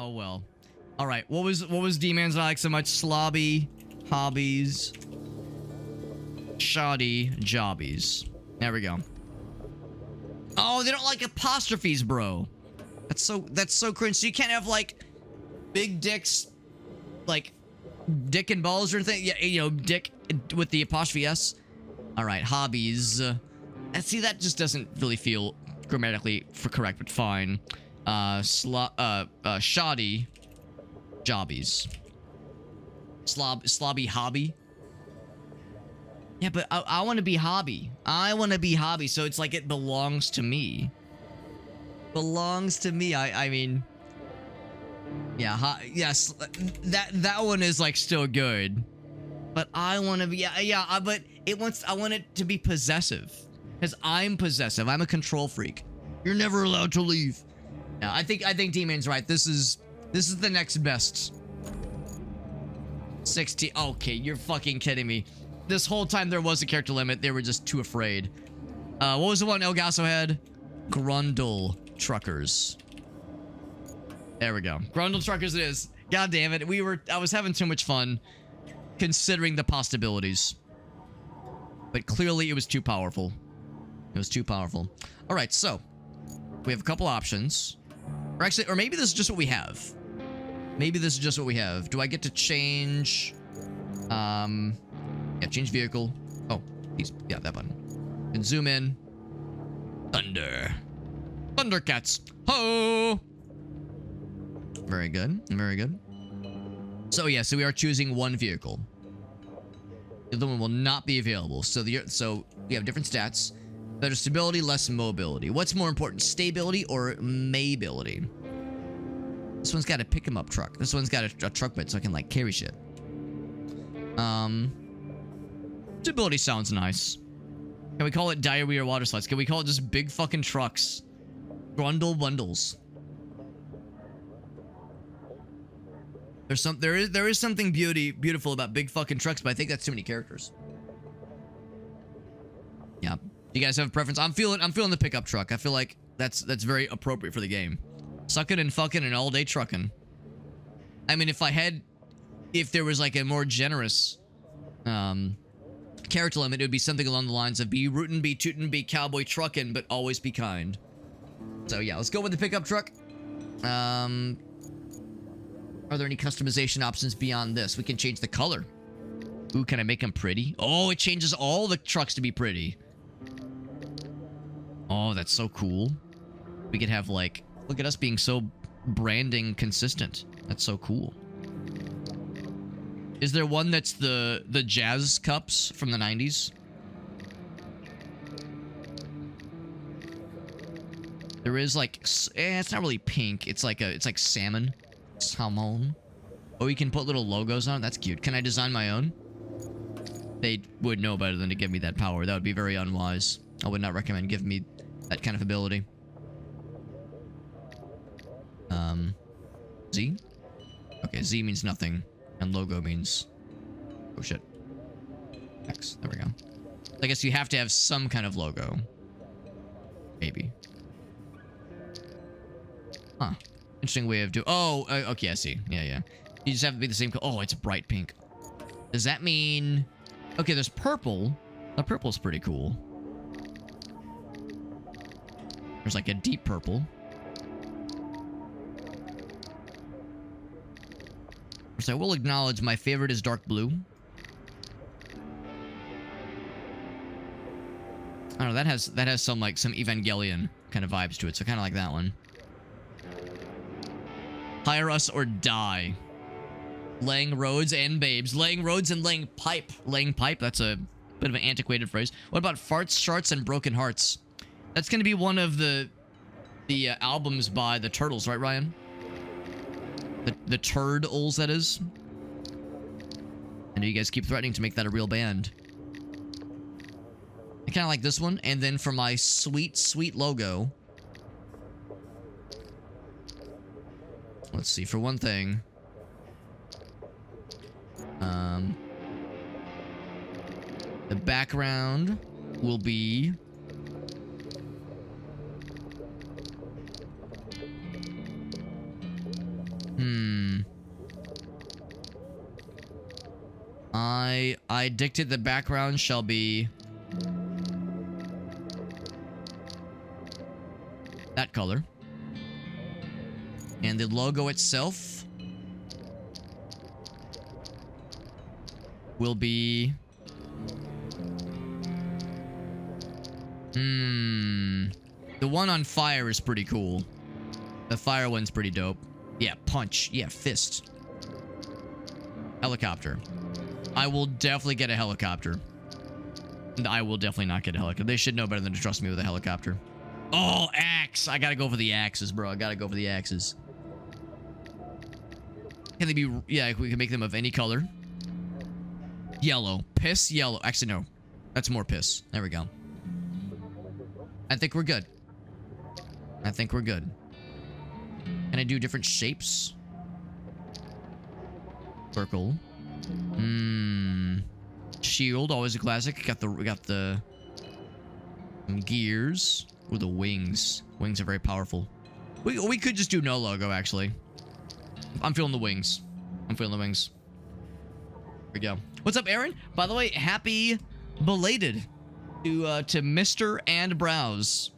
Oh well. All right. What was D-Man's I like so much? Slobby, hobbies, shoddy, jobbies. There we go. Oh, they don't like apostrophes, bro. That's so cringe. So you can't have like big dicks, like dick and balls or anything. Yeah, you know, dick with the apostrophe s. All right, hobbies. And see, that just doesn't really feel grammatically correct, but fine. Shoddy, jobbies. Slobby hobby. Yeah, but I want to be hobby. I want to be hobby, so it's like it belongs to me. Belongs to me. I mean, yeah, yes, that one is like still good. But I want to be, but I want it to be possessive, because I'm possessive. I'm a control freak. You're never allowed to leave. Yeah, I think D-Man's right. This is the next best. 60. Okay, you're fucking kidding me. This whole time there was a character limit. They were just too afraid. What was the one El Gaso had? Grundle Truckers. There we go. Grundle Truckers it is. God damn it. I was having too much fun considering the possibilities. But clearly it was too powerful. It was too powerful. All right, so we have a couple options. Or maybe this is just what we have. Maybe this is just what we have. Do I get to change? Yeah, change vehicle. Oh, yeah, that button. And zoom in. Thunder. Thundercats. Ho! Very good. Very good. So yeah, so we are choosing one vehicle. The other one will not be available. So we have different stats. Better stability, less mobility. What's more important, stability or maybility? This one's got a pick 'em up truck. This one's got a truck bed, so I can like carry shit. Stability sounds nice. Can we call it diarrhea or water slides? Can we call it just big fucking trucks? Grundle bundles. There is something beautiful about big fucking trucks, but I think that's too many characters. Yeah. You guys have a preference? I'm feeling the pickup truck. I feel like that's very appropriate for the game. Sucking and fucking and all day trucking. I mean, if there was like a more generous character limit, it would be something along the lines of be rootin', be tootin', be cowboy truckin', but always be kind. So yeah, let's go with the pickup truck. Are there any customization options beyond this? We can change the color. Ooh, can I make them pretty? Oh, it changes all the trucks to be pretty. Oh, that's so cool. We could have like, look at us being so branding consistent. That's so cool. Is there one that's the jazz cups from the 90s? There is like, it's not really pink. It's like salmon. Salmon. Oh, you can put little logos on it. That's cute. Can I design my own? They would know better than to give me that power. That would be very unwise. I would not recommend giving me that kind of ability. Z? Okay, Z means nothing. And logo means... Oh, shit. X. There we go. I guess you have to have some kind of logo. Maybe. Huh. Interesting way of doing... Oh, okay, I see. Yeah. You just have to be the same... Oh, it's bright pink. Does that mean... Okay, there's purple. The purple's pretty cool. There's like a deep purple. So I will acknowledge my favorite is dark blue. I don't know, that has some like some Evangelion kind of vibes to it, so kind of like that one. Hire us or die. Laying roads and babes. Laying roads and laying pipe. Laying pipe, that's a bit of an antiquated phrase. What about farts, sharts, and broken hearts? That's going to be one of the albums by the Turtles, right, Ryan? The Turtles, that is. And you guys keep threatening to make that a real band. I kind of like this one. And then for my sweet, sweet logo. Let's see, for one thing. The background will be... I dictate the background shall be that color. And the logo itself will be... The one on fire is pretty cool. The fire one's pretty dope. Yeah, punch. Yeah, fist. Helicopter. I will definitely get a helicopter. I will definitely not get a helicopter. They should know better than to trust me with a helicopter. Oh, axe. I gotta go for the axes, bro. I gotta go for the axes. Can they be... Yeah, we can make them of any color. Yellow. Piss, yellow. Actually, no. That's more piss. There we go. I think we're good. I think we're good. Can I do different shapes? Circle. Shield, always a classic. Got the gears. Ooh, the wings. Wings are very powerful. We could just do no logo, actually. I'm feeling the wings. I'm feeling the wings. Here we go. What's up, Aaron? By the way, happy belated to Mr. and Browse.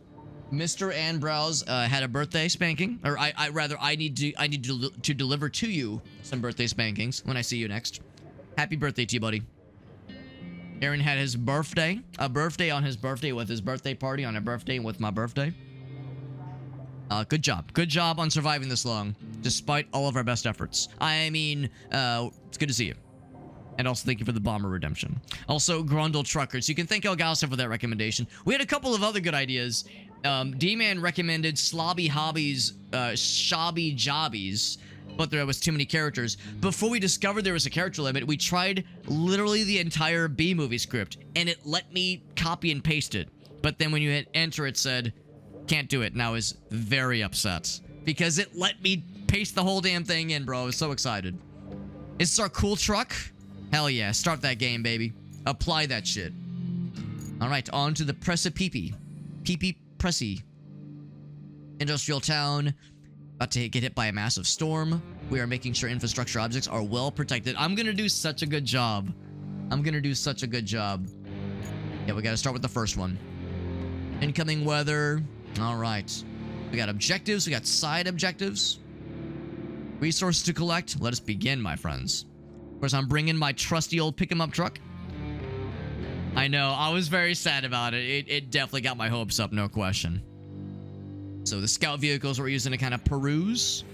Mr. and Browse had a birthday spanking, or I need to deliver to you some birthday spankings when I see you next. Happy birthday to you, buddy. Aaron had his birthday, a birthday on his birthday with his birthday party on a birthday with my birthday. Good job on surviving this long, despite all of our best efforts. I mean, it's good to see you. And also, thank you for the bomber redemption. Also, Grundle Truckers. You can thank Elgaso for that recommendation. We had a couple of other good ideas. D-Man recommended Slobby Hobbies, Shabby Jobbies, but there was too many characters. Before we discovered there was a character limit, we tried literally the entire B-movie script, and it let me copy and paste it. But then when you hit enter, it said, can't do it, and I was very upset. Because it let me paste the whole damn thing in, bro. I was so excited. Is this our cool truck? Hell yeah, start that game, baby. Apply that shit. Alright, on to the Precipice. Pressy. Industrial town. About to get hit by a massive storm. We are making sure infrastructure objects are well protected. I'm gonna do such a good job. I'm gonna do such a good job. Yeah, we gotta start with the first one. Incoming weather. Alright. We got objectives. We got side objectives. Resources to collect. Let us begin, my friends. Of course, I'm bringing my trusty old pick-em-up truck. I know, I was very sad about it. It definitely got my hopes up, no question. So the scout vehicles we're using to kind of peruse.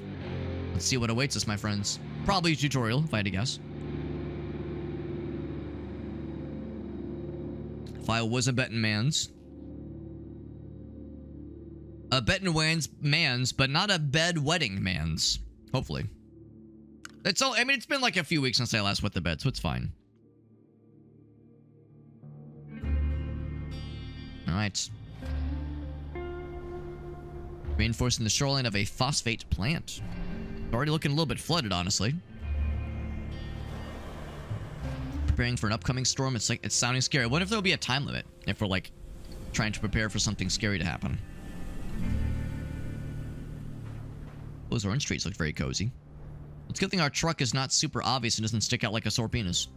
Let's see what awaits us, my friends. Probably a tutorial, if I had to guess. If I was a betting man's. A betting man's, but not a bed-wetting man's. Hopefully. It's all, I mean, it's been like a few weeks since I last wet the bed, so it's fine. Alright. Reinforcing the shoreline of a phosphate plant. Already looking a little bit flooded, honestly. Preparing for an upcoming storm. It's like, it's sounding scary. What if there'll be a time limit? If we're like, trying to prepare for something scary to happen. Those orange trees look very cozy. It's a good thing our truck is not super obvious and doesn't stick out like a sore penis.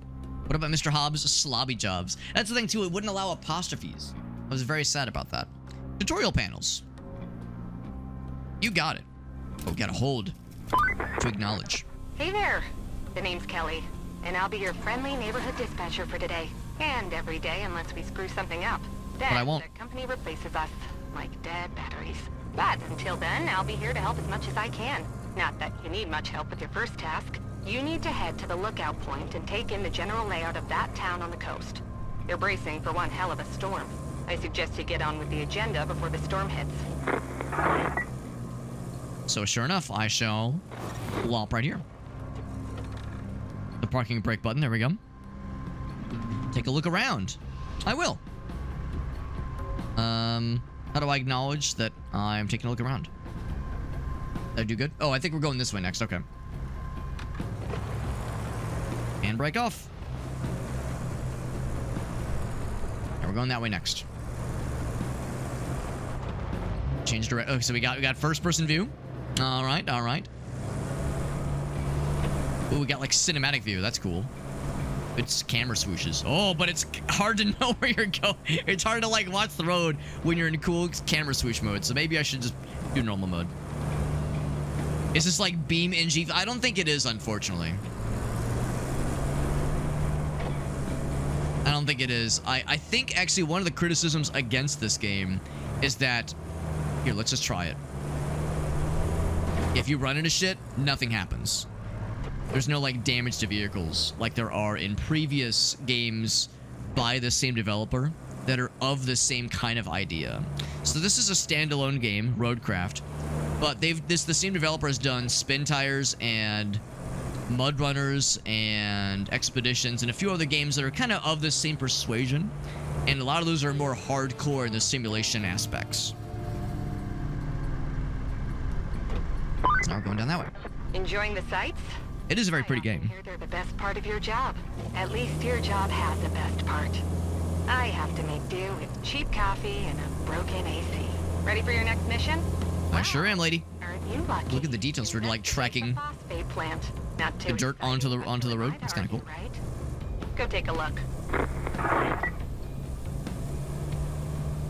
What about Mr. Hobbs' slobby jobs? That's the thing, too. It wouldn't allow apostrophes. I was very sad about that. Tutorial panels. You got it. Oh, gotta hold to acknowledge. Hey there. The name's Kelly, and I'll be your friendly neighborhood dispatcher for today. And every day unless we screw something up. Then but I won't. The company replaces us, like dead batteries. But until then, I'll be here to help as much as I can. Not that you need much help with your first task. You need to head to the lookout point and take in the general layout of that town on the coast. They're bracing for one hell of a storm. I suggest you get on with the agenda before the storm hits. So sure enough, I shall lop right here. The parking brake button, there we go. Take a look around. I will. How do I acknowledge that I'm taking a look around? Did I do good? Oh, I think we're going this way next. Okay. And brake off. And we're going that way next. Change direction. Oh, so we got first person view. All right, all right. Ooh, we got like cinematic view. That's cool. It's camera swooshes. Oh, but it's hard to know where you're going. It's hard to like watch the road when you're in cool camera swoosh mode. So maybe I should just do normal mode. Is this like beam NG? I don't think it is, unfortunately. I don't think it is. I think actually one of the criticisms against this game is that... Here, let's just try it. If you run into shit, nothing happens. There's no like damage to vehicles like there are in previous games by the same developer that are of the same kind of idea. So this is a standalone game, Roadcraft, but the same developer has done Spin Tires and Mud Runners and Expeditions and a few other games that are kind of the same persuasion, and a lot of those are more hardcore in the simulation aspects. Now we're going down that way. Enjoying the sights? It is a very pretty game. I hear they're the best part of your job. At least your job has the best part. I have to make do with cheap coffee and a broken AC. Ready for your next mission? I sure am, lady. Aren't you lucky? Look at the details for like tracking the dirt onto the road. It's kind of cool. Right? Go take a look.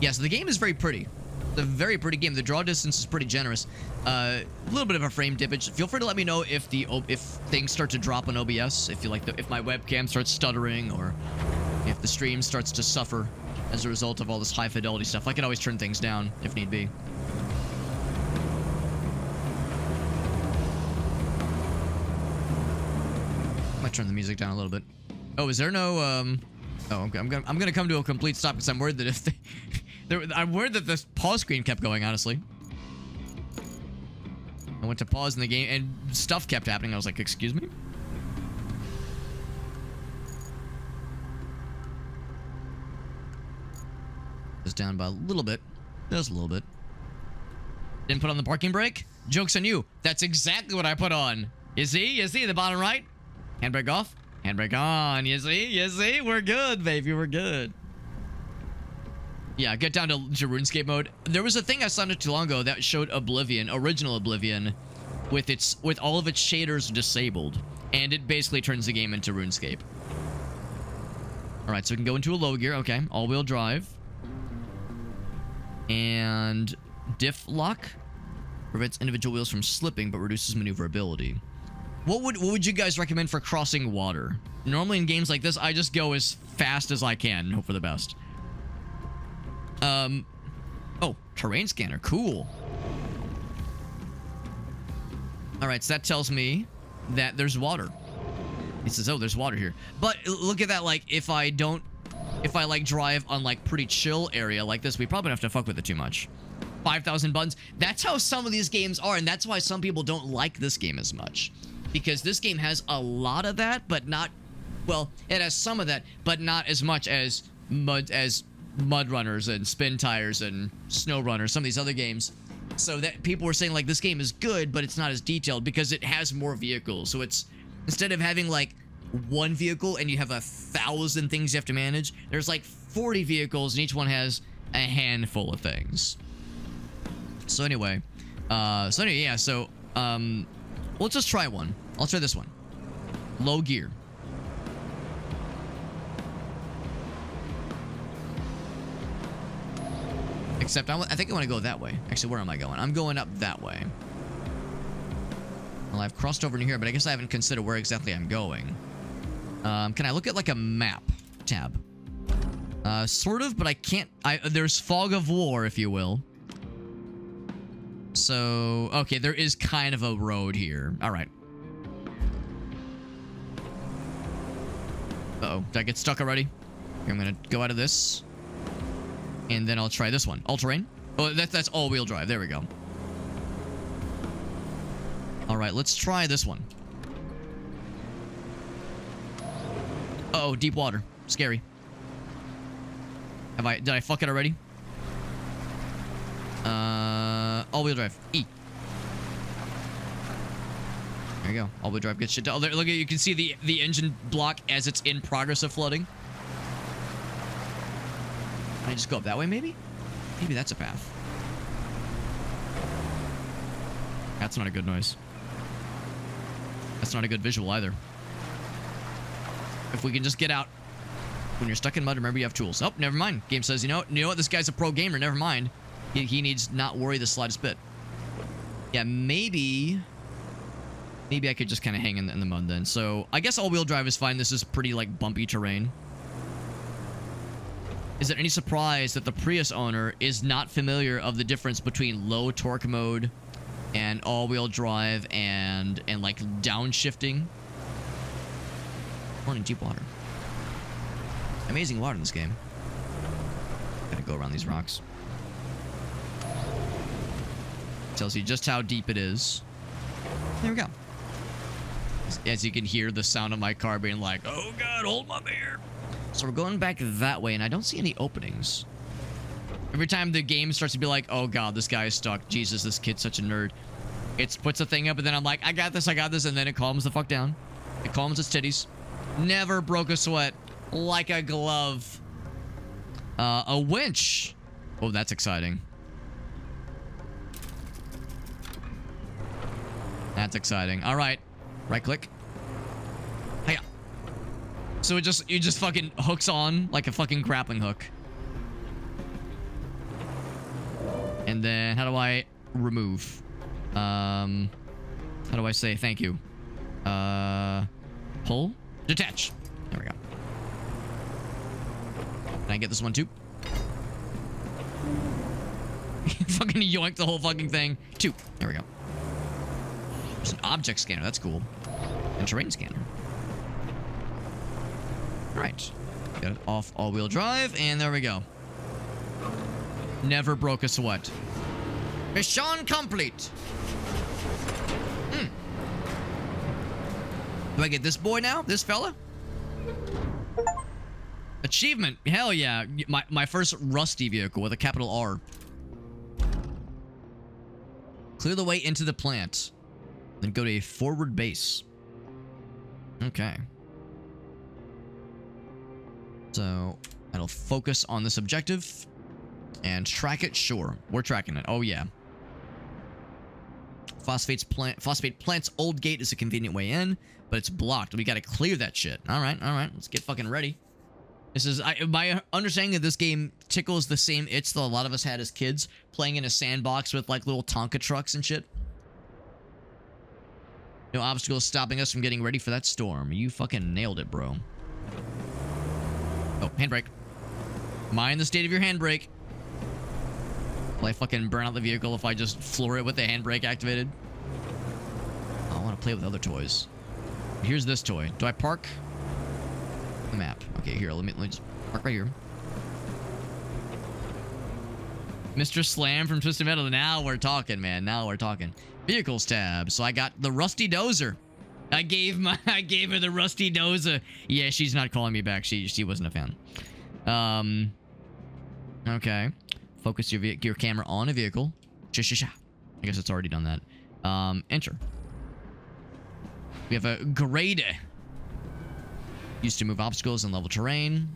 Yeah, so the game is very pretty. It's a very pretty game. The draw distance is pretty generous. A little bit of a frame dippage. Feel free to let me know if things start to drop on OBS. If you like if my webcam starts stuttering, or if the stream starts to suffer as a result of all this high fidelity stuff. I can always turn things down if need be. I might turn the music down a little bit. Oh, is there no Oh, okay. I'm gonna come to a complete stop because I'm worried that if I'm worried that the pause screen kept going, honestly. I went to pause in the game and stuff kept happening. I was like, excuse me? Just down by a little bit. Just a little bit. Didn't put on the parking brake? Joke's on you. That's exactly what I put on. You see? You see the bottom right? Handbrake off. Handbrake on. You see? You see? We're good, baby. We're good. Yeah, get down to RuneScape mode. There was a thing I saw not too long ago that showed Oblivion, original Oblivion, with all of its shaders disabled, and it basically turns the game into RuneScape. All right, so we can go into a low gear. Okay, all-wheel drive, and diff lock prevents individual wheels from slipping but reduces maneuverability. What would you guys recommend for crossing water? Normally in games like this, I just go as fast as I can and hope for the best. Oh, terrain scanner. Cool. All right, so that tells me that there's water. It says, oh, there's water here. But look at that, like, if I like drive on like pretty chill area like this, we probably don't have to fuck with it too much. 5,000 buttons. That's how some of these games are, and that's why some people don't like this game as much. Because this game has a lot of that, but not, well, it has some of that, but not as much as Mud Runners and Spin Tires and Snow Runners, some of these other games. So that people were saying like this game is good, but it's not as detailed because it has more vehicles. So it's, instead of having like one vehicle and you have 1,000 things you have to manage, there's like 40 vehicles and each one has a handful of things. So anyway, yeah, so let's just try one. I'll try this one. Low gear. Except I think I want to go that way. Actually, where am I going? I'm going up that way. Well, I've crossed over in here, but I guess I haven't considered where exactly I'm going. Can I look at like a map tab? Sort of, but I can't. There's fog of war, if you will. So, okay, there is kind of a road here. All right. Uh-oh, did I get stuck already? Here, I'm gonna go out of this. And then I'll try this one. All-terrain? Oh, that's all-wheel drive. There we go. All right, let's try this one. Uh-oh, deep water. Scary. Did I fuck it already? All-wheel drive. E. There you go. All-wheel drive gets shit done. Oh, there, look at, you can see the engine block as it's in progress of flooding. Can I just go up that way, maybe? Maybe that's a path. That's not a good noise. That's not a good visual either. If we can just get out. When you're stuck in mud, remember you have tools. Oh, never mind. Game says, you know what? This guy's a pro gamer. Never mind. He needs not worry the slightest bit. Yeah, maybe I could just kind of hang in the mud then. So I guess all-wheel drive is fine. This is pretty like bumpy terrain. Is it any surprise that the Prius owner is not familiar of the difference between low torque mode and all-wheel drive and like downshifting? Running deep water. Amazing water in this game. Gotta go around these rocks. Tells you just how deep it is. There we go. As you can hear the sound of my car being like, oh god, hold my beer. So we're going back that way, and I don't see any openings. Every time the game starts to be like, oh god, this guy is stuck. Jesus, this kid's such a nerd. It puts a thing up, and then I'm like, I got this, and then it calms the fuck down. It calms its titties. Never broke a sweat. Like a glove. A winch. Oh, that's exciting. That's exciting. All right. Right click. Hiya. So it just fucking hooks on like a fucking grappling hook. And then how do I remove? How do I say thank you? Pull? Detach. There we go. Can I get this one too? Fucking yoink the whole fucking thing. 2. There we go. There's an object scanner. That's cool. And terrain scanner. Alright. Got it off all-wheel drive, and there we go. Never broke a sweat. Mission complete. Do I get this boy now? This fella? Achievement. Hell yeah. My first rusty vehicle with a capital R. Clear the way into the plant. Then go to a forward base. Okay. So, that'll focus on this objective. And track it? Sure. We're tracking it. Oh, yeah. Phosphate plant's old gate is a convenient way in, but it's blocked. We gotta clear that shit. Alright, alright. Let's get fucking ready. This is... my understanding of this game tickles the same itch that a lot of us had as kids, playing in a sandbox with, like, little Tonka trucks and shit. No obstacles stopping us from getting ready for that storm. You fucking nailed it, bro. Oh, handbrake. Mind the state of your handbrake. Will I fucking burn out the vehicle if I just floor it with the handbrake activated? Oh, I want to play with other toys. Here's this toy. Do I park? The map. Okay, here. Let me just park right here. Mr. Slam from Twisted Metal. Now we're talking, man. Now we're talking. Vehicles tab. So I got the Rusty Dozer. I gave her the Rusty Dozer. Yeah, she's not calling me back. She wasn't a fan. Okay. Focus your camera on a vehicle. I guess it's already done that. Enter. We have a grader. Used to move obstacles and level terrain.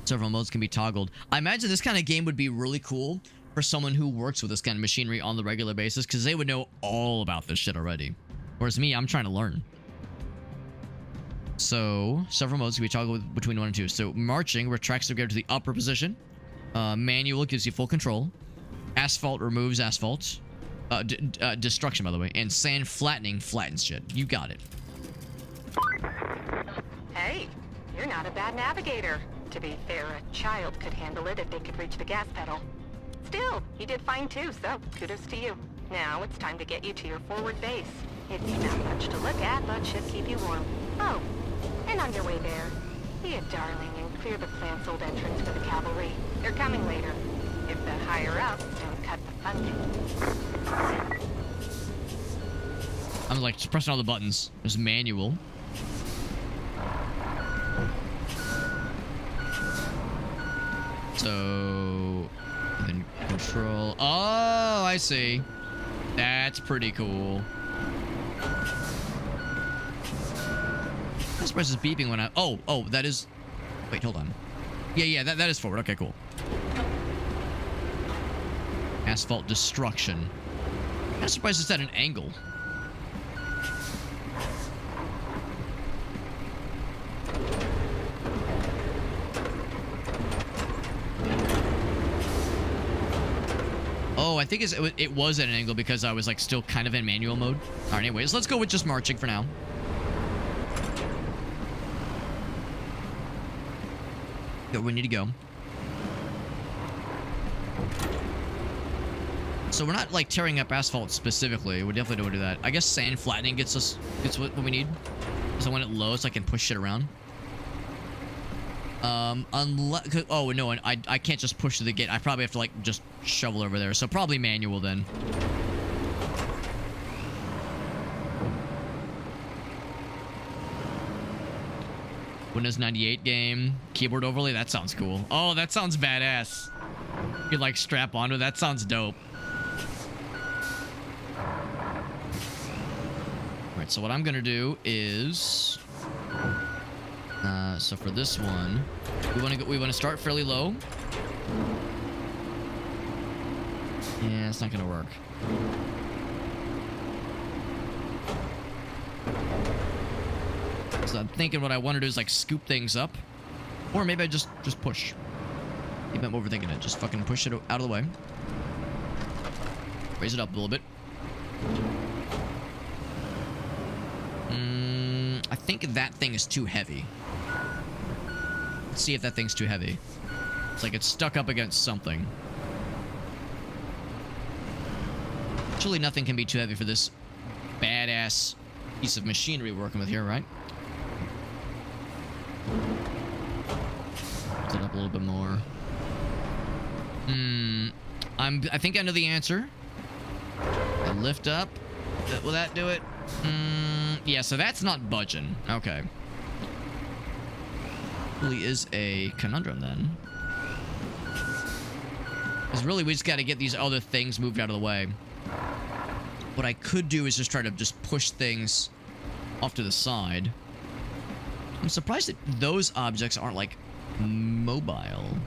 Several modes can be toggled. I imagine this kind of game would be really cool for someone who works with this kind of machinery on the regular basis, because they would know all about this shit already. Whereas me, I'm trying to learn. So, several modes can be toggled between 1 and 2. So, marching retracts the gear to the upper position. Manual gives you full control. Asphalt removes asphalt. Destruction, by the way. And sand flattening flattens shit. You got it. Hey, you're not a bad navigator. To be fair, a child could handle it if they could reach the gas pedal. Still, you did fine too, so kudos to you. Now it's time to get you to your forward base. It's not much to look at, but should keep you warm. Oh, and on your way there, be a darling and clear the plant's old entrance for the cavalry. They're coming later. If the higher-ups don't cut the funding. I'm like just pressing all the buttons. There's manual. So, then control. Oh, I see. That's pretty cool. This press is beeping when I... Oh, that is... Wait, hold on. Yeah, that is forward. Okay, cool. Asphalt destruction. I'm surprised it's at an angle. Oh, I think it was at an angle because I was like still kind of in manual mode. All right, anyways, let's go with just marching for now. Go where we need to go. So we're not like tearing up asphalt specifically. We definitely don't want to do that. I guess sand flattening gets what we need. So when it lows, I can push shit around. Unless, oh no, I can't just push to the gate. I probably have to like just shovel over there. So probably manual then. Windows 98 game, keyboard overlay. That sounds cool. Oh, that sounds badass. You could like strap onto it. That sounds dope. All right, so what I'm gonna do is, so for this one, we want to start fairly low. Yeah, it's not gonna work. So I'm thinking what I want to do is like scoop things up, or maybe I just push. Maybe I'm overthinking it. Just fucking push it out of the way. Raise it up a little bit. I think that thing is too heavy. Let's see if that thing's too heavy. It's like it's stuck up against something. Surely nothing can be too heavy for this badass piece of machinery we're working with here, right? Lift it up a little bit more. I think I know the answer. I lift up. Will that do it? Yeah, so that's not budging. Okay. Really is a conundrum then. Because really we just got to get these other things moved out of the way. What I could do is just try to just push things off to the side. I'm surprised that those objects aren't like mobile.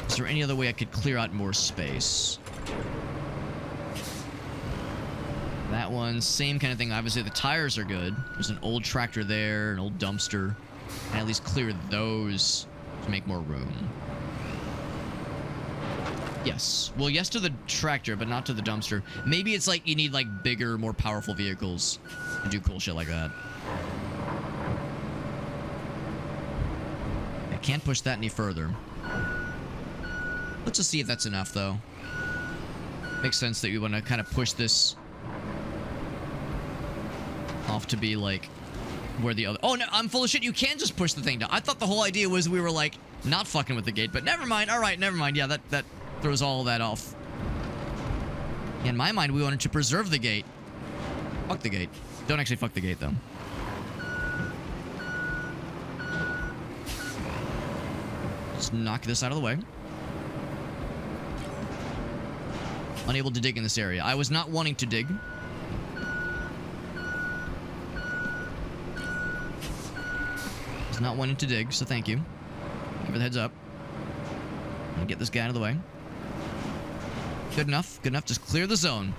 Is there any other way I could clear out more space? That one, same kind of thing. Obviously, the tires are good. There's an old tractor there, an old dumpster. And at least clear those to make more room. Yes. Well, yes to the tractor, but not to the dumpster. Maybe it's like you need like bigger, more powerful vehicles to do cool shit like that. I can't push that any further. Let's just see if that's enough, though. Makes sense that you want to kind of push this off to be like where the other... Oh, no, I'm full of shit. You can just push the thing down. I thought the whole idea was we were like not fucking with the gate, but never mind. All right, never mind. Yeah, that throws all that off. In my mind, we wanted to preserve the gate. Fuck the gate. Don't actually fuck the gate, though. Just knock this out of the way. Unable to dig in this area. I was not wanting to dig. Was not wanting to dig, so thank you. Give it the heads up. And get this guy out of the way. Good enough. Good enough. Just clear the zone.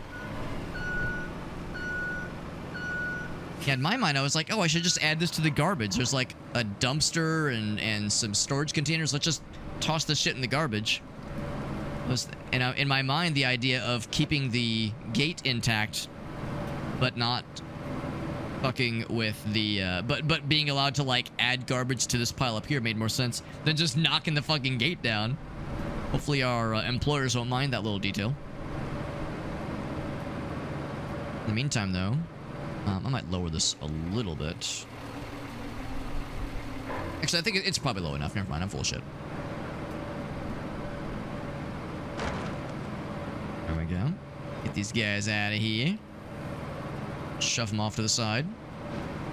Yeah, in my mind, I was like, oh, I should just add this to the garbage. There's like a dumpster and some storage containers. Let's just toss this shit in the garbage. In my mind, the idea of keeping the gate intact, but not fucking with the, but being allowed to like add garbage to this pile up here made more sense than just knocking the fucking gate down. Hopefully our employers won't mind that little detail. In the meantime, though, I might lower this a little bit. Actually, I think it's probably low enough. Never mind, I'm full of shit. There we go. Get these guys out of here. Shove them off to the side.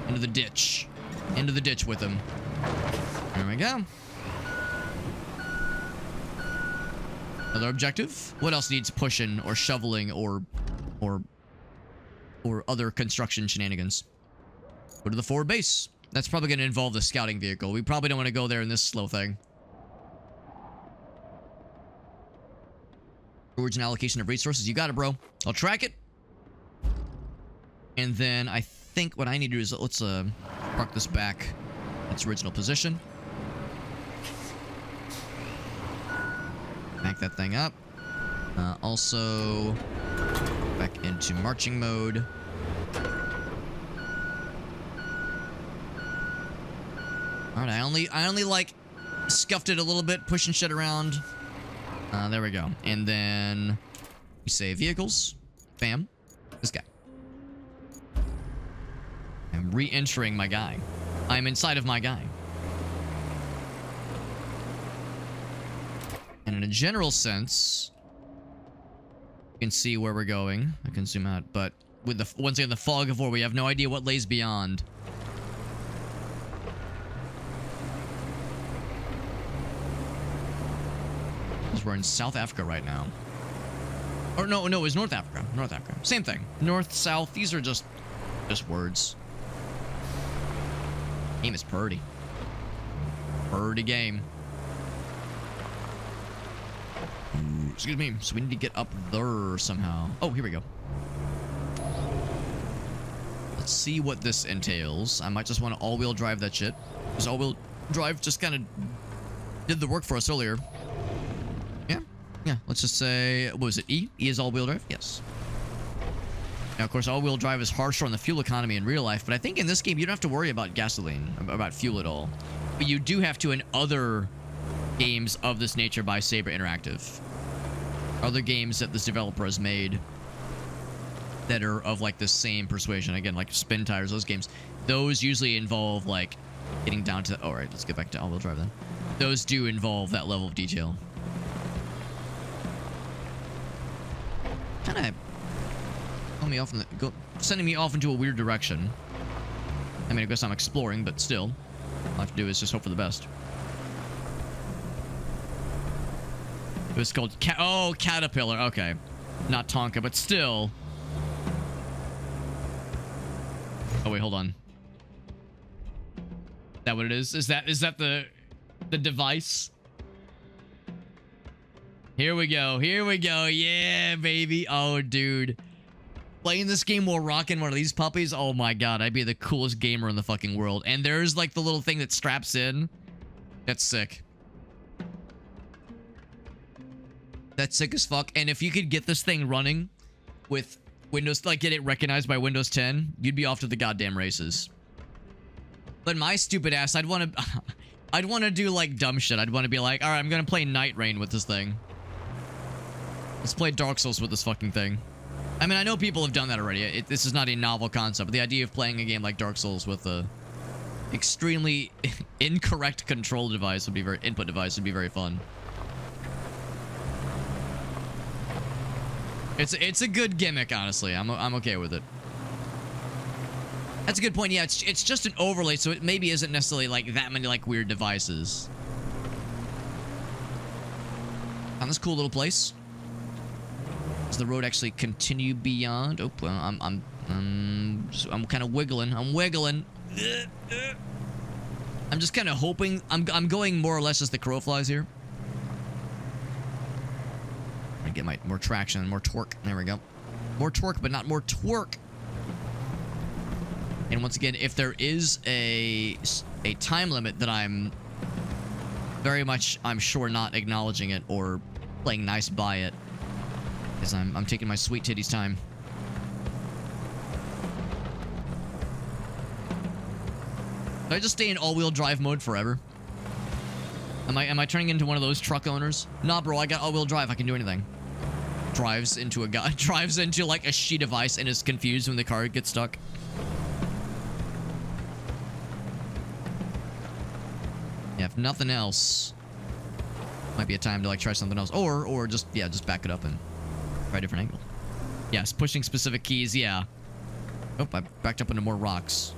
Into the ditch. Into the ditch with them. There we go. Another objective? What else needs pushing or shoveling or other construction shenanigans? Go to the forward base. That's probably going to involve the scouting vehicle. We probably don't want to go there in this slow thing. Storage and allocation of resources. You got it, bro. I'll track it. And then I think what I need to do is let's park this back its original position. back that thing up. Also, back into marching mode. All right, I only like scuffed it a little bit, pushing shit around. There we go. And then we say vehicles. Bam. This guy. I'm re-entering my guy. I'm inside of my guy. And in a general sense, you can see where we're going. I can zoom out, but with the once again the fog of war, we have no idea what lays beyond. Because we're in South Africa right now. Or no, it was North Africa. North Africa. Same thing. North, South, these are just words. Game is purdy. Purdy game. Ooh, excuse me. So we need to get up there somehow. Oh, here we go. Let's see what this entails. I might just want to all-wheel drive that shit. Because all-wheel drive just kind of did the work for us earlier. Yeah, let's just say, what was it, E? E is all-wheel drive? Yes. Now, of course, all-wheel drive is harsher on the fuel economy in real life, but I think in this game, you don't have to worry about gasoline, about fuel at all. But you do have to in other games of this nature by Saber Interactive. Other games that this developer has made that are of, like, the same persuasion. Again, like Spin Tires, those games. Those usually involve, like, getting down to... All right, let's get back to all-wheel drive then. Those do involve that level of detail. Kind of pulling me off in the, sending me off into a weird direction. I mean, I guess I'm exploring, but still, all I have to do is just hope for the best. It was called Caterpillar. Okay, not Tonka, but still. Oh wait, hold on. Is that what it is? Is that the device? Here we go. Here we go. Yeah, baby. Oh, dude. Playing this game while rocking one of these puppies. Oh, my God. I'd be the coolest gamer in the fucking world. And there's, like, the little thing that straps in. That's sick. That's sick as fuck. And if you could get this thing running with Windows, like, get it recognized by Windows 10, you'd be off to the goddamn races. But my stupid ass, I'd want to do, like, dumb shit. I'd want to be like, all right, I'm going to play Night Rain with this thing. Let's play Dark Souls with this fucking thing. I mean, I know people have done that already. This is not a novel concept, but the idea of playing a game like Dark Souls with a extremely incorrect control device would be input device would be very fun. It's a good gimmick, honestly. I'm okay with it. That's a good point. Yeah, it's just an overlay, so it maybe isn't necessarily like that many like weird devices. On this cool little place. Does the road actually continue beyond? Oh, well, I'm kind of wiggling. I'm wiggling. I'm just kind of hoping. I'm going more or less as the crow flies here. I get my more traction, more torque. There we go. More torque, but not more twerk. And once again, if there is a time limit that I'm very much, I'm sure, not acknowledging it or playing nice by it. Because I'm taking my sweet titties time. Do I just stay in all-wheel drive mode forever? Am I turning into one of those truck owners? Nah, bro, I got all-wheel drive. I can do anything. Drives into a guy. Drives into like a sheet of ice and is confused when the car gets stuck. Yeah, if nothing else, might be a time to like try something else, or just back it up and try a different angle. Yes, pushing specific keys. Yeah. Oh, I backed up into more rocks.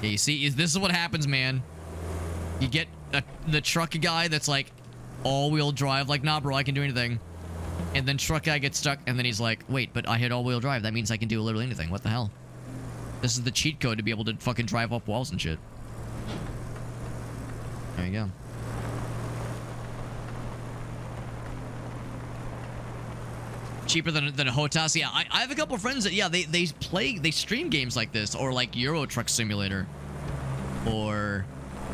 Yeah, you see, this is what happens, man. You get the truck guy that's like all-wheel drive, like, nah, bro, I can do anything. And then truck guy gets stuck, and then he's like, wait, but I had all-wheel drive. That means I can do literally anything. What the hell? This is the cheat code to be able to fucking drive up walls and shit. There you go. Cheaper than a HOTAS. Yeah, I have a couple of friends that, yeah, they stream games like this, or like Euro Truck Simulator, or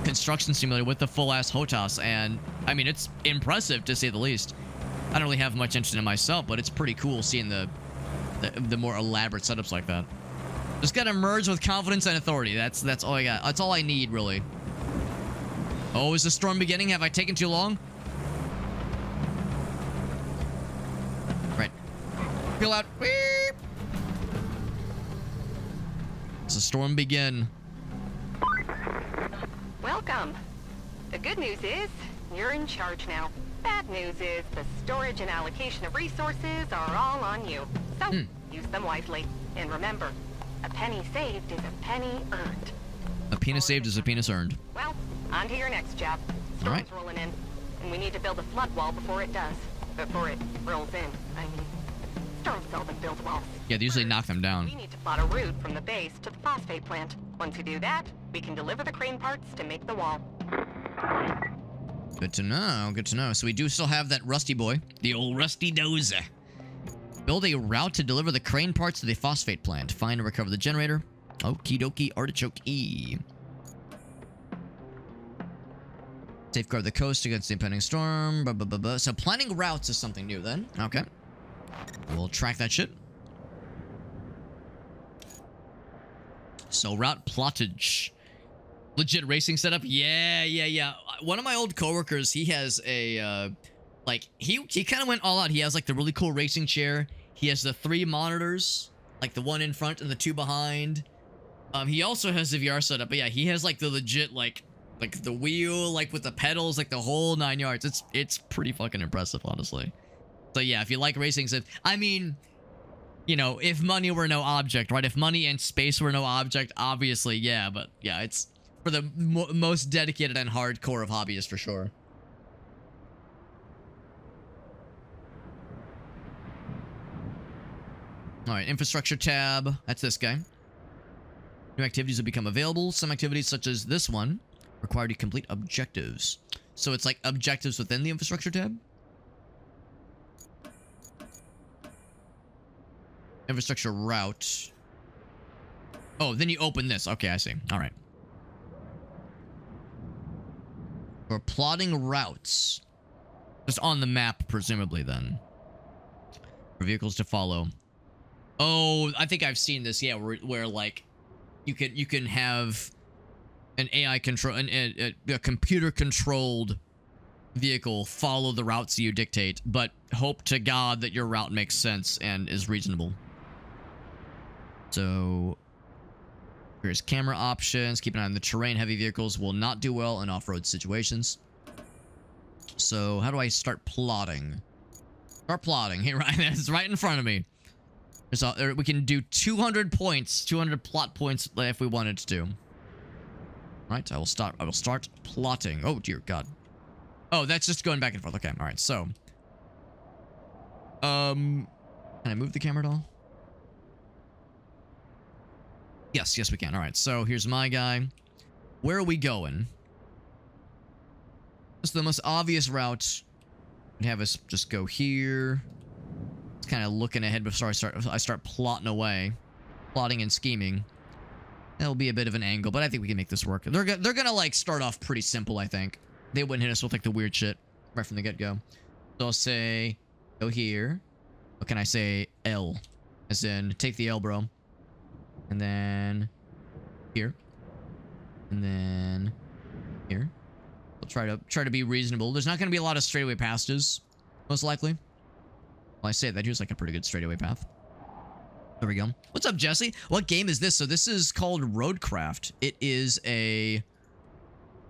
construction simulator with the full-ass HOTAS, and I mean, it's impressive to say the least. I don't really have much interest in it myself, but it's pretty cool seeing the more elaborate setups like that. Just gotta merge with confidence and authority. That's all I got. That's all I need, really. Oh, is the storm beginning? Have I taken too long? Right. Peel out. Beep. Does the storm begin? Welcome. The good news is, you're in charge now. Bad news is, the storage and allocation of resources are all on you. So, use them wisely. And remember, a penny saved is a penny earned. A penis saved is a penis earned. Well, on to your next job. Storm's rolling in, and we need to build a flood wall before it does. Before it rolls in, I mean. Storms seldom build walls. Yeah, they usually knock them down. We need to plot a route from the base to the phosphate plant. Once we do that, we can deliver the crane parts to make the wall. Good to know, good to know. So we do still have that rusty boy. The old rusty dozer. Build a route to deliver the crane parts to the phosphate plant. Find and recover the generator. Okie dokie artichoke-y. Safeguard the coast against the impending storm. So planning routes is something new then. Okay. We'll track that shit. So route plottage. Legit racing setup? Yeah. One of my old coworkers, he has a, like, he kind of went all out. He has, like, the really cool racing chair. He has the 3 monitors, like, the one in front and the 2 behind. He also has the VR setup, but yeah, he has, like, the legit, like the wheel, like, with the pedals, like, the whole 9 yards. It's pretty fucking impressive, honestly. So, yeah, if you like racing stuff, I mean, you know, if money were no object, right? If money and space were no object, obviously, yeah, but, yeah, it's for the most dedicated and hardcore of hobbyists, for sure. All right, infrastructure tab. That's this guy. New activities will become available. Some activities, such as this one, require you to complete objectives. So it's like objectives within the infrastructure tab. Infrastructure route. Oh, then you open this. Okay, I see. All right. We're plotting routes. Just on the map, presumably, then. For vehicles to follow. Oh, I think I've seen this. Yeah, where like, you can have an AI control, a computer-controlled vehicle follow the routes you dictate, but hope to God that your route makes sense and is reasonable. So, here's camera options. Keep an eye on the terrain. Heavy vehicles will not do well in off-road situations. So, how do I start plotting? Start plotting. Here, right, it's right in front of me. So, we can do 200 points, 200 plot points if we wanted to. Right, I will start plotting. Oh, dear God. Oh, that's just going back and forth. Okay, all right, so. Can I move the camera at all? Yes, we can. All right, so here's my guy. Where are we going? This is the most obvious route. We'd have us just go here. It's kind of looking ahead before I start plotting away. Plotting and scheming. That'll be a bit of an angle, but I think we can make this work. They're gonna, like, start off pretty simple, I think. They wouldn't hit us with, like, the weird shit right from the get-go. So I'll say, go here. What can I say? L. As in, take the L, bro. And then here. And then here. We'll try to be reasonable. There's not going to be a lot of straightaway passes, most likely. Well, I say that here's like a pretty good straightaway path. There we go. What's up, Jesse? What game is this? So this is called Roadcraft. It is a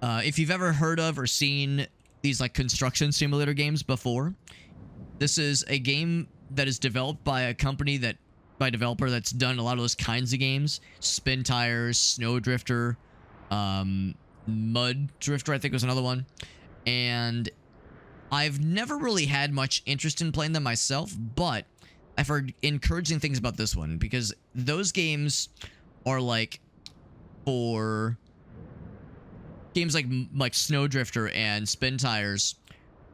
if you've ever heard of or seen these like construction simulator games before, this is a game that is developed by a company by a developer that's done a lot of those kinds of games. Spin Tires, Snow Drifter, Mud Drifter, I think was another one. And I've never really had much interest in playing them myself, but I've heard encouraging things about this one because those games are like for games like Snow Drifter and Spin Tires.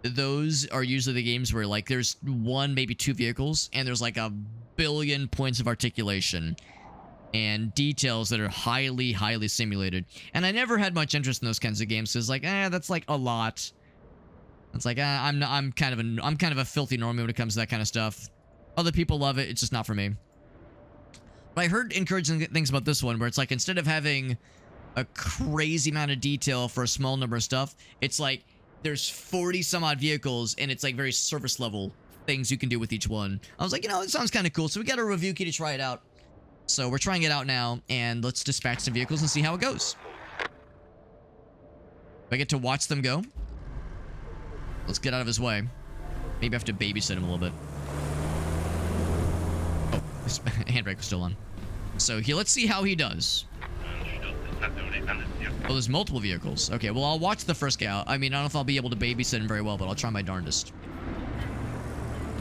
Those are usually the games where like there's 1, maybe 2 vehicles and there's like a billion points of articulation. and details that are highly, highly simulated. And I never had much interest in those kinds of games because, like, that's like a lot. It's like I'm kind of a filthy normie when it comes to that kind of stuff. Other people love it. It's just not for me. But I heard encouraging things about this one, where it's like instead of having a crazy amount of detail for a small number of stuff, it's like there's 40 some odd vehicles, and it's like very surface level things you can do with each one. I was like, it sounds kind of cool. So we got a review key to try it out. So we're trying it out now, and let's dispatch some vehicles and see how it goes. I get to watch them go. Let's get out of his way. Maybe I have to babysit him a little bit. Oh, his handbrake was still on. So here, let's see how he does. Oh, there's multiple vehicles. Okay, well, I'll watch the first guy. I mean, I don't know if I'll be able to babysit him very well, but I'll try my darndest.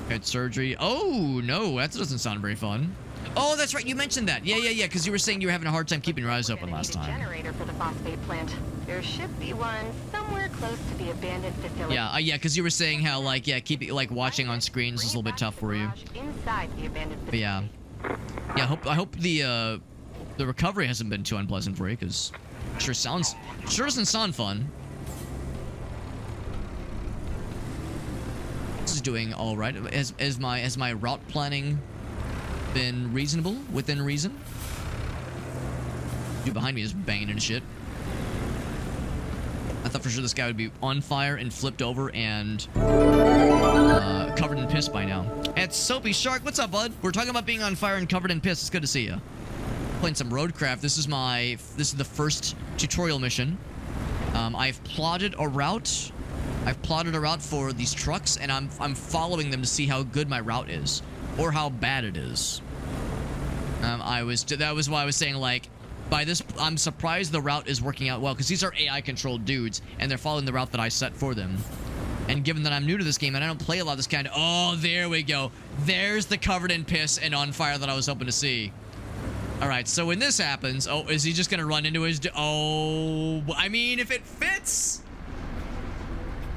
Head surgery. Oh, no, that doesn't sound very fun. Oh, that's right. You mentioned that. Yeah, because you were saying you were having a hard time keeping your eyes open last time. Generator for the phosphate plant. There should be one somewhere close to the abandoned facility. Yeah, because you were saying how, like, watching on screens is a little bit tough for you. Inside the abandoned but yeah, I hope the recovery hasn't been too unpleasant for you, because sure doesn't sound fun. This is doing all right. Has my route planning been reasonable, within reason? Dude behind me is banging into shit. I thought for sure this guy would be on fire and flipped over and covered in piss by now. It's Soapy Shark. What's up, bud? We're talking about being on fire and covered in piss. It's good to see you. Playing some Roadcraft. This is the first tutorial mission. I've plotted a route. I've plotted a route for these trucks, and I'm following them to see how good my route is, or how bad it is. That was why I was saying, like, by this, I'm surprised the route is working out well, because these are AI-controlled dudes, and they're following the route that I set for them. And given that I'm new to this game, and I don't play a lot of this kind of... Oh, there we go. There's the covered in piss and on fire that I was hoping to see. Alright, so when this happens... Oh, is he just going to run into his... Oh, I mean, if it fits...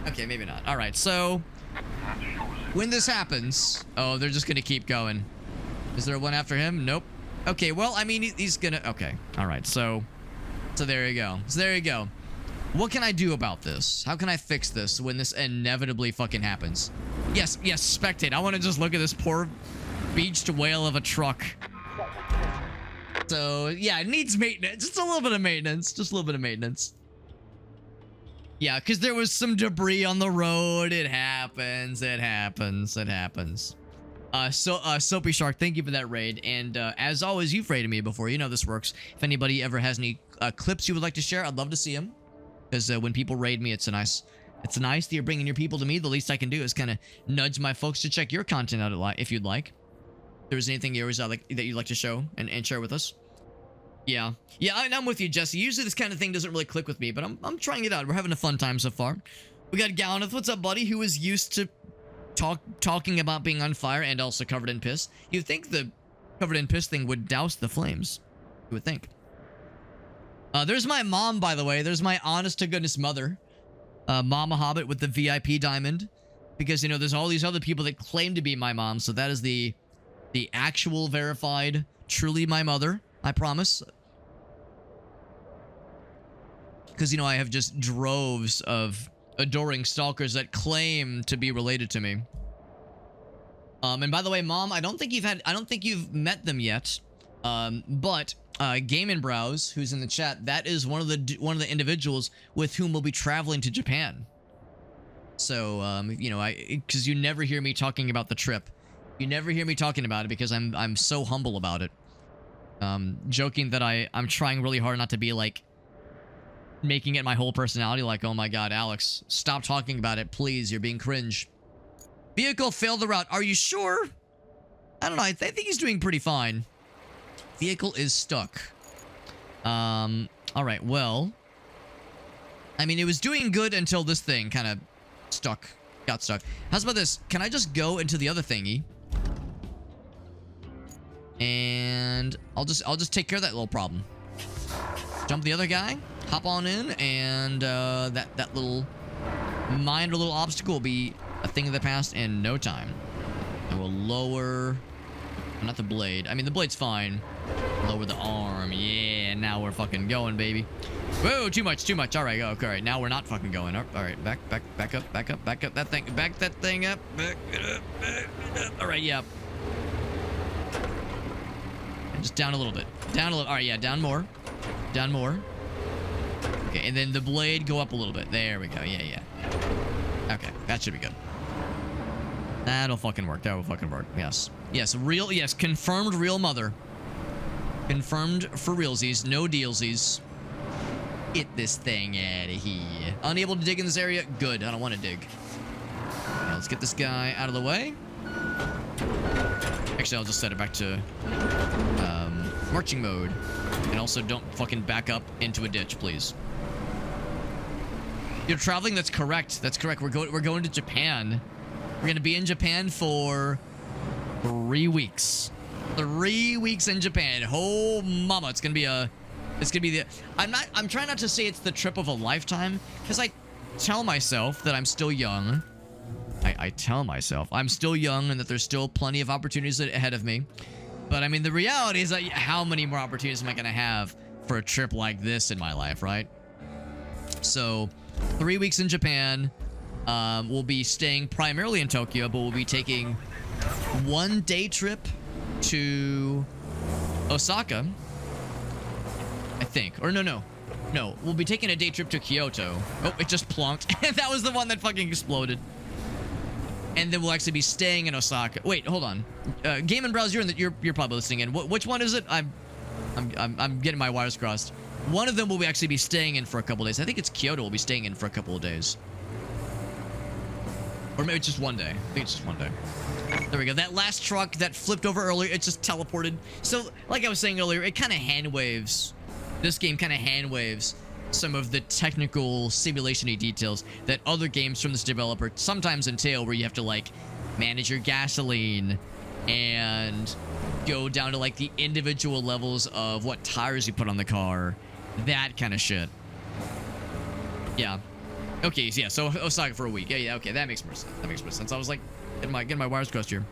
Okay, maybe not. Alright, so... When this happens... Oh, they're just going to keep going. Is there one after him? Nope. Okay, well, I mean, he's gonna... Okay, alright, so there you go. So there you go. What can I do about this? How can I fix this when this inevitably fucking happens? Yes, spectate. I want to just look at this poor beached whale of a truck. So, yeah, it needs maintenance. Just a little bit of maintenance. Just a little bit of maintenance. Yeah, because there was some debris on the road. It happens. It happens. It happens. Soapy Shark, thank you for that raid. And as always, you've raided me before. You know this works. If anybody ever has any clips you would like to share, I'd love to see them. Because when people raid me, it's nice that you're bringing your people to me. The least I can do is kind of nudge my folks to check your content out if you'd like. If there's anything that you'd like to show and share with us. Yeah, I'm with you, Jesse. Usually this kind of thing doesn't really click with me, but I'm trying it out. We're having a fun time so far. We got Gallaneth. What's up, buddy? Who is used to talking about being on fire and also covered in piss. You'd think the covered in piss thing would douse the flames. You would think. There's my mom, by the way. There's my honest to goodness mother. Mama Hobbit with the VIP diamond. Because, there's all these other people that claim to be my mom. So that is the actual verified, truly my mother. I promise. Because, I have just droves of adoring stalkers that claim to be related to me. And by the way, Mom, I don't think you've met them yet. But Game and Browse, who's in the chat, that is one of the individuals with whom we'll be traveling to Japan. So, because you never hear me talking about the trip. You never hear me talking about it because I'm so humble about it. Joking that I'm trying really hard not to be like making it my whole personality, like, oh my god, Alex, stop talking about it, please, you're being cringe. Vehicle failed the route. Are you sure? I don't know, I think he's doing pretty fine. Vehicle is stuck. Alright, well, I mean, it was doing good until this thing kind of got stuck. How's about this? Can I just go into the other thingy? And I'll just take care of that little problem. Jump the other guy, hop on in, and that little minor little obstacle will be a thing of the past in no time. I will lower Not the blade. I mean, the blade's fine. Lower the arm. Yeah, now we're fucking going, baby. Whoa, too much, too much. All right, go. All right, now we're not fucking going. All right, back up that thing. Back that thing up. Back it up. All right, yeah. And just down a little bit. Down a little. All right, yeah, down more. Down more. Okay, and then the blade go up a little bit. There we go. Yeah. Okay, that should be good. That'll fucking work. That will fucking work. Yes. Yes, real. Yes, confirmed real mother. Confirmed for realsies. No dealsies. Get this thing out of here. Unable to dig in this area? Good. I don't want to dig. Now let's get this guy out of the way. Actually, I'll just set it back to marching mode. And also don't fucking back up into a ditch, please. You're traveling? That's correct. That's correct. We're going to Japan. We're going to be in Japan for 3 weeks. 3 weeks in Japan. Oh, mama. It's going to be the... I'm trying not to say it's the trip of a lifetime, because I tell myself that I'm still young. I tell myself I'm still young and that there's still plenty of opportunities ahead of me. But, I mean, the reality is that how many more opportunities am I going to have for a trip like this in my life, right? So, 3 weeks in Japan. We'll be staying primarily in Tokyo, but we'll be taking 1 day trip to Osaka, I think. Or no. We'll be taking a day trip to Kyoto. Oh, it just plonked. That was the one that fucking exploded. And then we'll actually be staying in Osaka. Wait, hold on. Game and Browse, you're probably listening in. Which one is it? I'm getting my wires crossed. One of them will actually be staying in for a couple days. I think it's Kyoto we'll be staying in for a couple of days. Or maybe it's just 1 day. I think it's just 1 day. There we go. That last truck that flipped over earlier, it just teleported. So, like I was saying earlier, it kind of hand waves. This game kind of hand waves some of the technical simulation-y details that other games from this developer sometimes entail, where you have to, like, manage your gasoline and go down to, like, the individual levels of what tires you put on the car. That kind of shit. Yeah. Okay, yeah, so Osaka for a week. Yeah, okay, that makes more sense. I was like, getting my wires crossed here.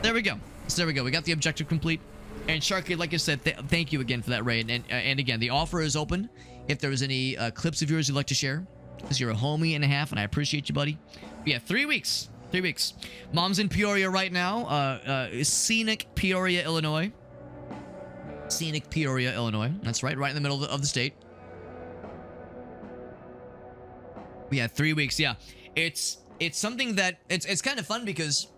There we go. So there we go. We got the objective complete. And Sharky, like I said, thank you again for that raid. And again, the offer is open. If there was any clips of yours you'd like to share, because you're a homie and a half, and I appreciate you, buddy. But yeah, 3 weeks. 3 weeks. Mom's in Peoria right now. Scenic Peoria, Illinois. Scenic Peoria, Illinois. That's right in the middle of the state. Yeah, 3 weeks. Yeah, it's something that it's kind of fun because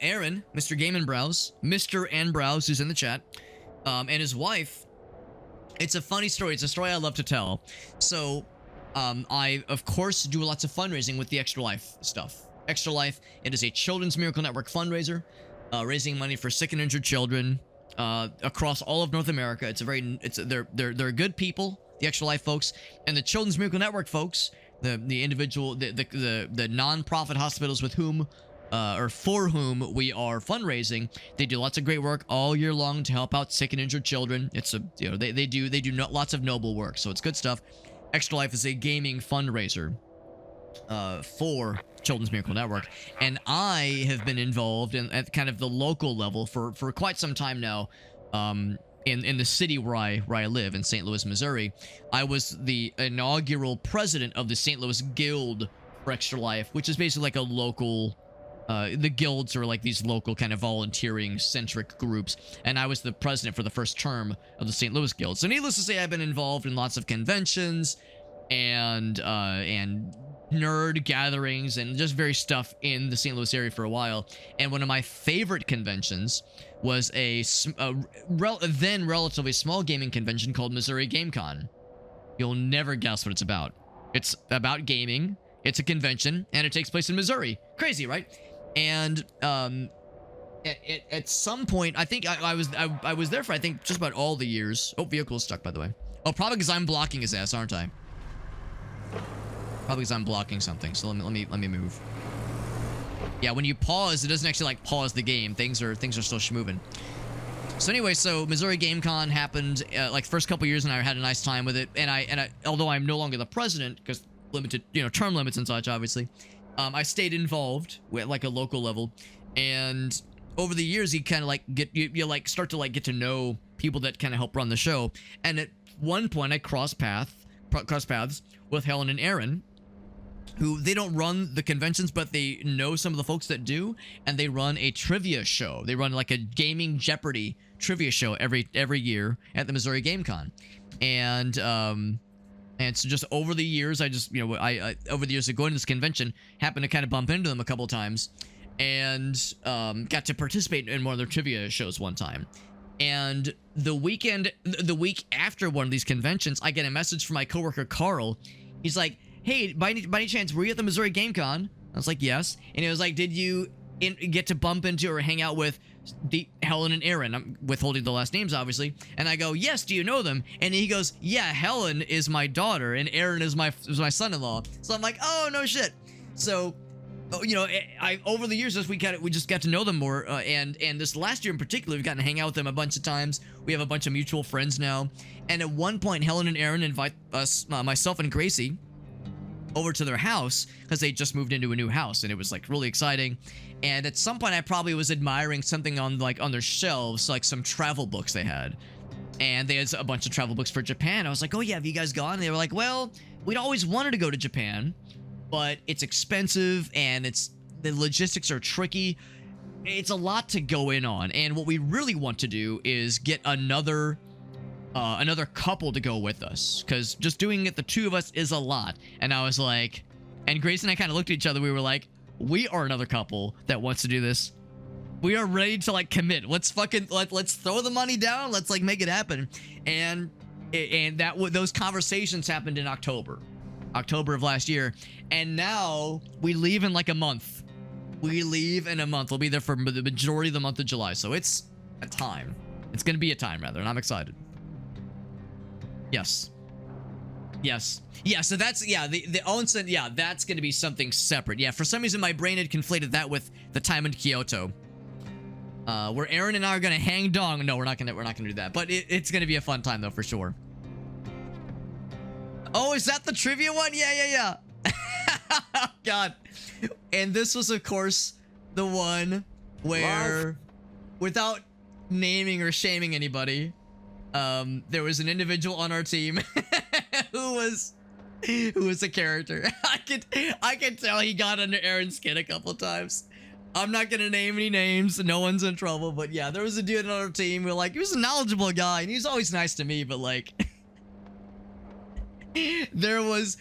Aaron, Mr. Game and Browse, Mr. and Browse, who's in the chat, and his wife. It's a funny story. It's a story I love to tell. So, I of course do lots of fundraising with the Extra Life stuff. Extra Life. It is a Children's Miracle Network fundraiser, raising money for sick and injured children across all of North America. They're good people, the Extra Life folks, and the Children's Miracle Network folks. The individual, the non-profit hospitals with whom, or for whom we are fundraising, they do lots of great work all year long to help out sick and injured children. It's they do lots of noble work, so it's good stuff. Extra Life is a gaming fundraiser for Children's Miracle Network, and I have been involved at kind of the local level for quite some time now. In the city where I live, in St. Louis, Missouri. I was the inaugural president of the St. Louis Guild for Extra Life, which is basically like a local, the guilds are like these local kind of volunteering-centric groups, and I was the president for the first term of the St. Louis Guild. So needless to say, I've been involved in lots of conventions and nerd gatherings and just various stuff in the St. Louis area for a while. And one of my favorite conventions was a then relatively small gaming convention called Missouri GameCon. You'll never guess what it's about. It's about gaming. It's a convention, and it takes place in Missouri. Crazy, right? And at some point, I think I was there for, I think, just about all the years. Oh, vehicle is stuck, by the way. Oh, probably because I'm blocking his ass, aren't I? Probably because I'm blocking something. So let me move. Yeah, when you pause, it doesn't actually like pause the game. Things are still schmoving. So anyway, so Missouri GameCon happened like first couple years, and I had a nice time with it. And I although I'm no longer the president because limited, term limits and such, obviously, I stayed involved with like a local level. And over the years, you kind of like you like start to like get to know people that kind of help run the show. And at one point, I crossed paths with Helen and Aaron, who they don't run the conventions, but they know some of the folks that do, and they run a trivia show. They run like a gaming Jeopardy trivia show every year at the Missouri Game Con. And so just over the years, I just, you know, I over the years of going to this convention, happened to kind of bump into them a couple times, and got to participate in one of their trivia shows one time. And the week after one of these conventions, I get a message from my coworker Carl. He's like, "Hey, by any chance, were you at the Missouri Game Con?" I was like, "Yes." And he was like, "Did you get to bump into or hang out with Helen and Aaron?" I'm withholding the last names, obviously. And I go, "Yes, do you know them?" And he goes, "Yeah, Helen is my daughter and Aaron is my son-in-law." So I'm like, "Oh, no shit." So, you know, I over the years, we just got to know them more. And this last year in particular, we've gotten to hang out with them a bunch of times. We have a bunch of mutual friends now. And at one point, Helen and Aaron invite us, myself and Gracie, over to their house because they just moved into a new house, and it was like really exciting. And at some point I probably was admiring something on their shelves, like some travel books they had, and they had a bunch of travel books for Japan. I was like, "Oh yeah, have you guys gone?" And they were like, "Well, we'd always wanted to go to Japan, but it's expensive and the logistics are tricky. It's a lot to go in on, and what we really want to do is get another couple to go with us, because just doing it the two of us is a lot." And I was like, and Grace and I kind of looked at each other. We were like, we are another couple that wants to do this. We are ready to like commit. Let's throw the money down. Let's like make it happen. And those conversations happened in October of last year. And now we leave in like a month. We'll be there for the majority of the month of July. So it's a time. It's going to be a time, rather, and I'm excited. Yes. Yeah, so that's, yeah, the onsen, yeah, that's going to be something separate. Yeah, for some reason my brain had conflated that with the time in Kyoto. Where Aaron and I are going to hang dong. No, we're not going to do that. But it's going to be a fun time, though, for sure. Oh, is that the trivia one? Yeah. God. And this was, of course, the one where, without naming or shaming anybody, there was an individual on our team who was a character. I could tell he got under Aaron's skin a couple times. I'm not gonna name any names, no one's in trouble, but yeah, there was a dude on our team who, like, he was a knowledgeable guy and he was always nice to me, but like there was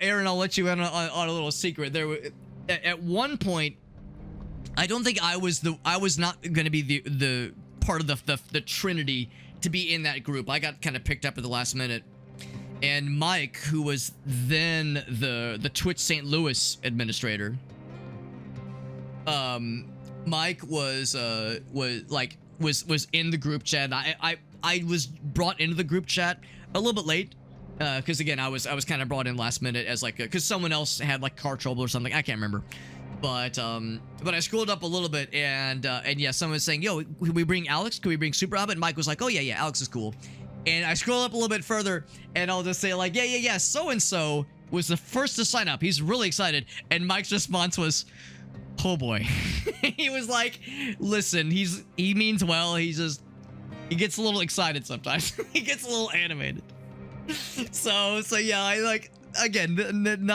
Aaron, I'll let you in on a little secret. There was, at one point, I don't think I was not gonna be the part of the Trinity to be in that group. I got kind of picked up at the last minute, and Mike, who was then the Twitch St. Louis administrator, Mike was in the group chat. I was brought into the group chat a little bit late, because again I was kind of brought in last minute as like because someone else had like car trouble or something. I can't remember. But I scrolled up a little bit, and yeah, someone was saying, "Yo, can we bring Alex? Can we bring Super Hobbit?" And Mike was like, "Oh yeah, Alex is cool." And I scroll up a little bit further, and I'll just say like, "Yeah, so and so was the first to sign up. He's really excited." And Mike's response was, "Oh boy." He was like, "Listen, he means well. He gets a little excited sometimes. He gets a little animated." So yeah, I like. Again, I'm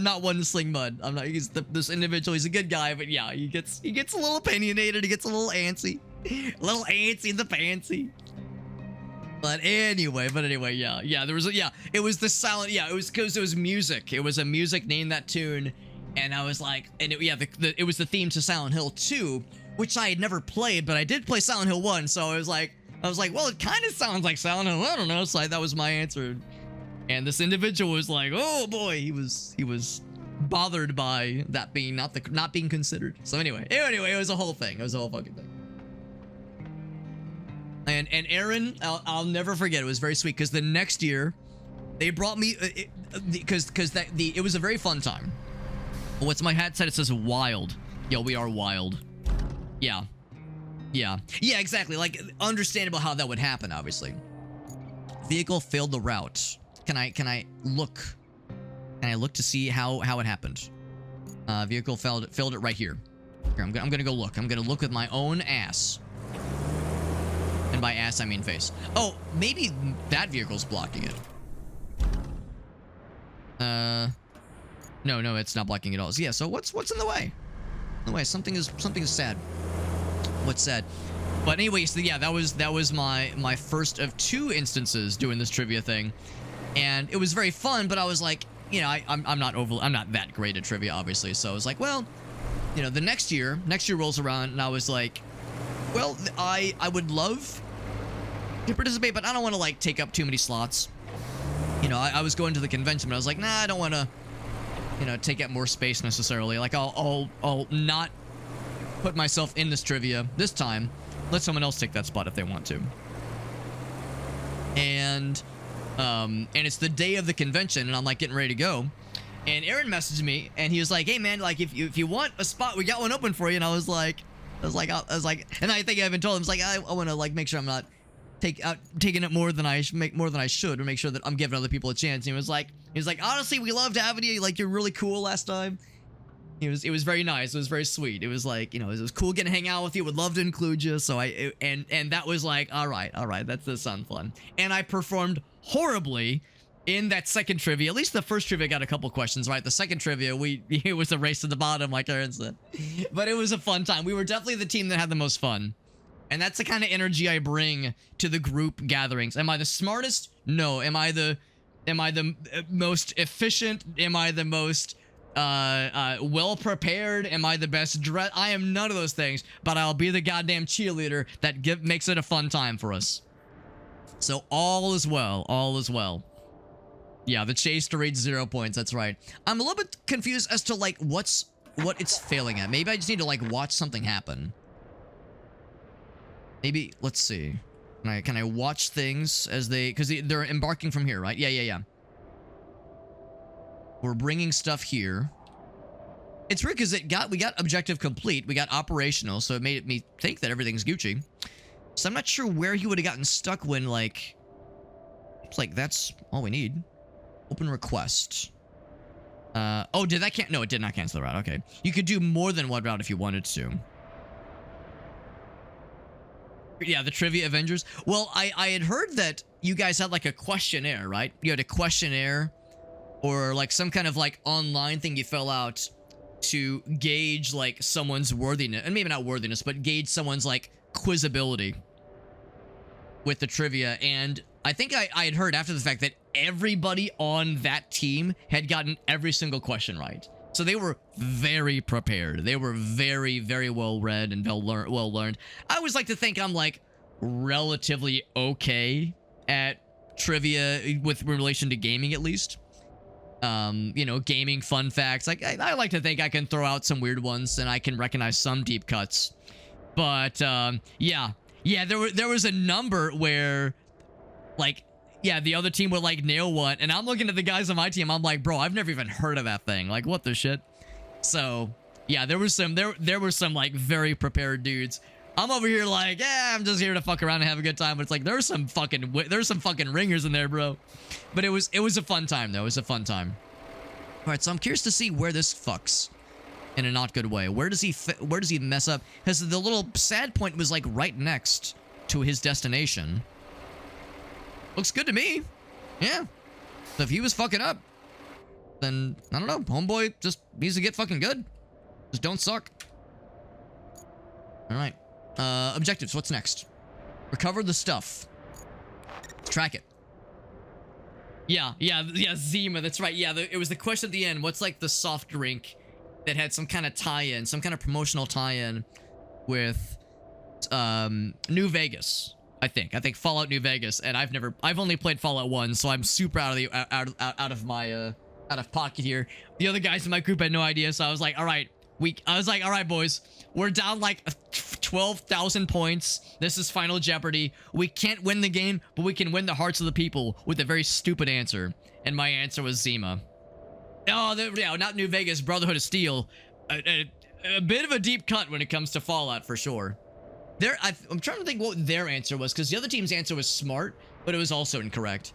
not one to sling mud. I'm not. This individual. He's a good guy, but yeah, he gets a little opinionated. He gets a little antsy in the fancy. But anyway, yeah. There was it was the silent. Yeah, it was because it was music. It was a music named that tune, and I was like, and it was the theme to Silent Hill 2, which I had never played, but I did play Silent Hill 1. So I was like, well, it kind of sounds like Silent Hill. I don't know. So that was my answer. And this individual was like, "Oh boy," he was bothered by that being not being considered. So anyway, it was a whole thing. It was a whole fucking thing. And Aaron, I'll never forget. It was very sweet because the next year, they brought me it was a very fun time. What's my hat said? It says wild. Yo, we are wild. Yeah, exactly. Like understandable how that would happen. Obviously, vehicle failed the route. Can I look? Can I look to see how it happened? Vehicle failed it right here. Here, I'm gonna go look. I'm gonna look with my own ass. And by ass, I mean face. Oh, maybe that vehicle's blocking it. No, it's not blocking it all. So yeah, so what's in the way? In the way, something is sad. What's sad? But anyway, so yeah, that was my first of 2 instances doing this trivia thing. And it was very fun, but I was like, you know, I'm not that great at trivia, obviously. So I was like, well, you know, the next year rolls around, and I was like, well, I would love to participate, but I don't want to like take up too many slots. You know, I was going to the convention, but I was like, nah, I don't want to, you know, take up more space necessarily. Like I'll not put myself in this trivia this time. Let someone else take that spot if they want to. And it's the day of the convention, and I'm like getting ready to go. And Aaron messaged me, and he was like, "Hey man, like if you want a spot, we got one open for you." And I was like, and I think I even told him, like, I want to like make sure I'm not taking it more than I should, or make sure that I'm giving other people a chance. And he was like, honestly, we loved having you. Like, you're really cool last time. It was very nice. It was very sweet. It was like, you know, it was cool getting to hang out with you. Would love to include you. So and that was like, all right, that sounds fun. And I performed horribly in that second trivia. At least the first trivia got a couple questions right. The second trivia, it was a race to the bottom, like Aaron said. But it was a fun time. We were definitely the team that had the most fun. And that's the kind of energy I bring to the group gatherings. Am I the smartest? No. Am I the most efficient? Am I the most well prepared? Am I the best dressed? I am none of those things, but I'll be the goddamn cheerleader that makes it a fun time for us. So all is well. All is well. Yeah, the chase to reach 0 points. That's right. I'm a little bit confused as to like what it's failing at. Maybe I just need to like watch something happen. Maybe, let's see. Can I watch things as because they're embarking from here, right? Yeah. We're bringing stuff here. It's weird because we got objective complete. We got operational, so it made me think that everything's Gucci. So I'm not sure where he would have gotten stuck when, like, it's like, that's all we need. Open request. Oh, did that no, it did not cancel the route. Okay. You could do more than one route if you wanted to. Yeah, the Trivia Avengers. Well, I had heard that you guys had like a questionnaire, right? You had a questionnaire or like some kind of like online thing you fill out to gauge like someone's worthiness, and maybe not worthiness, but gauge someone's like quizability with the trivia. And I think I had heard after the fact that everybody on that team had gotten every single question right. So they were very prepared. They were very, very well read and well learned. I always like to think I'm like relatively okay at trivia with relation to gaming, at least. You know, gaming fun facts. Like I like to think I can throw out some weird ones and I can recognize some deep cuts. But yeah, there was a number where like, yeah, the other team would like nail one, and I'm looking at the guys on my team. I'm like, bro, I've never even heard of that thing. Like, what the shit? So, yeah, there were some like very prepared dudes. I'm over here like, yeah, I'm just here to fuck around and have a good time. But it's like there's some fucking ringers in there, bro. But it was a fun time though. It was a fun time. All right, so I'm curious to see where this fucks in a not good way. Where does he mess up? Because the little sad point was like right next to his destination. Looks good to me. Yeah. So if he was fucking up, then, I don't know, homeboy just needs to get fucking good. Just don't suck. Alright. Objectives, what's next? Recover the stuff. Track it. Yeah, Zima, that's right. Yeah, it was the question at the end. What's like the soft drink that had some kind of tie-in, some kind of promotional tie-in with New Vegas? I think Fallout New Vegas, and I've only played Fallout 1, so I'm super out of pocket here. The other guys in my group had no idea, so I was like, all right, boys, we're down like 12,000 points. This is Final Jeopardy. We can't win the game, but we can win the hearts of the people with a very stupid answer. And my answer was Zima. Oh, yeah, not New Vegas, Brotherhood of Steel. A bit of a deep cut when it comes to Fallout, for sure. I'm trying to think what their answer was, because the other team's answer was smart, but it was also incorrect.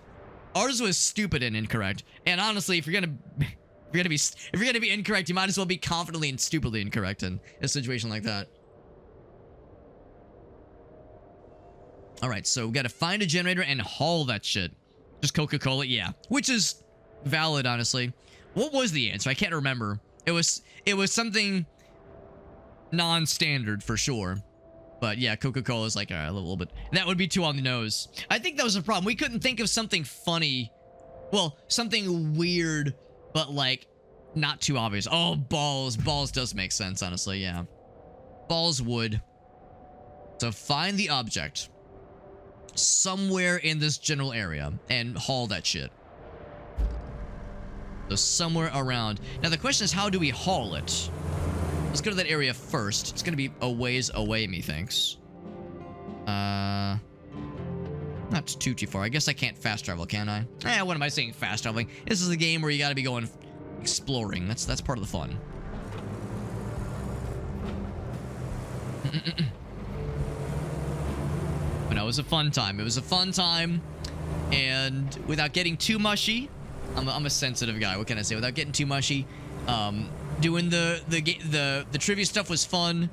Ours was stupid and incorrect. And honestly, if you're If you're gonna be incorrect, you might as well be confidently and stupidly incorrect in a situation like that. All right, so we got to find a generator and haul that shit. Just Coca-Cola, yeah, which is valid, honestly. What was the answer? I can't remember. It was something non-standard for sure. But yeah, Coca-Cola is like a little bit. That would be too on the nose. I think that was a problem. We couldn't think of something funny. Well, something weird, but like not too obvious. Oh, balls. Balls does make sense, honestly. Yeah, balls would. So find the object somewhere in this general area and haul that shit. So somewhere around. Now the question is, how do we haul it? Let's go to that area first. It's gonna be a ways away, methinks. Not too far. I guess I can't fast travel, can I? What am I saying fast traveling? This is a game where you gotta be going exploring. That's part of the fun. But no, it was a fun time. It was a fun time. And without getting too mushy, I'm a sensitive guy. What can I say? Without getting too mushy, doing the trivia stuff was fun,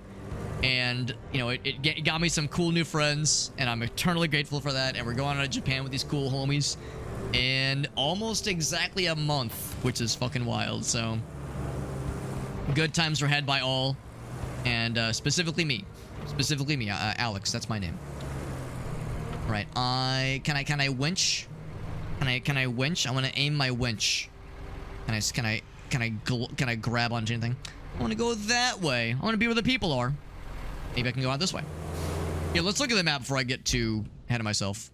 and you know it got me some cool new friends, and I'm eternally grateful for that. And we're going out to Japan with these cool homies in almost exactly a month, which is fucking wild. So good times were had by all, and specifically me, Alex. That's my name. Right. Can I winch? Can I winch? I want to aim my winch. Can I grab onto anything? I want to go that way. I want to be where the people are. Maybe I can go out this way. Yeah, let's look at the map before I get too ahead of myself.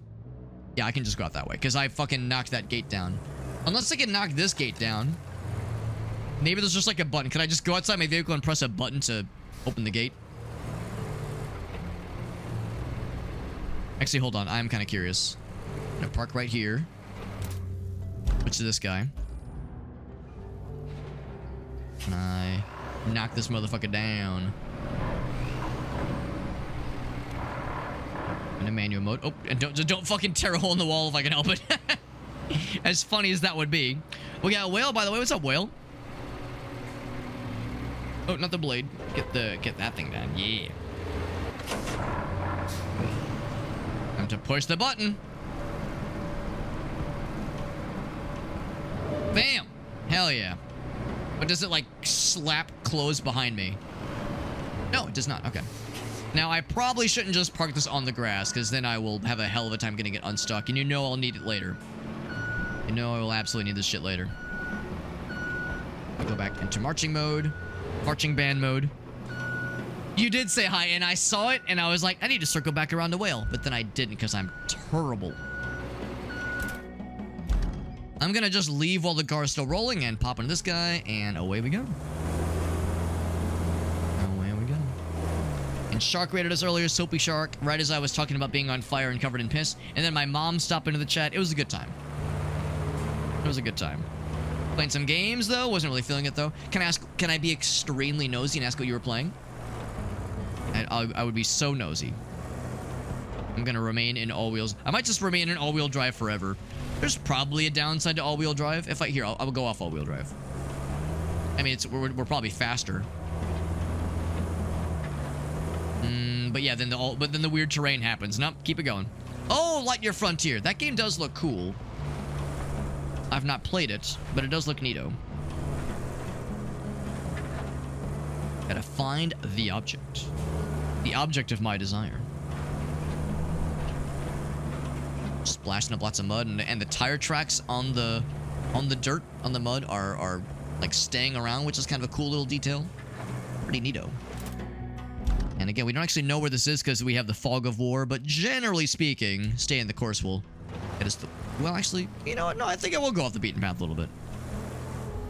Yeah, I can just go out that way because I fucking knocked that gate down. Unless I can knock this gate down. Maybe there's just like a button. Can I just go outside my vehicle and press a button to open the gate? Actually, hold on. I'm kind of curious. I'm gonna park right here. Which is this guy. Can I knock this motherfucker down? In a manual mode. Oh, and don't fucking tear a hole in the wall if I can help it. As funny as that would be. We got a whale, by the way. What's up, whale? Oh, not the blade. Get that thing down. Yeah. Time to push the button. Bam! Hell yeah. But does it like slap close behind me? No, it does not. Okay. Now I probably shouldn't just park this on the grass, because then I will have a hell of a time getting it unstuck, and you know I'll need it later. You know I will absolutely need this shit later. I go back into marching mode. Marching band mode. You did say hi, and I saw it, and I was like, I need to circle back around the whale. But then I didn't, because I'm terrible. I'm gonna just leave while the car is still rolling and pop into this guy, and away we go. Away we go. And Shark rated us earlier, Soapy Shark, right as I was talking about being on fire and covered in piss. And then my mom stopped into the chat. It was a good time. It was a good time. Playing some games, though. Wasn't really feeling it, though. Can I be extremely nosy and ask what you were playing? I would be so nosy. I'm gonna remain in all-wheels. I might just remain in all-wheel drive forever. There's probably a downside to all-wheel drive. If I'll go off all-wheel drive. I mean, we're probably faster. But yeah, then the weird terrain happens. Nope, keep it going. Oh, Lightyear Frontier. That game does look cool. I've not played it, but it does look neato. Gotta find the object. The object of my desire. Splashing up lots of mud, and the tire tracks on the dirt, on the mud are like staying around, which is kind of a cool little detail. Pretty neato. And again, we don't actually know where this is because we have the fog of war, but generally speaking, staying the course will get us the... Well, actually, you know what? No, I think I will go off the beaten path a little bit.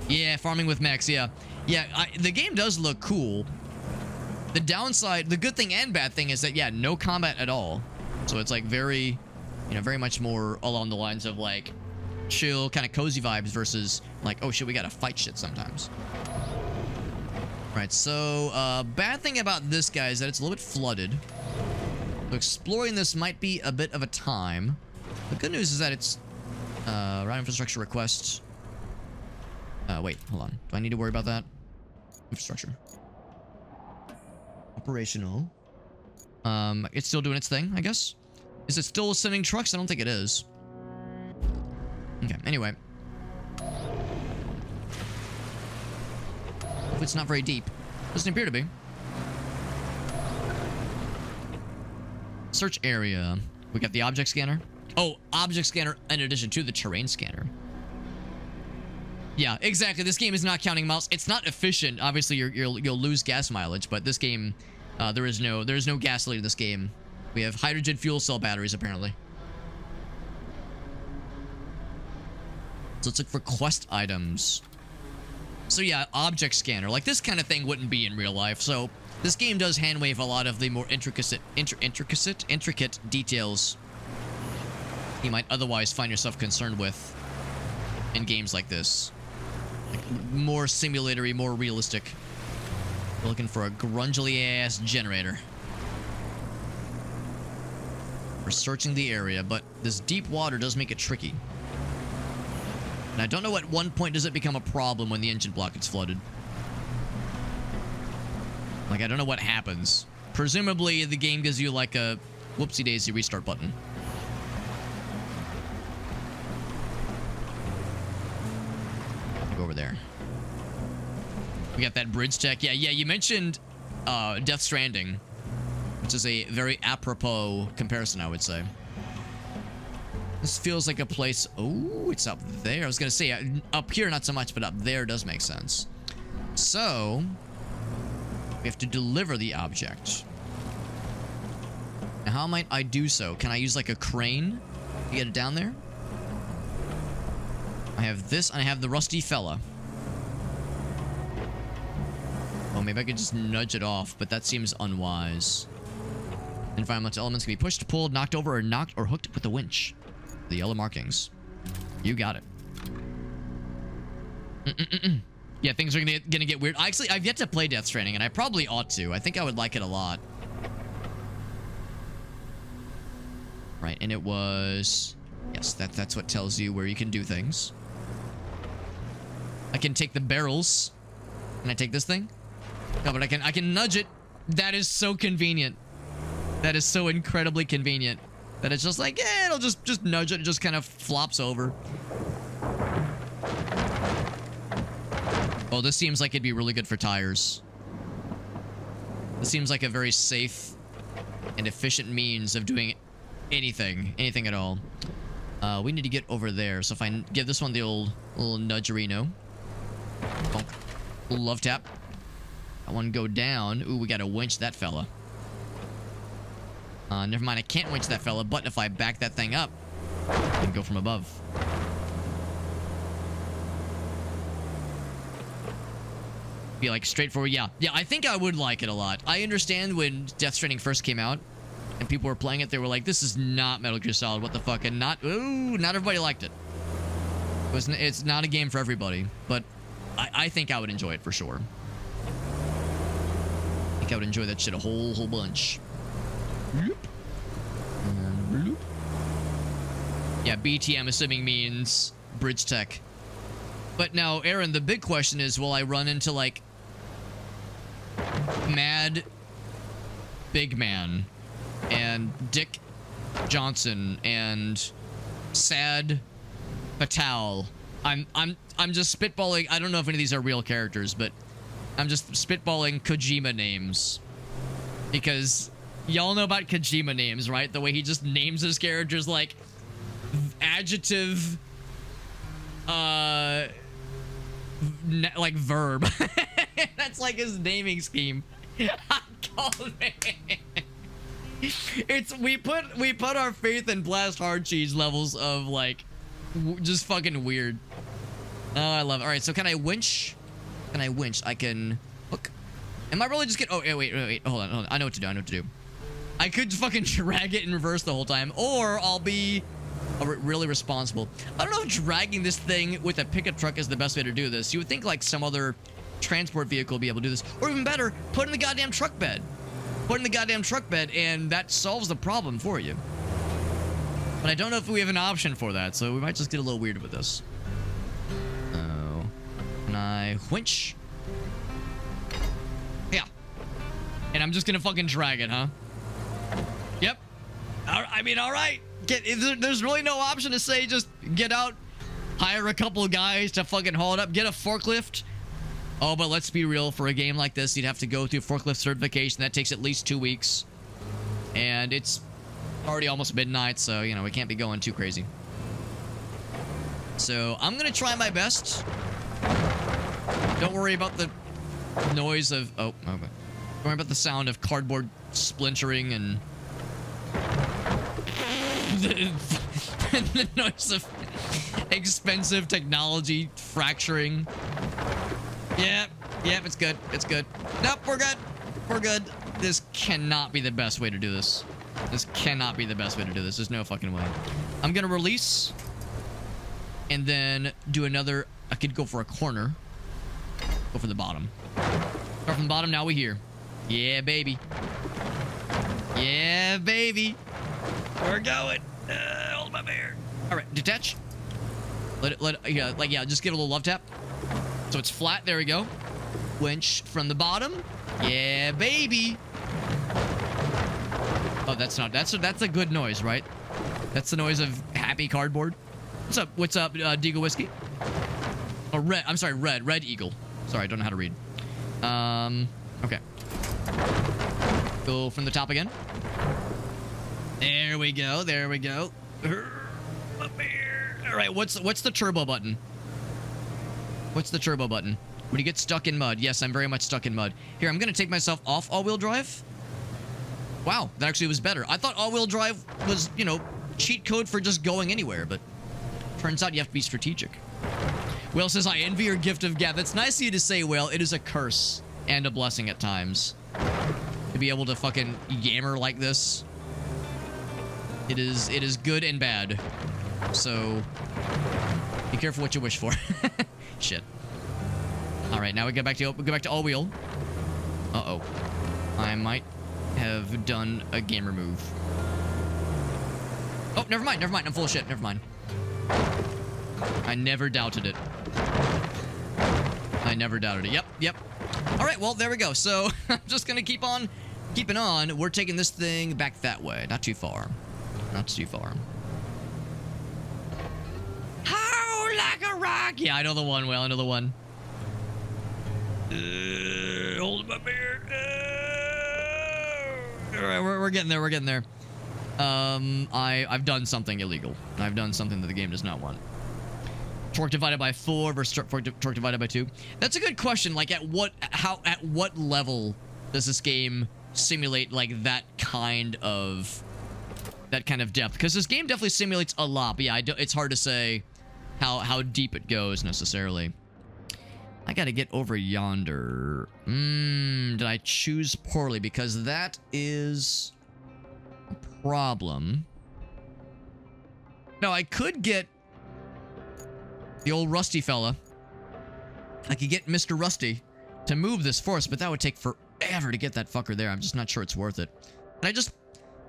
Yeah, farming with mechs, yeah. Yeah, the game does look cool. The downside, the good thing and bad thing is that, yeah, no combat at all. So it's like very, you know, very much more along the lines of like chill, kind of cozy vibes versus like, oh shit, we gotta fight shit sometimes. Right, so bad thing about this guy is that it's a little bit flooded. So exploring this might be a bit of a time. The good news is that it's route infrastructure requests. Wait, hold on. Do I need to worry about that? Infrastructure. Operational. It's still doing its thing, I guess. Is it still sending trucks? I don't think it is. Okay, anyway. It's not very deep. Doesn't appear to be. Search area. We got the object scanner. Oh, object scanner in addition to the terrain scanner. Yeah, exactly. This game is not counting miles. It's not efficient. Obviously, you'll lose gas mileage, but this game, there is no gasoline in this game. We have hydrogen fuel cell batteries apparently. So let's look for quest items. So yeah, object scanner. Like this kind of thing wouldn't be in real life. So this game does handwave a lot of the more intricate details you might otherwise find yourself concerned with in games like this. Like more simulatory, more realistic. We're looking for a grungily ass generator. We're searching the area, but this deep water does make it tricky. And I don't know at one point does it become a problem when the engine block gets flooded. Like, I don't know what happens. Presumably, the game gives you, like, a whoopsie-daisy restart button. Go over there. We got that bridge tech. Yeah, you mentioned Death Stranding, which is a very apropos comparison, I would say. This feels like a place... Oh, it's up there. I was going to say, up here, not so much, but up there does make sense. So, we have to deliver the object. Now, how might I do so? Can I use, like, a crane to get it down there? I have this, and I have the rusty fella. Oh, maybe I could just nudge it off, but that seems unwise. Environmental elements can be pushed, pulled, knocked over, or knocked or hooked with the winch. The yellow markings. You got it. Yeah, things are gonna get weird. Actually, I've yet to play Death Stranding, and I probably ought to. I think I would like it a lot. Right, and it was... Yes, that's what tells you where you can do things. I can take the barrels. Can I take this thing? No, but I can nudge it. That is so convenient. That is so incredibly convenient. That it's just like, yeah, it'll just nudge it. It just kind of flops over. Oh, this seems like it'd be really good for tires. This seems like a very safe and efficient means of doing anything at all. We need to get over there. So if I give this one the old little nudgerino. Bonk. Little love tap. That one go down. Ooh, we gotta winch that fella. Never mind, I can't winch that fella, but if I back that thing up, I can go from above. Be like straightforward. Yeah, I think I would like it a lot. I understand when Death Stranding first came out and people were playing it, they were like, this is not Metal Gear Solid, what the fuck, and not everybody liked it. It's not a game for everybody, but I think I would enjoy it for sure. I think I would enjoy that shit a whole bunch. Bloop. And bloop. Yeah, BT, I'm assuming means bridge tech. But now, Aaron, the big question is, will I run into, like, Mad Big Man and Dick Johnson and Sad Patel? I'm just spitballing. I don't know if any of these are real characters, but I'm just spitballing Kojima names. Because y'all know about Kojima names, right? The way he just names his characters like adjective, like verb. That's like his naming scheme. We put our faith in Blast Hard Cheese levels of like just fucking weird. Oh, I love it. All right, so can I winch? Can I winch? I can hook. Am I really just get? Oh, wait. Hold on. I know what to do. I could fucking drag it in reverse the whole time, or I'll be really responsible. I don't know if dragging this thing with a pickup truck is the best way to do this. You would think like some other transport vehicle would be able to do this, or even better, put in the goddamn truck bed. Put in the goddamn truck bed, and that solves the problem for you. But I don't know if we have an option for that, so we might just get a little weird with this. Oh. And I winch. Yeah. And I'm just gonna fucking drag it, huh? Yep. I mean, all right. There's really no option to say just get out, hire a couple of guys to fucking haul it up, get a forklift. Oh, but let's be real. For a game like this, you'd have to go through forklift certification. That takes at least 2 weeks. And it's already almost midnight, so, you know, we can't be going too crazy. So, I'm going to try my best. Don't worry about the noise of... Oh, okay. Don't worry about the sound of cardboard splintering and... the noise of expensive technology fracturing. Yep, it's good. It's good. Nope, we're good. We're good. This cannot be the best way to do this. This cannot be the best way to do this. There's no fucking way. I'm gonna release and then do another. I could go for a corner. Go for the bottom. Start from the bottom, now we here. Yeah, baby. Yeah, baby. We're going. Hold my bear. All right, detach. Yeah, just give it a little love tap. So it's flat. There we go. Winch from the bottom. Yeah, baby. Oh, that's not. That's a good noise, right? That's the noise of happy cardboard. What's up? What's up, Deagle Whiskey? Oh, Red. I'm sorry, Red Eagle. Sorry, I don't know how to read. Okay. Go from the top again. There we go. There we go. All right. What's the turbo button? What's the turbo button? When you get stuck in mud. Yes, I'm very much stuck in mud. Here, I'm gonna take myself off all-wheel drive. Wow, that actually was better. I thought all-wheel drive was, you know, cheat code for just going anywhere, but turns out you have to be strategic. Whale says, I envy your gift of gab. That's nice of you to say, Whale. It is a curse and a blessing at times. To be able to fucking yammer like this. It is good and bad. So, be careful what you wish for. Shit. All right, now we go back to all-wheel. Uh-oh. I might have done a gamer move. Oh, never mind. I'm full of shit. Never mind. I never doubted it. Yep. All right, well, there we go. So, I'm just going to keep on keeping on. We're taking this thing back that way. Not too far. Not too far. How like a rock. Yeah, I know the one, Well. I know the one. Hold my beer. All right, we're getting there. We're getting there. I've done something illegal. I've done something that the game does not want. Torque divided by 4 versus torque divided by 2. That's a good question. Like, at what level does this game simulate like that kind of depth? Because this game definitely simulates a lot. But yeah, it's hard to say how deep it goes necessarily. I gotta get over yonder. Did I choose poorly? Because that is a problem. No, I could get the old Rusty fella. I could get Mr. Rusty to move this force, but that would take forever to get that fucker there. I'm just not sure it's worth it. Can I just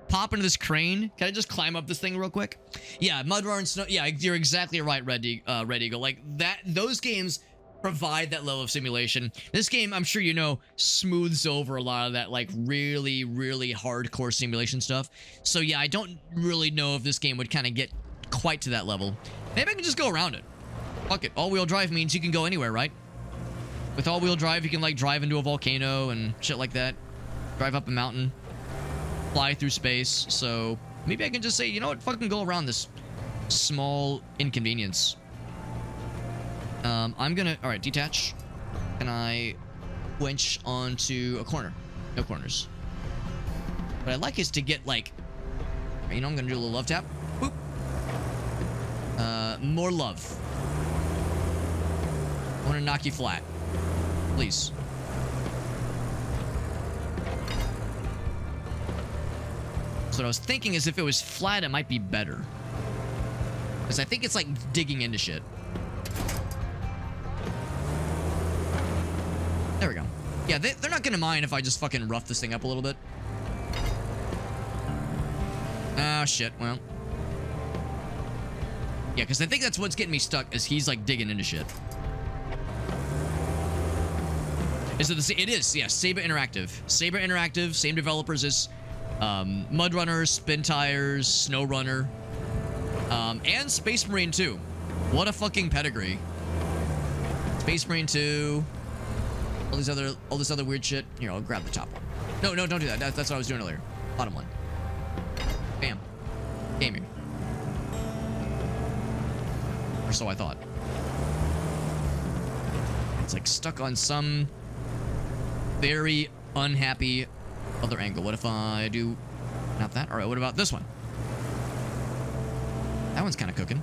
pop into this crane? Can I just climb up this thing real quick? Yeah, Mud Roar and Snow. Yeah, you're exactly right, Red Eagle. Like that, those games provide that level of simulation. This game, I'm sure you know, smooths over a lot of that, like, really, really hardcore simulation stuff. So yeah, I don't really know if this game would kind of get quite to that level. Maybe I can just go around it. Fuck it. All-wheel drive means you can go anywhere, right? With all-wheel drive, you can, like, drive into a volcano and shit like that. Drive up a mountain. Fly through space. So maybe I can just say, you know what? Fucking go around this small inconvenience. I'm gonna... Alright, detach. Can I winch onto a corner? No corners. What I'd like is to get, like... You know, I'm gonna do a little love tap. Boop. More love. I want to knock you flat. Please. So what I was thinking is if it was flat, it might be better. Because I think it's like digging into shit. There we go. Yeah, they're not gonna mind if I just fucking rough this thing up a little bit. Oh, shit. Well. Yeah, because I think that's what's getting me stuck, is he's, like, digging into shit. Is it the same? It is, yes. Saber Interactive. Saber Interactive, same developers as Mud Runner, Spin Tires, Snow Runner, and Space Marine 2. What a fucking pedigree. Space Marine 2. All this other weird shit. Here, I'll grab the top one. No, don't do that. That's what I was doing earlier. Bottom one. Bam. Gaming. Or so I thought. It's like stuck on some very unhappy other angle. What if I do not that? All right, what about this one? That one's kind of cooking.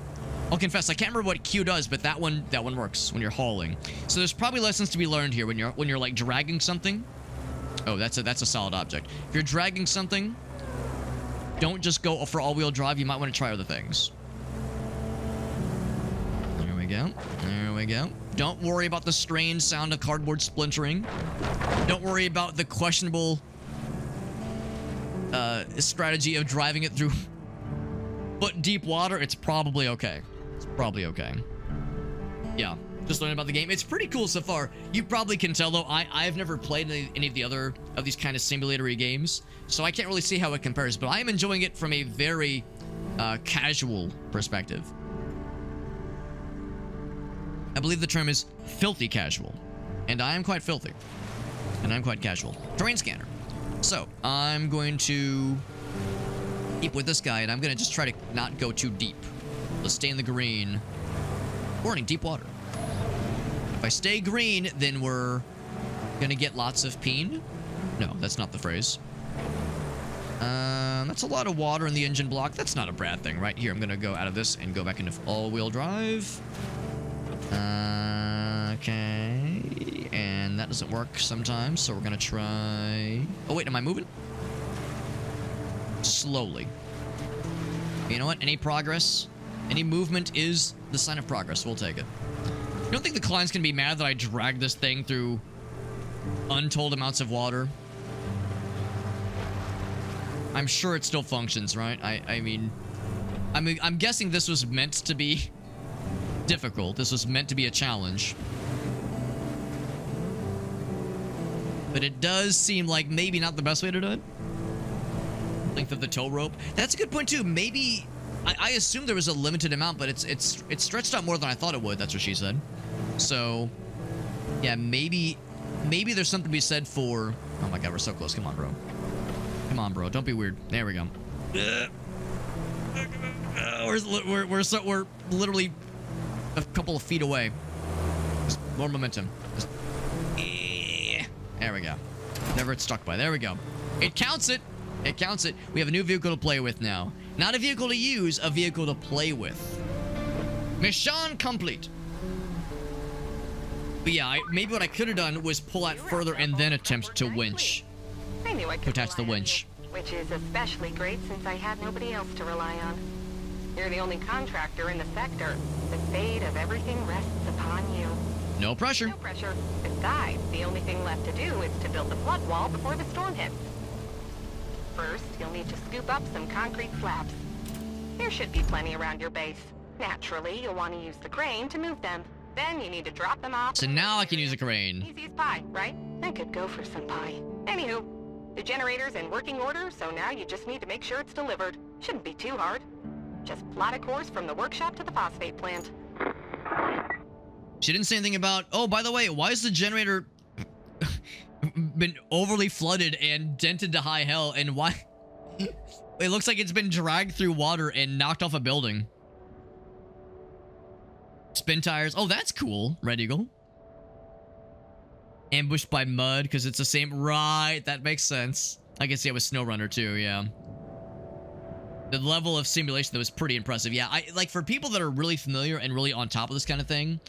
I'll confess, I can't remember what Q does, but that one works when you're hauling. So there's probably lessons to be learned here when you're like dragging something. Oh, that's a solid object. If you're dragging something, don't just go for all-wheel drive. You might want to try other things. There we go. There we go. Don't worry about the strange sound of cardboard splintering. Don't worry about the questionable strategy of driving it through foot-deep water. It's probably okay. It's probably okay. Yeah, just learning about the game. It's pretty cool so far. You probably can tell, though, I've never played any of the other of these kind of simulatory games, so I can't really see how it compares, but I am enjoying it from a very casual perspective. I believe the term is filthy casual, and I am quite filthy, and I'm quite casual. Terrain scanner. So, I'm going to keep with this guy, and I'm going to just try to not go too deep. Let's stay in the green. Warning, deep water. If I stay green, then we're going to get lots of peen. No, that's not the phrase. That's a lot of water in the engine block. That's not a bad thing, right? Here, I'm going to go out of this and go back into all-wheel drive. Okay. And that doesn't work sometimes, so we're going to try... Oh, wait, am I moving? Slowly. You know what? Any progress, any movement is the sign of progress. We'll take it. You don't think the client's gonna be mad that I dragged this thing through untold amounts of water? I'm sure it still functions, right? I mean, I'm guessing this was meant to be difficult. This was meant to be a challenge. But it does seem like maybe not the best way to do it. Length of the tow rope. That's a good point too. Maybe I assumed there was a limited amount, but it's stretched out more than I thought it would. That's what she said. So yeah, maybe there's something to be said for... Oh my god, we're so close. Come on, bro. Come on, bro. Don't be weird. There we go. We're literally a couple of feet away. Just more momentum. Just, there we go. Never it's stuck by. There we go. It counts it. It counts it. We have a new vehicle to play with now. Not a vehicle to use, a vehicle to play with. Mission complete. But yeah, maybe what I could have done was pull out further and then attempt to winch. I knew I could attach the rely on winch. you, which is especially great since I had nobody else to rely on. You're the only contractor in the sector. The fate of everything rests upon you. No pressure. No pressure. Besides, the only thing left to do is to build the flood wall before the storm hits. First, you'll need to scoop up some concrete slabs. There should be plenty around your base. Naturally, you'll want to use the crane to move them. Then you need to drop them off. So now I can use a crane. Easy as pie, right? I could go for some pie. Anywho, the generator's in working order, so now you just need to make sure it's delivered. Shouldn't be too hard. Just plot a course from the workshop to the phosphate plant. She didn't say anything about, oh, by the way, why is the generator been overly flooded and dented to high hell, and why it looks like it's been dragged through water and knocked off a building. Spin tires. Oh, that's cool. Red Eagle. Ambushed by mud because it's the same. Right, that makes sense. I can see it with Snow Runner too. Yeah. The level of simulation that was pretty impressive. Yeah, like for people that are really familiar and really on top of this kind of thing,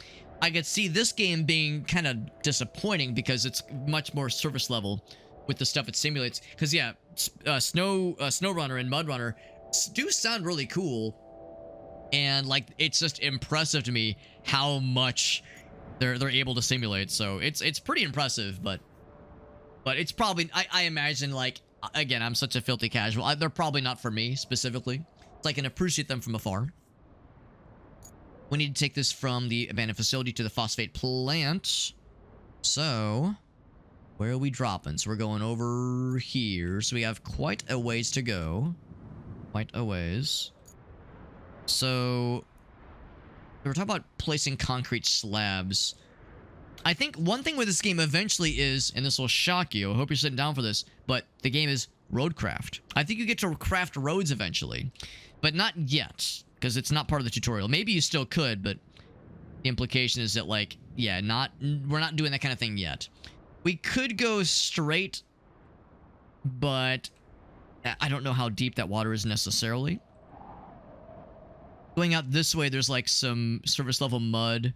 I could see this game being kind of disappointing because it's much more surface level with the stuff it simulates. Because yeah, Snow Runner and Mud Runner do sound really cool, and like it's just impressive to me how much they're able to simulate. So it's pretty impressive, but it's probably I imagine, like, again, I'm such a filthy casual. They're probably not for me specifically. So I can appreciate them from afar. We need to take this from the abandoned facility to the phosphate plant. So, Where are we dropping? So we're going over here. So we have quite a ways to go. Quite a ways. So we were talking about placing concrete slabs. I think one thing with this game eventually is, and this will shock you, I hope you're sitting down for this, but the game is Roadcraft. I think you get to craft roads eventually, but not yet, because it's not part of the tutorial. Maybe you still could, but the implication is that, like, yeah, we're not doing that kind of thing yet. We could go straight, but I don't know how deep that water is necessarily. Going out this way, there's like some surface level mud.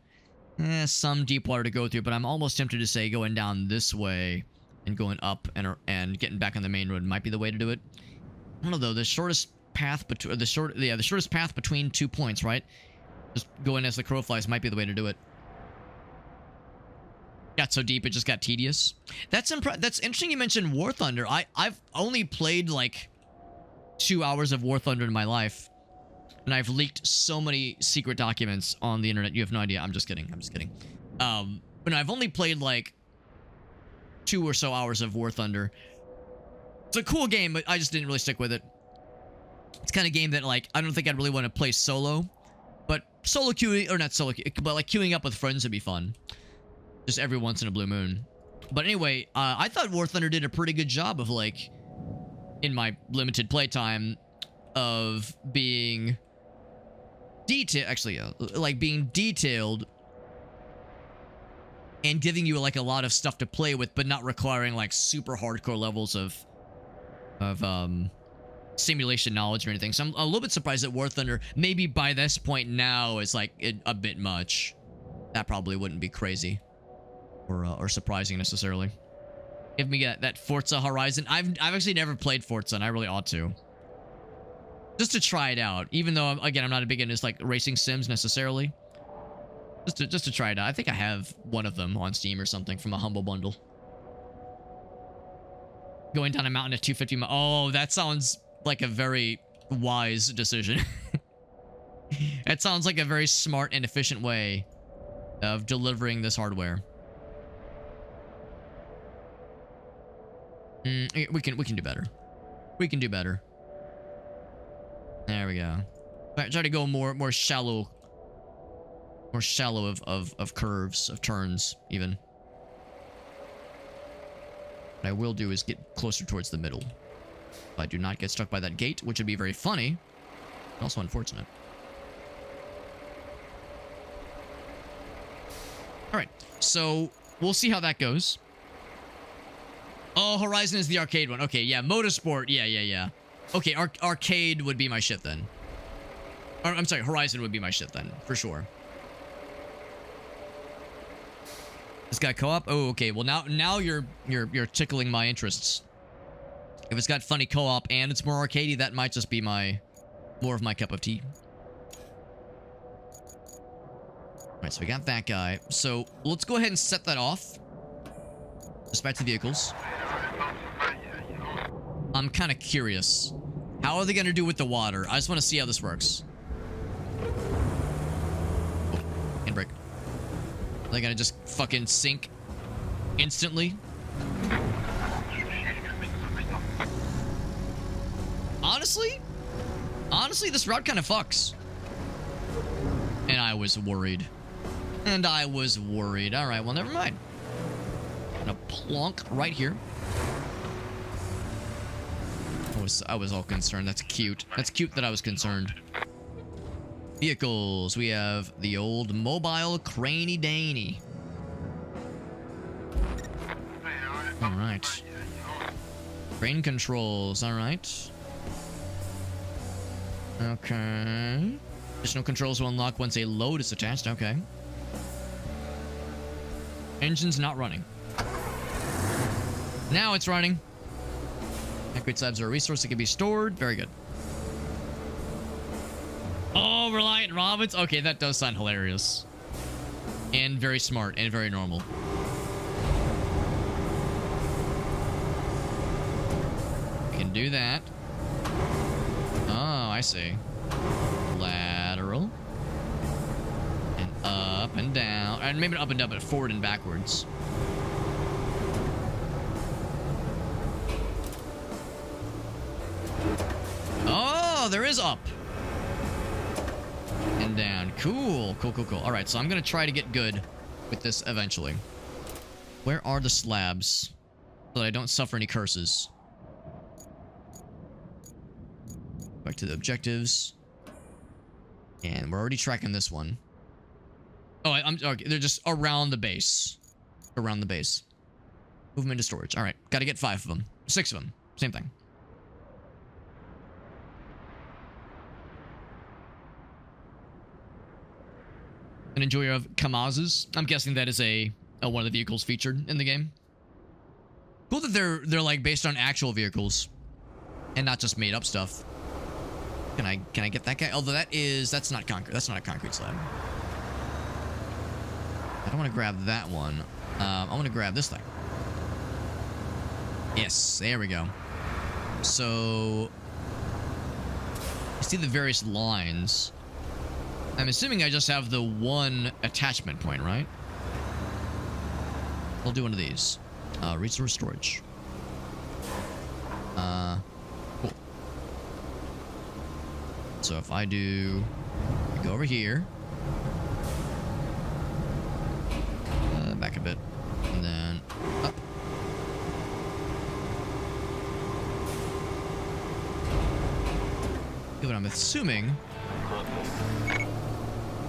Some deep water to go through, but I'm almost tempted to say going down this way and going up and getting back on the main road might be the way to do it. I don't know though. The shortest path between the shortest path between 2 points, right? Just going as the crow flies might be the way to do it. Got so deep it just got tedious. That's interesting. You mentioned War Thunder. I've only played like 2 hours of War Thunder in my life. And I've leaked so many secret documents on the internet. You have no idea. I'm just kidding. I'm just kidding. But I've only played like 2 or so hours of War Thunder. It's a cool game, but I just didn't really stick with it. It's kind of game that like I don't think I'd really want to play solo. But solo queuing, or not solo, but like queuing up with friends would be fun. Just every once in a blue moon. But anyway, I thought War Thunder did a pretty good job of like, in my limited playtime, of being being detailed and giving you like a lot of stuff to play with, but not requiring like super hardcore levels of simulation knowledge or anything. So I'm a little bit surprised that War Thunder maybe by this point now is like a bit much. That probably wouldn't be crazy or surprising necessarily. Give me that Forza Horizon. I've actually never played Forza and I really ought to. Just to try it out, even though, again, I'm not a big into like racing sims necessarily. Just to try it out. I think I have one of them on Steam or something from a Humble Bundle. Going down a mountain at 250 miles. Oh, that sounds like a very wise decision. It sounds like a very smart and efficient way of delivering this hardware. We can do better. We can do better. There we go. Try to go more shallow. More shallow of curves, of turns, even. What I will do is get closer towards the middle. If I do not get stuck by that gate, which would be very funny, but also unfortunate. Alright, so we'll see how that goes. Oh, Horizon is the arcade one. Okay, yeah, Motorsport, yeah. Okay, arcade would be my shit then. Or, I'm sorry, Horizon would be my shit then, for sure. This got co-op? Oh, okay. Well, now you're tickling my interests. If it's got funny co-op and it's more arcadey, that might just be more of my cup of tea. Alright, so we got that guy. So let's go ahead and set that off. Dispatch the vehicles. I'm kind of curious. How are they going to do with the water? I just want to see how this works. Oh, handbrake. Are they going to just fucking sink instantly? Honestly, this route kind of fucks. And I was worried. Alright, well, never mind. I'm gonna plonk right here. I was all concerned. That's cute. That's cute that I was concerned. Vehicles. We have the old mobile craney daney. Alright. Crane controls. Alright. Okay. Additional controls will unlock once a load is attached. Okay. Engine's not running. Now it's running. Concrete slabs are a resource that can be stored. Very good. Oh, Reliant Robins. Okay, that does sound hilarious. And very smart and very normal. We can do that. Oh, I see. Lateral. And up and down. And maybe not up and down, but forward and backwards. Oh, there is up. And down. Cool. Cool, cool, cool. Alright, so I'm gonna try to get good with this eventually. Where are the slabs? So that I don't suffer any curses. Back to the objectives. And we're already tracking this one. Oh, I'm okay. They're just around the base. Around the base. Move them into storage. Alright, gotta get 5 of them. 6 of them. Same thing. An enjoyer of Kamazes. I'm guessing that is a one of the vehicles featured in the game. Cool that they're like based on actual vehicles and not just made up stuff. Can I get that guy? Although that's not concrete. That's not a concrete slab. I don't want to grab that one. I want to grab this thing. Yes, there we go. So you see the various lines. I'm assuming I just have the one attachment point, right? We'll do one of these. Resource storage. Cool. So if I go over here. Back a bit. And then up. What I'm assuming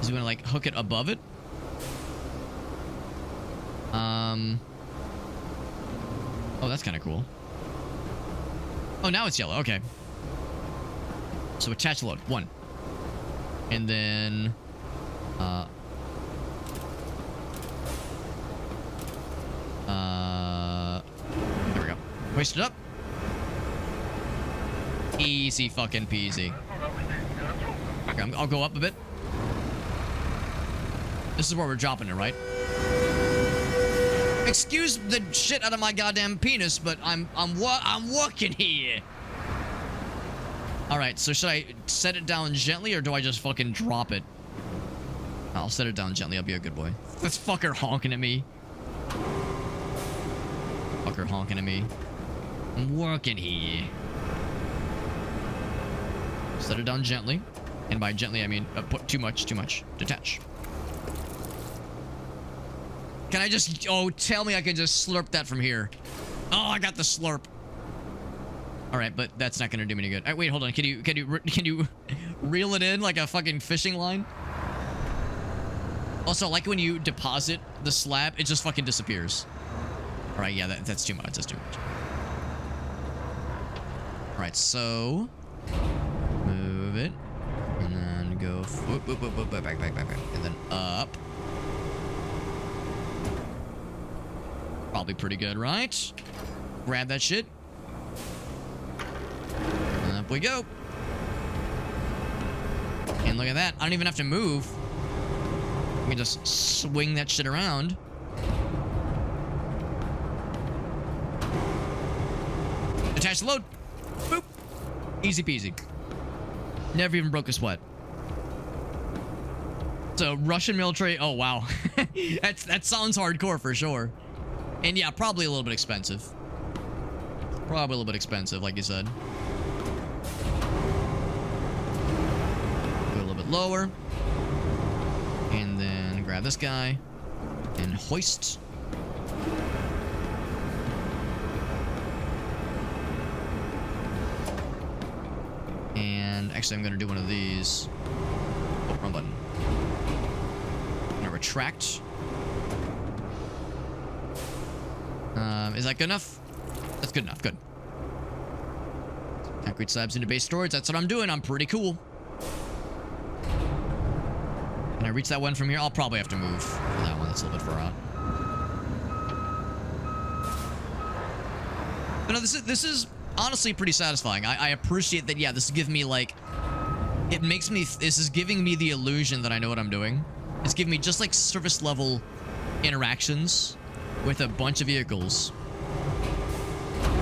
is we want to like hook it above it. Oh, that's kind of cool. Oh, now it's yellow. Okay. So attach load. 1. And then there we go. Hoist it up. Easy fucking peasy. Okay, I'll go up a bit. This is where we're dropping it, right? Excuse the shit out of my goddamn penis, but I'm working here. All right, so should I set it down gently or do I just fucking drop it? I'll set it down gently. I'll be a good boy. This fucker honking at me. Fucker honking at me. I'm working here. Set it down gently. And by gently, I mean put too much. Detach. Can I just... Oh, tell me I can just slurp that from here. Oh, I got the slurp. All right, but that's not going to do me any good. All right, wait, hold on. Can you reel it in like a fucking fishing line? Also, I like when you deposit the slab, it just fucking disappears. All right, yeah, that's too much. That's too much. All right, so... Move it. And then go... Whoop, whoop, whoop, whoop, back. And then up. Probably pretty good, right? Grab that shit. And up we go. And look at that. I don't even have to move. We can just swing that shit around. Attach the load. Boop. Easy peasy. Never even broke a sweat. So Russian military. Oh wow. that sounds hardcore for sure. And yeah, probably a little bit expensive. Probably a little bit expensive, like you said. Go a little bit lower. And then grab this guy. And hoist. And actually, I'm going to do one of these. Oh, wrong button. I'm going to retract. Is that good enough? That's good enough. Good. Concrete slabs into base storage. That's what I'm doing. I'm pretty cool. Can I reach that one from here? I'll probably have to move for that one. That's a little bit far out. But no, this is honestly pretty satisfying. I appreciate that. Yeah, this is giving me like... It makes me... This is giving me the illusion that I know what I'm doing. It's giving me just like surface level interactions with a bunch of vehicles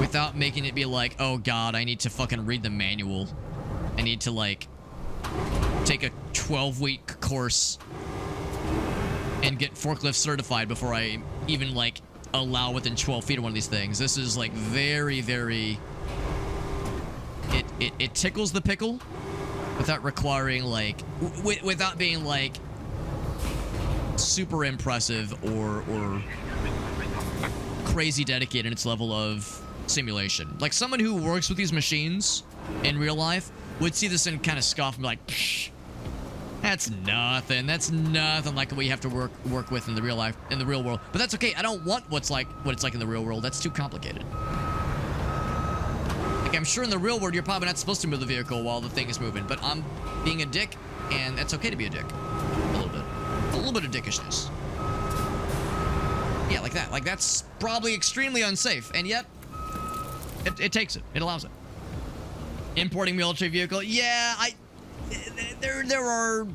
without making it be like, oh god, I need to fucking read the manual. I need to like take a 12-week course and get forklift certified before I even like allow within 12 feet of one of these things. This is like very, very... It tickles the pickle without requiring like without being like super impressive or crazy dedicated in its level of simulation. Like someone who works with these machines in real life would see this and kind of scoff and be like, psh, that's nothing. That's nothing like what you have to work with in the real life, in the real world. But that's okay. I don't want what it's like in the real world. That's too complicated. Like I'm sure in the real world you're probably not supposed to move the vehicle while the thing is moving, but I'm being a dick, and that's okay to be a dick. A little bit of dickishness. Yeah, like that. Like that's probably extremely unsafe, and yet it takes it. It allows it. Importing military vehicle. Yeah, there are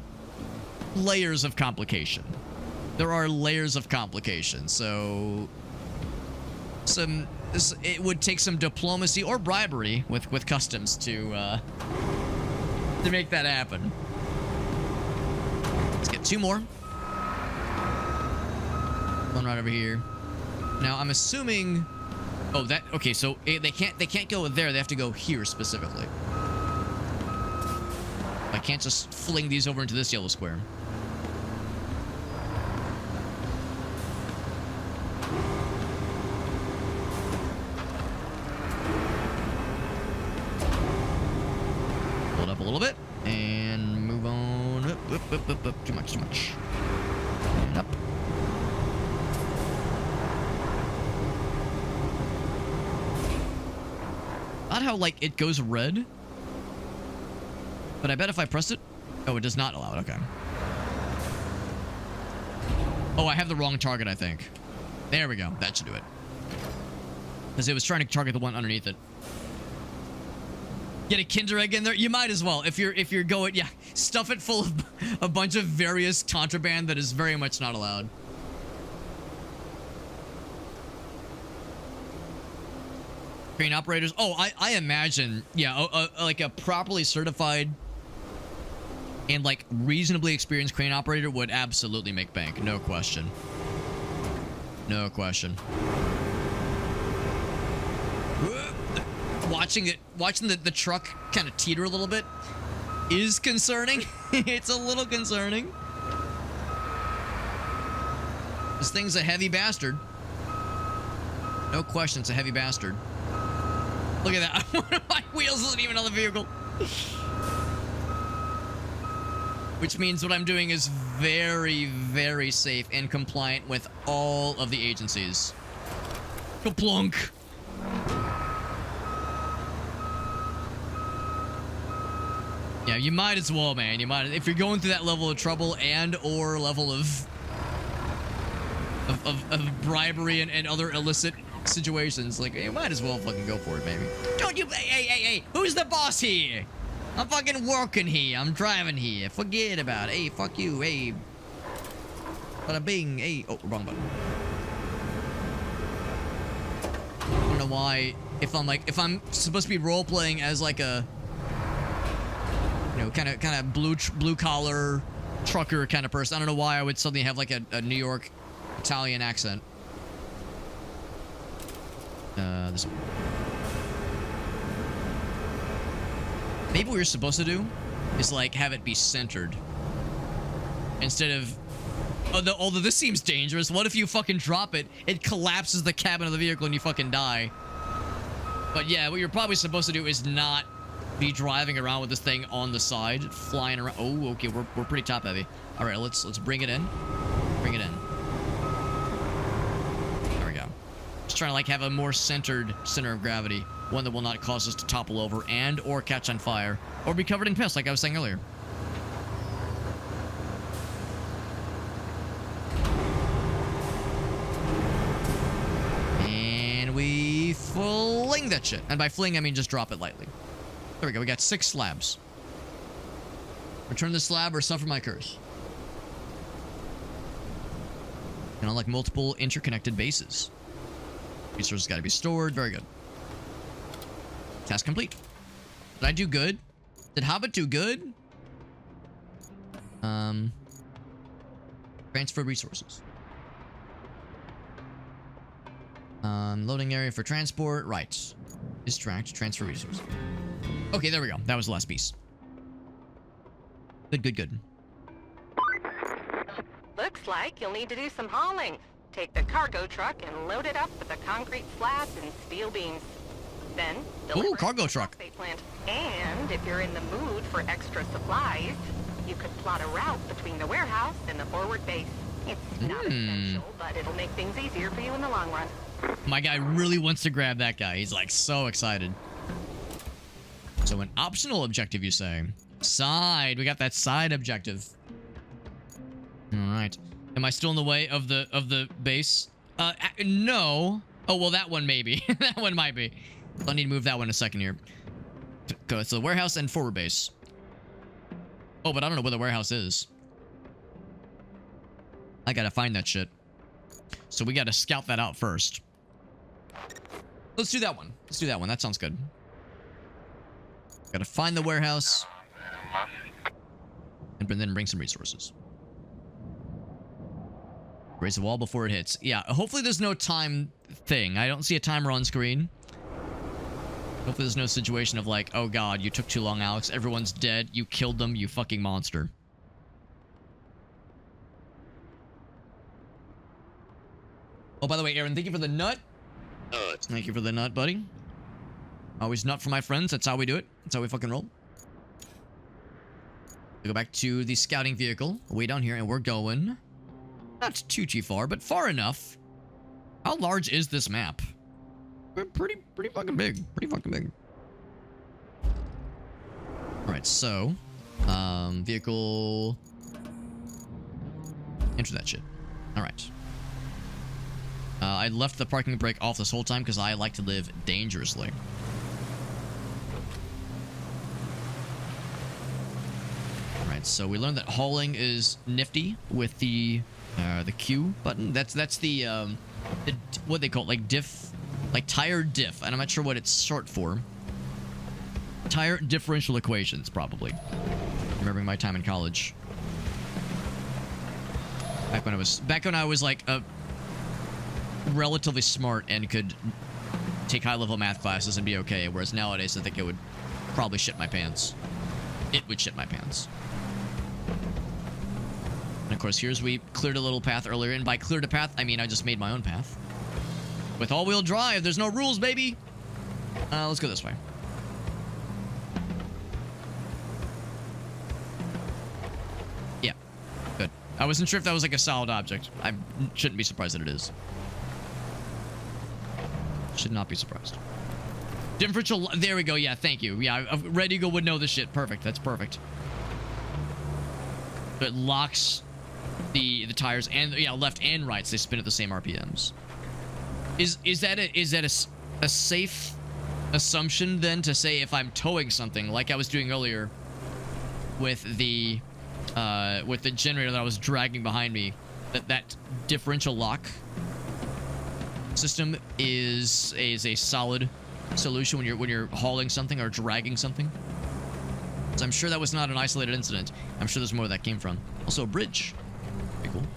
layers of complication. There are layers of complication. So it would take some diplomacy or bribery with customs to make that happen. Let's get 2 more. One right over here. Now I'm assuming. Oh, that okay. So they can't go there. They have to go here specifically. I can't just fling these over into this yellow square. Hold up a little bit and move on. Up. Too much. And up. Not how like it goes red. But I bet if I press it... Oh, it does not allow it. Okay. Oh, I have the wrong target, I think. There we go. That should do it. Because it was trying to target the one underneath it. Get a Kinder Egg in there? You might as well. If you're going... Yeah. Stuff it full of a bunch of various contraband that is very much not allowed. Crane operators. Oh, I imagine... Yeah, like a properly certified... and like reasonably experienced crane operator would absolutely make bank. No question. No question. Watching the truck kind of teeter a little bit is concerning. It's a little concerning. This thing's a heavy bastard. No question, it's a heavy bastard. Look at that. One of my wheels isn't even on the vehicle. Which means what I'm doing is very, very safe and compliant with all of the agencies. Kaplunk. Yeah, you might as well, man. You might, if you're going through that level of trouble and or level of bribery and other illicit situations, like you might as well fucking go for it, baby. Don't you? Hey! Who's the boss here? I'm fucking working here. I'm driving here. Forget about it. Hey, fuck you. Hey. Bada bing. Hey. Oh, wrong button. I don't know why. If I'm supposed to be role playing as like a, you know, kind of blue collar trucker kind of person. I don't know why I would suddenly have like a New York Italian accent. This one. Maybe what you're supposed to do is like have it be centered instead of. Although this seems dangerous. What if you fucking drop it? It collapses the cabin of the vehicle and you fucking die. But yeah, what you're probably supposed to do is not be driving around with this thing on the side, flying around. Oh, okay, we're pretty top heavy. All right, let's bring it in. Bring it in. There we go. Just trying to like have a more centered center of gravity, one that will not cause us to topple over and or catch on fire or be covered in piss, like I was saying earlier. And we fling that shit. And by fling, I mean just drop it lightly. There we go. We got 6 slabs. Return the slab or suffer my curse. And unlock multiple interconnected bases. Resources got to be stored. Very good. Task complete. Did I do good? Did Hobbit do good? Transfer resources. Loading area for transport. Right. Distract. Transfer resources. Okay, there we go. That was the last piece. Good, good, good. Looks like you'll need to do some hauling. Take the cargo truck and load it up with the concrete slabs and steel beams. Then, deliver Ooh, it cargo to the truck. phosphate plant. And if you're in the mood for extra supplies, you could plot a route between the warehouse and the forward base. It's not essential, but it'll make things easier for you in the long run. My guy really wants to grab that guy. He's like so excited. So an optional objective, you say? Side. We got that side objective. All right. Am I still in the way of the base? No. Oh, well, that one maybe. That one might be. I'll need to move that one in a second here. Go to the warehouse and forward base. Oh, but I don't know where the warehouse is. I gotta find that shit. So we gotta scout that out first. Let's do that one. Let's do that one. That sounds good. Gotta find the warehouse. And then bring some resources. Raise the wall before it hits. Yeah, hopefully there's no time thing. I don't see a timer on screen. Hopefully there's no situation of like, oh god, you took too long, Alex. Everyone's dead. You killed them, you fucking monster. Oh, by the way, Aaron, thank you for the nut. Thank you for the nut, buddy. Always nut for my friends. That's how we do it. That's how we fucking roll. We go back to the scouting vehicle. Way down here, and we're going... Not too far, but far enough. How large is this map? Pretty fucking big. Pretty fucking big. Alright, so... vehicle... Enter that shit. Alright. I left the parking brake off this whole time because I like to live dangerously. Alright, so we learned that hauling is nifty with the Q button. That's the what they call it, like diff, like tire diff, and I'm not sure what it's short for. Tire differential equations, probably. Remembering my time in college. Back when I was like a relatively smart and could take high-level math classes and be okay, whereas nowadays I think it would probably shit my pants. It would shit my pants. And of course, here's we cleared a little path earlier, and by cleared a path, I mean I just made my own path. With all-wheel drive, there's no rules, baby! Let's go this way. Yeah, good. I wasn't sure if that was like a solid object. I shouldn't be surprised that it is. Should not be surprised. Differential... There we go. Yeah, thank you. Yeah, Red Eagle would know this shit. Perfect. That's perfect. So it locks the tires and... Yeah, left and right. So they spin at the same RPMs. Is that a safe assumption, then, to say if I'm towing something, like I was doing earlier with the generator that I was dragging behind me, that differential lock system is a solid solution when you're hauling something or dragging something. So I'm sure that was not an isolated incident. I'm sure there's more where that came from. Also a bridge. Pretty cool.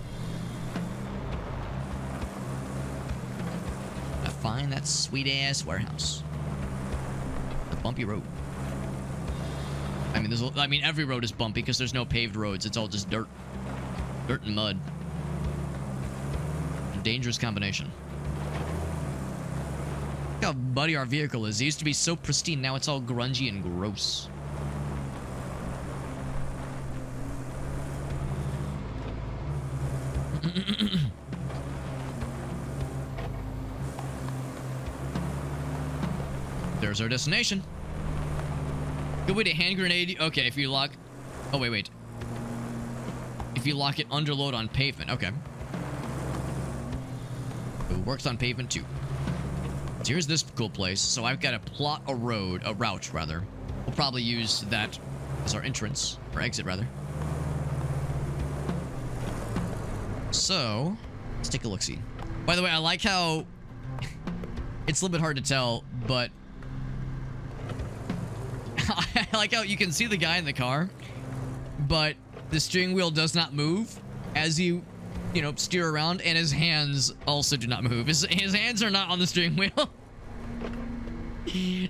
I find that sweet ass warehouse. The bumpy road. I mean every road is bumpy because there's no paved roads. It's all just dirt. Dirt and mud. A dangerous combination. Look how muddy our vehicle is. It used to be so pristine. Now it's all grungy and gross. There's our destination. Good way to hand grenade. Okay, if you lock... Oh, wait. If you lock it under load on pavement. Okay. It works on pavement too. So here's this cool place. So I've got to plot a route rather. We'll probably use that as our entrance, or exit rather. So, let's take a look-see. By the way, I like how it's a little bit hard to tell, but I like how you can see the guy in the car, but the steering wheel does not move as you steer around, and his hands also do not move. His hands are not on the steering wheel.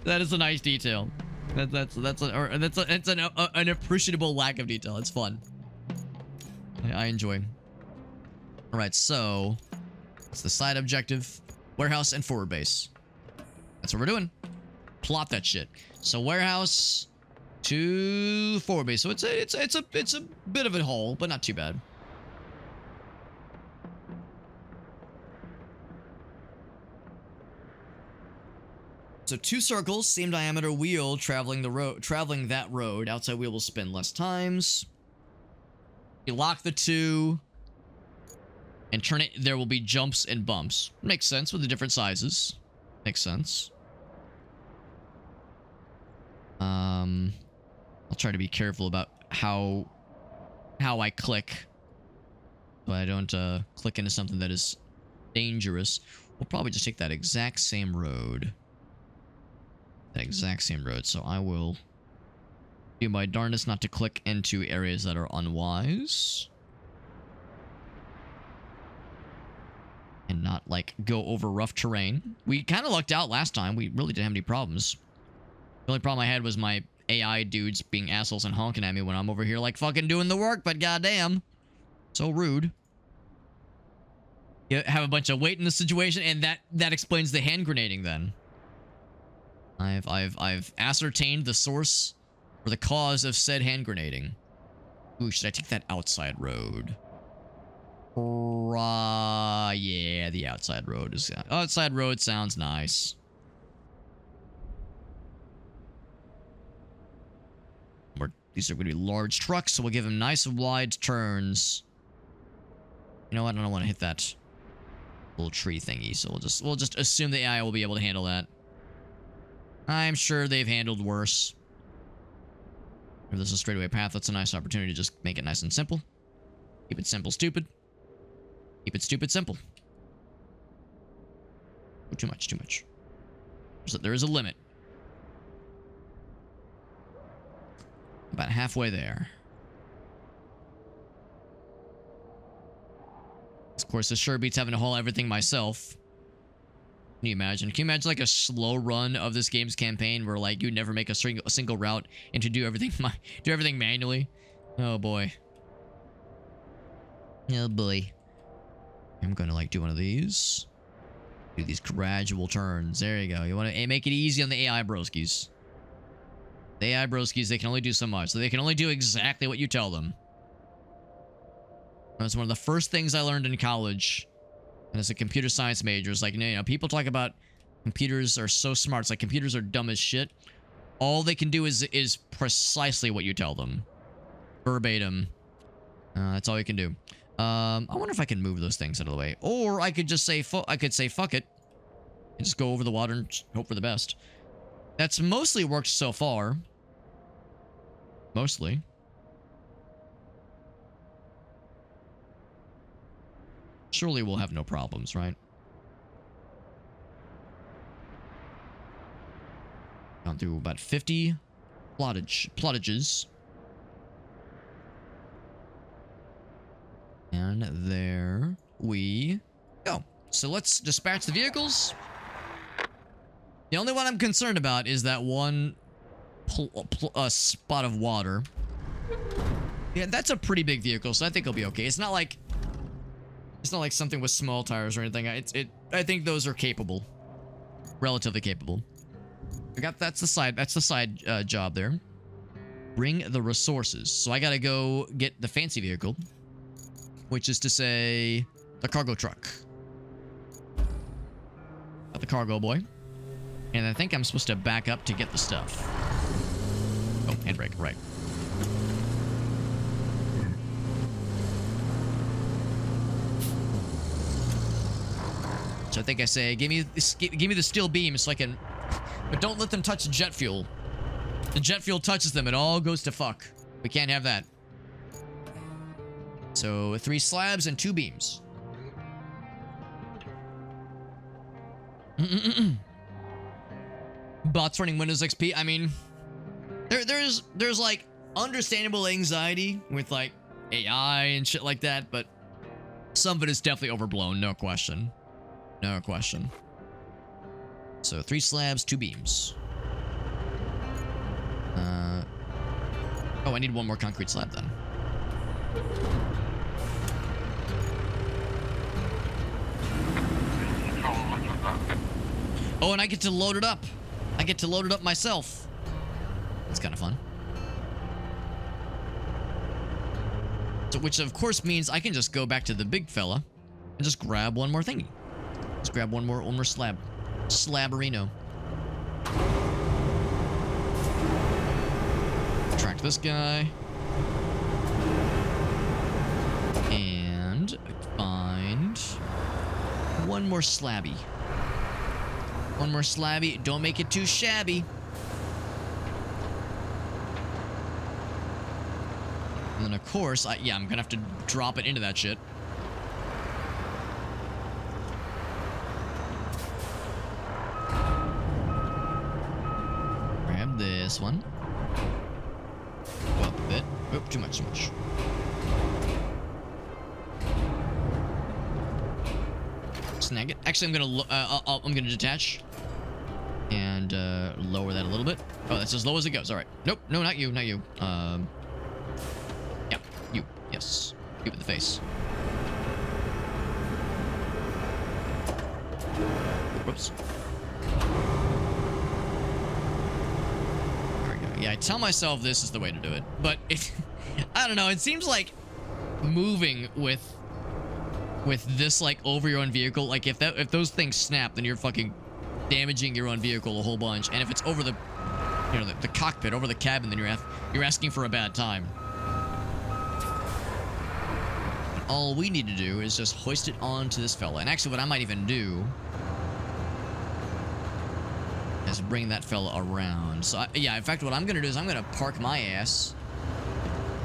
That is a nice detail. It's an appreciable lack of detail. It's fun. I enjoy. All right, so it's the side objective, warehouse and forward base. That's what we're doing. Plot that shit. So warehouse to forward base. So it's a bit of a haul, but not too bad. So 2 circles, same diameter wheel traveling that road. Outside wheel will spin less times. You lock the 2 and turn it. There will be jumps and bumps. Makes sense with the different sizes. Makes sense. I'll try to be careful about how I click, so I don't click into something that is dangerous. We'll probably just take that exact same road. So I will do my darndest not to click into areas that are unwise. And not, like, go over rough terrain. We kind of lucked out last time. We really didn't have any problems. The only problem I had was my AI dudes being assholes and honking at me when I'm over here, like, fucking doing the work, but goddamn. So rude. You have a bunch of weight in the situation, and that explains the hand grenading then. I've ascertained the source or the cause of said hand grenading. Ooh, should I take that outside road? Yeah, the outside road is... Outside road sounds nice. These are going to be large trucks, so we'll give them nice wide turns. You know what? I don't want to hit that little tree thingy, so we'll just assume the AI will be able to handle that. I'm sure they've handled worse. If this is a straightaway path, that's a nice opportunity to just make it nice and simple. Keep it simple, stupid. Keep it stupid, simple. Oh, too much, too much. There is a limit. About halfway there. Of course, this sure beats having to haul everything myself. Can you imagine? Can you imagine like a slow run of this game's campaign where like you never make a single route and to do everything manually? Oh boy. Oh boy. I'm gonna like do one of these. Do these gradual turns. There you go. You want to make it easy on the AI broskies. The AI broskies, they can only do so much. So they can only do exactly what you tell them. That's one of the first things I learned in college. And as a computer science major, it's like, you know, people talk about computers are so smart. It's like computers are dumb as shit. All they can do is precisely what you tell them. Verbatim. That's all you can do. I wonder if I can move those things out of the way. Or I could just say, fuck it. And just go over the water and hope for the best. That's mostly worked so far. Mostly. Surely we'll have no problems, right? Gone through about 50 plottages. And there we go. So let's dispatch the vehicles. The only one I'm concerned about is that one spot of water. Yeah, that's a pretty big vehicle, so I think it'll be okay. It's not like something with small tires or anything. I think those are capable, relatively capable. That's the side job there. Bring the resources. So I gotta go get the fancy vehicle, which is to say the cargo truck. Got the cargo boy. And I think I'm supposed to back up to get the stuff. Oh, handbrake, right. So I think I say, give me the steel beam so I can... But don't let them touch the jet fuel. The jet fuel touches them, it all goes to fuck. We can't have that. So 3 slabs and 2 beams. Bots running Windows XP. I mean, there's like understandable anxiety with like AI and shit like that, but some of it is definitely overblown. No question. No question. So 3 slabs, 2 beams. Oh, I need one more concrete slab then. Oh, and I get to load it up. I get to load it up myself. That's kind of fun. So, which of course means I can just go back to the big fella and just grab one more thingy. Just grab one more slab. Slabberino. Track this guy. And find one more slabby. One more slabby. Don't make it too shabby. And then, of course, yeah, I'm gonna have to drop it into that shit. Grab this one. Go up a bit. Oh, too much. Snag it. Actually, I'm gonna detach and lower that a little bit. Oh, that's as low as it goes. All right. Nope. No, not you. Yeah, you. Yes. You in the face. Whoops. There we go. Yeah, I tell myself this is the way to do it, but I don't know. It seems like moving with this like over your own vehicle, like if those things snap, then you're fucking damaging your own vehicle a whole bunch. And if it's over the the cockpit, over the cabin, then you're asking for a bad time. All we need to do is just hoist it onto this fella. And actually, what I might even do is bring that fella around. So yeah, in fact, what I'm gonna do is I'm gonna park my ass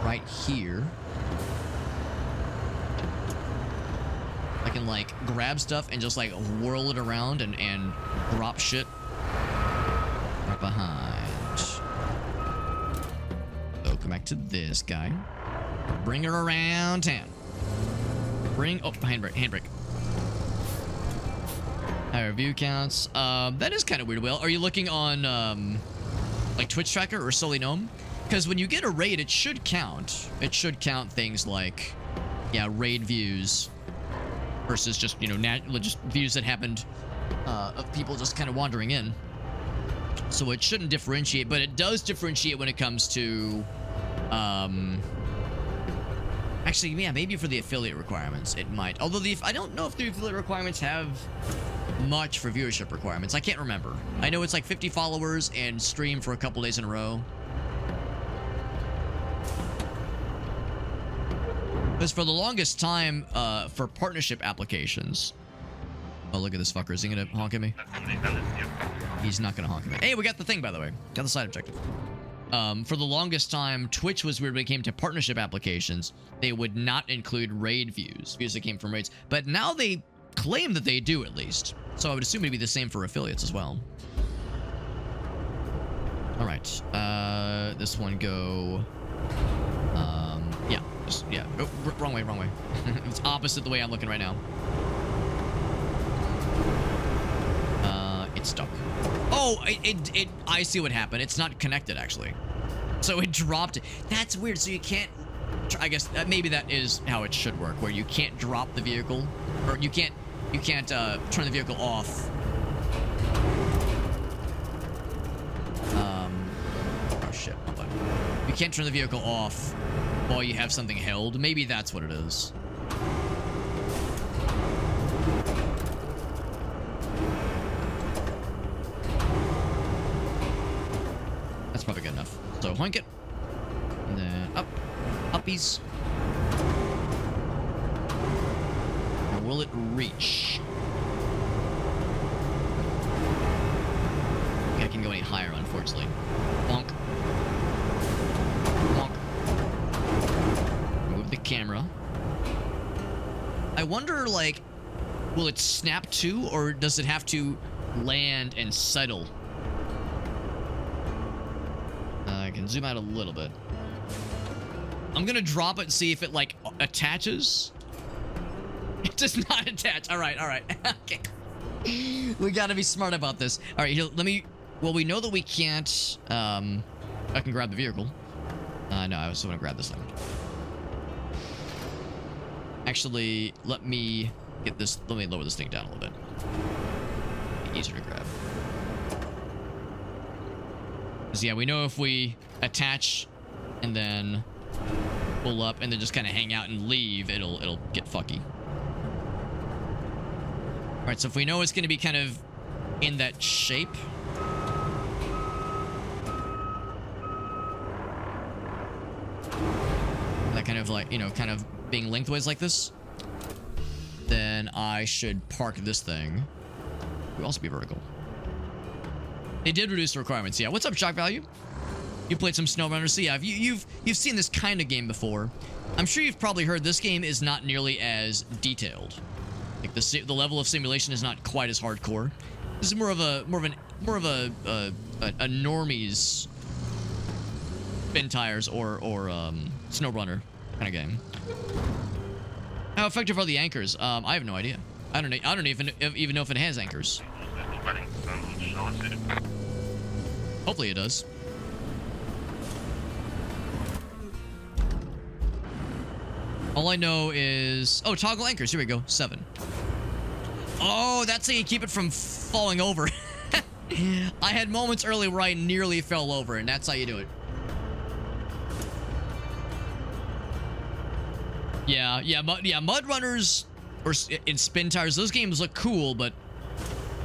right here. I can like grab stuff and just like whirl it around and drop shit right behind. So come back to this guy. Bring it around town. Oh, handbrake. Higher view counts. That is kind of weird, Will. Are you looking on like Twitch Tracker or Solely Gnome? Because when you get a raid, it should count. It should count things like, yeah, raid views versus just, just views that happened of people just kind of wandering in. So it shouldn't differentiate, but it does differentiate when it comes to actually, yeah, maybe for the affiliate requirements it might. Although I don't know if the affiliate requirements have much for viewership requirements. I can't remember. I know it's like 50 followers and stream for a couple days in a row. Because for the longest time, for partnership applications... Oh, look at this fucker. Is he gonna honk at me? He's not gonna honk at me. Hey, we got the thing, by the way. Got the side objective. For the longest time, Twitch was weird when it came to partnership applications. They would not include raid views that came from raids. But now they claim that they do, at least. So I would assume it'd be the same for affiliates as well. Alright. This one go... Yeah. Oh, wrong way. It's opposite the way I'm looking right now. It's stuck. Oh, I see what happened. It's not connected, actually. So it dropped it. That's weird. So you can't... I guess maybe that is how it should work, where you can't drop the vehicle, or you can't turn the vehicle off. Oh shit. Hold on. You can't turn the vehicle off while you have something held. Maybe that's what it is. That's probably good enough. So hoink it. And then up. Uppies. Now, will it reach? I think I can go any higher, unfortunately. Bonk. Bonk. Move the camera. I wonder, like, will it snap to, or does it have to land and settle? I can zoom out a little bit. I'm gonna drop it and see if it, like, attaches. It does not attach. All right. Okay. We gotta be smart about this. All right, here, let me... Well, we know that we can't I can grab the vehicle. No, I just want to grab this thing. Actually, let me get this. Let me lower this thing down a little bit. Be easier to grab. Because yeah, we know if we attach and then pull up and then just kind of hang out and leave, it'll get fucky. All right, so if we know it's going to be kind of in that shape. That kind of like, you know, kind of being lengthways like this, then I should park this thing. It would also be vertical. They did reduce the requirements. Yeah, what's up, Shock Value? You played some SnowRunner, so yeah, you've seen this kind of game before. I'm sure you've probably heard this game is not nearly as detailed. Like the level of simulation is not quite as hardcore. This is more of a normies spin tires or SnowRunner kind of game. How effective are the anchors? I have no idea. I don't even know if it has anchors. Hopefully it does. All I know is... Oh, toggle anchors. Here we go. 7. Oh, that's how you keep it from falling over. I had moments earlier where I nearly fell over, and that's how you do it. Yeah, mud runners or in spin tires, those games look cool, but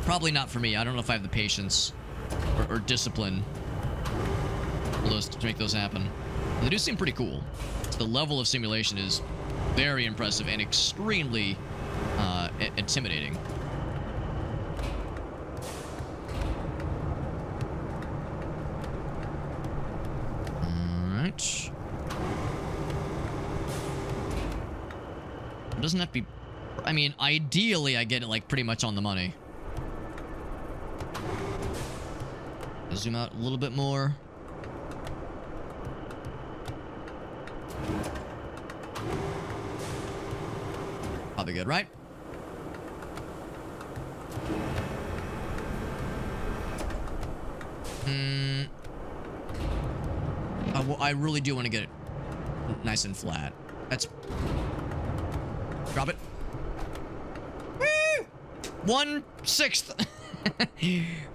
probably not for me. I don't know if I have the patience or discipline for those to make those happen. They do seem pretty cool. The level of simulation is very impressive and extremely intimidating. All right. It doesn't have to be... I mean, ideally, I get it, like, pretty much on the money. I'll zoom out a little bit more. Probably good, right? I really do want to get it nice and flat. That's... Drop it. Woo! 1/6.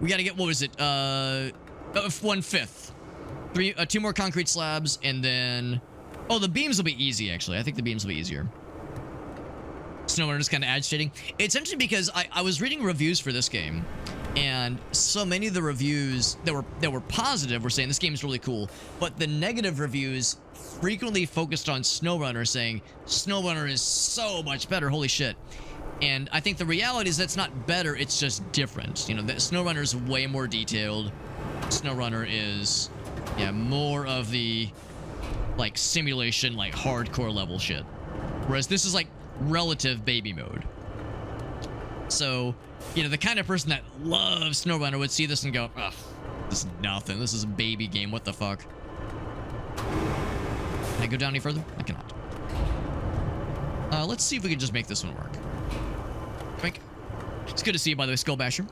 We gotta get, what was it? 1/5. 2 more concrete slabs, and then... Oh, the beams will be easy, actually. I think the beams will be easier. SnowRunner is kind of agitating. It's interesting because I was reading reviews for this game, and so many of the reviews that were positive were saying this game is really cool, but the negative reviews frequently focused on SnowRunner, saying SnowRunner is so much better, holy shit. And I think the reality is that's not better, it's just different. You know, the SnowRunner is way more detailed. SnowRunner is, yeah, more of the, like, simulation, like, hardcore level shit. Whereas this is, like, relative baby mode. So, you know, the kind of person that loves SnowRunner would see this and go, ugh, this is nothing. This is a baby game. What the fuck? Can I go down any further? I cannot. Let's see if we can just make this one work. Drink. It's good to see you, by the way, Skullbasher.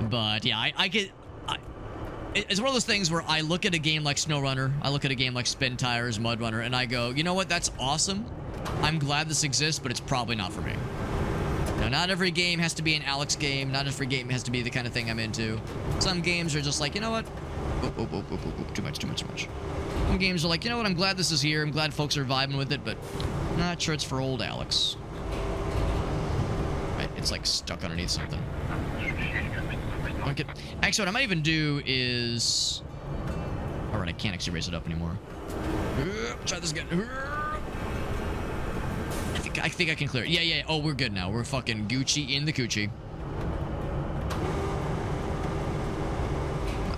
But, yeah, it's one of those things where I look at a game like SnowRunner, I look at a game like Spin Tires, Mud Runner, and I go, you know what? That's awesome. I'm glad this exists, but it's probably not for me. You know, not every game has to be an Alex game. Not every game has to be the kind of thing I'm into. Some games are just like, you know what? Too much. Some games are like, you know what? I'm glad this is here. I'm glad folks are vibing with it, but I'm not sure it's for old Alex. Right, it's like stuck underneath something. Okay. Actually, what I might even do is... Alright, I can't actually raise it up anymore. Try this again. I think I can clear it. Yeah. Oh, we're good now. We're fucking Gucci in the coochie.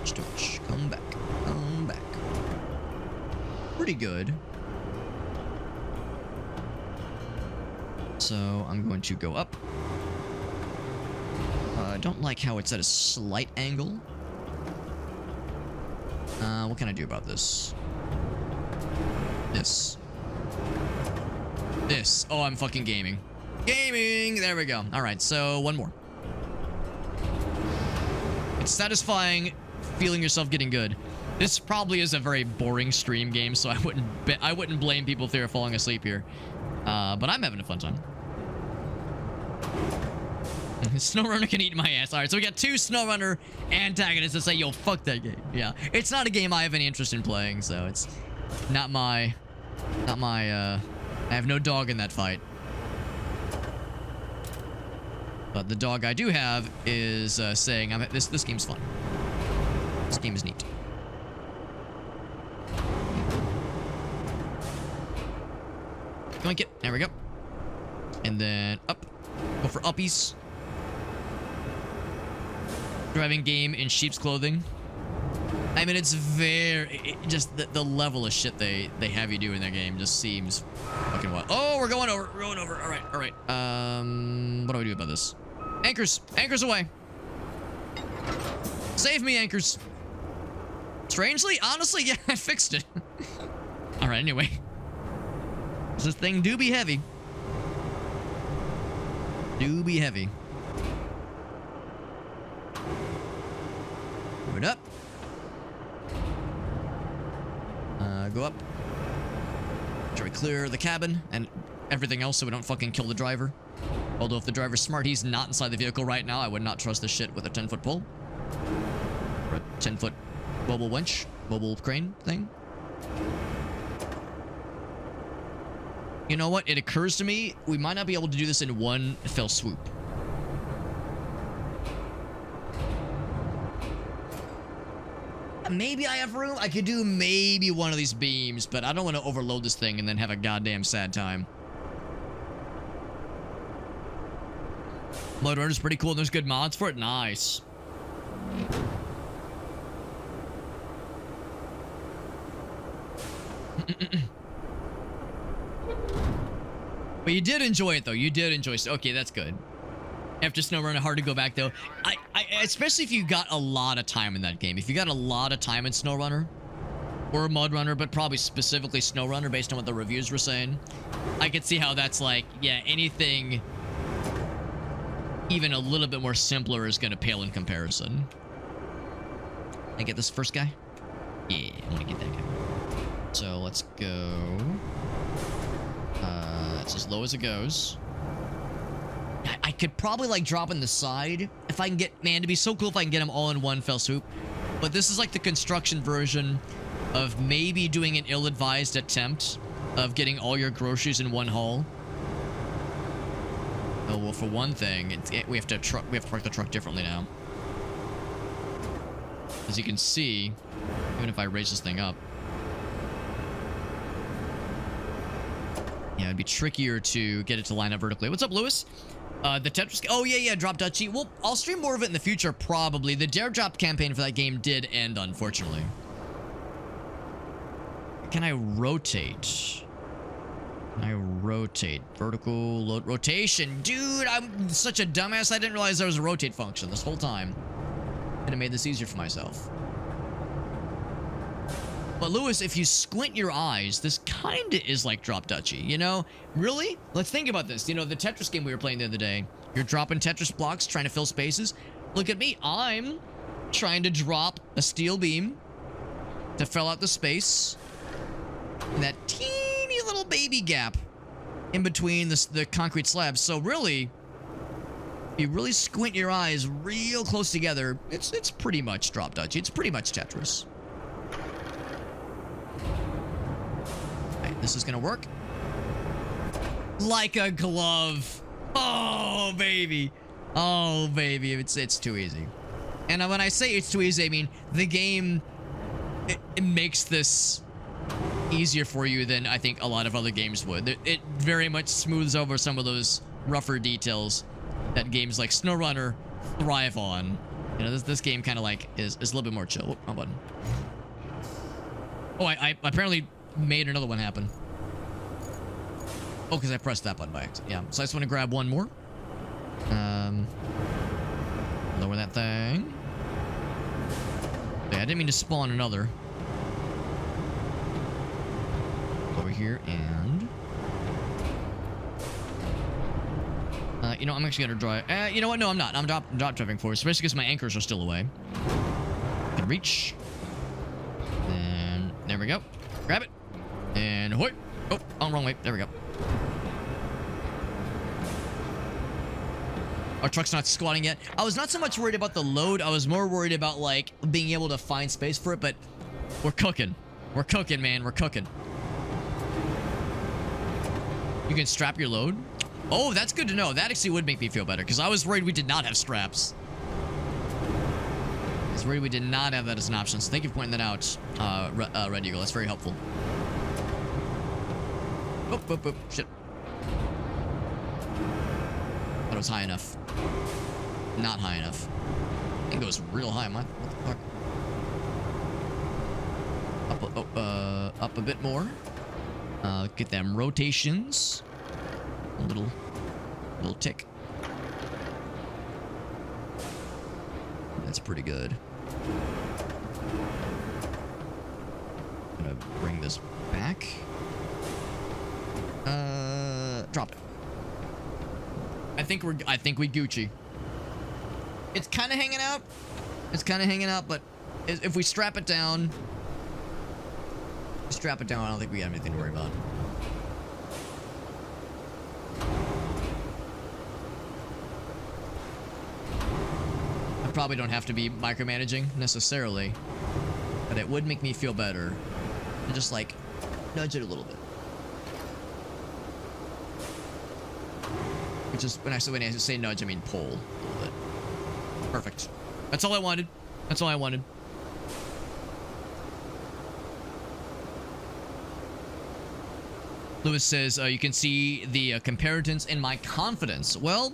Too much. Come back. Pretty good. So, I'm going to go up. I don't like how it's at a slight angle. What can I do about this? This. Oh, I'm fucking gaming. There we go. All right, so one more. It's satisfying feeling yourself getting good. This probably is a very boring stream game, so I wouldn't blame people if they were falling asleep here. But I'm having a fun time. SnowRunner can eat my ass. All right, so we got 2 SnowRunner antagonists that say, yo, fuck that game. Yeah, it's not a game I have any interest in playing, so it's not my, I have no dog in that fight. But the dog I do have is saying, this game's fun. This game is neat. Doink it. There we go. And then up. Go for uppies. Driving game in sheep's clothing. I mean, it's just the level of shit they have you do in their game just seems fucking wild. Oh, we're going over. We're going over. All right. All right. What do I do about this? Anchors. Anchors away. Save me, anchors. Strangely, honestly, yeah, I fixed it. All right. Anyway. This thing do be heavy. Do be heavy. Move it up. Go up. Try to clear the cabin and everything else so we don't fucking kill the driver. Although if the driver's smart, he's not inside the vehicle right now. I would not trust this shit with a 10-foot pole. Or a 10-foot mobile winch. Mobile crane thing. You know what? It occurs to me we might not be able to do this in one fell swoop. Maybe I have room. I could do maybe one of these beams, but I don't want to overload this thing and then have a goddamn sad time. Mud Runner's pretty cool. There's good mods for it. Nice. But you did enjoy it, though. You did enjoy it. Okay, that's good. After SnowRunner, hard to go back, though. I especially if you got a lot of time in that game. If you got a lot of time in SnowRunner, or Mud Runner, but probably specifically SnowRunner based on what the reviews were saying, I could see how that's like, yeah, anything even a little bit more simpler is going to pale in comparison. I get this first guy? Yeah, I want to get that guy. So let's go. That's as low as it goes. I could probably like drop in the side if I can get, man, it'd be so cool if I can get them all in one fell swoop. But this is like the construction version of maybe doing an ill-advised attempt of getting all your groceries in one haul. Oh, well, for one thing, we have to park the truck differently now. As you can see, even if I raise this thing up, yeah, it'd be trickier to get it to line up vertically. What's up, Lewis? The Tetris... Oh, yeah, Drop Dutchy. Well, I'll stream more of it in the future, probably. The Dare Drop campaign for that game did end, unfortunately. Can I rotate? Can I rotate? Vertical load... Rotation. Dude, I'm such a dumbass. I didn't realize there was a rotate function this whole time. Could have made this easier for myself. But Lewis, if you squint your eyes, this kinda is like Drop Dutchy, you know? Really? Let's think about this. You know, the Tetris game we were playing the other day. You're dropping Tetris blocks, trying to fill spaces. Look at me. I'm trying to drop a steel beam to fill out the space. And that teeny little baby gap in between the concrete slabs. So really, if you really squint your eyes real close together, it's pretty much Drop Dutchy. It's pretty much Tetris. This is gonna work like a glove. Oh baby, oh baby, it's too easy. And when I say it's too easy, I mean the game it makes this easier for you than I think a lot of other games would. It very much smooths over some of those rougher details that games like SnowRunner thrive on. You know, this game kind of like is a little bit more chill. Oh, button. Oh, I apparently made another one happen. Oh, because I pressed that button by accident. Yeah, so I just want to grab one more. Lower that thing. Yeah, I didn't mean to spawn another. Over here, and... you know, I'm actually going to drive... you know what? No, I'm not. I'm drop driving forward, especially because my anchors are still away. Can reach. There we go. Grab it. And hoy. Oh, wrong way. There we go. Our truck's not squatting yet. I was not so much worried about the load. I was more worried about, like, being able to find space for it, but we're cooking. We're cooking, man. We're cooking. You can strap your load? Oh, that's good to know. That actually would make me feel better, because I was worried we did not have straps. I was worried we did not have that as an option, so thank you for pointing that out, Red Eagle. That's very helpful. Oh, shit. Thought it was high enough. Not high enough. I think it was real high. What the fuck? Up a bit more. Get them rotations. A little tick. That's pretty good. Gonna bring this back. Drop it. I think we Gucci. It's kind of hanging out. But if we strap it down, I don't think we have anything to worry about. I probably don't have to be micromanaging necessarily, but it would make me feel better to just like nudge it a little bit. Which is when I say nudge, I mean pull a little bit. Perfect. That's all I wanted. That's all I wanted. Lewis says, you can see the comparisons in my confidence. Well,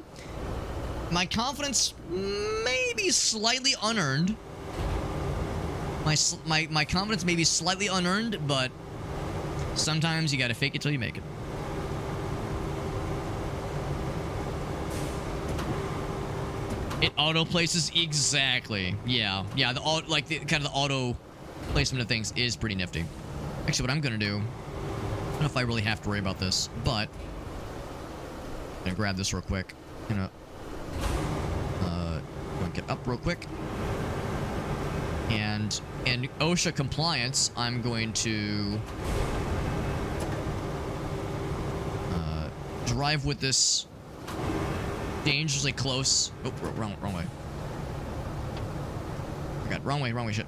my confidence may be slightly unearned. My confidence may be slightly unearned, but sometimes you gotta fake it till you make it. It auto places exactly. Yeah. The kind of the auto placement of things is pretty nifty. Actually, what I'm gonna do, I don't know if I really have to worry about this, but I'm gonna grab this real quick. Gonna get up real quick, and in OSHA compliance, I'm going to drive with this dangerously close. Oh, wrong way. I got wrong way, shit.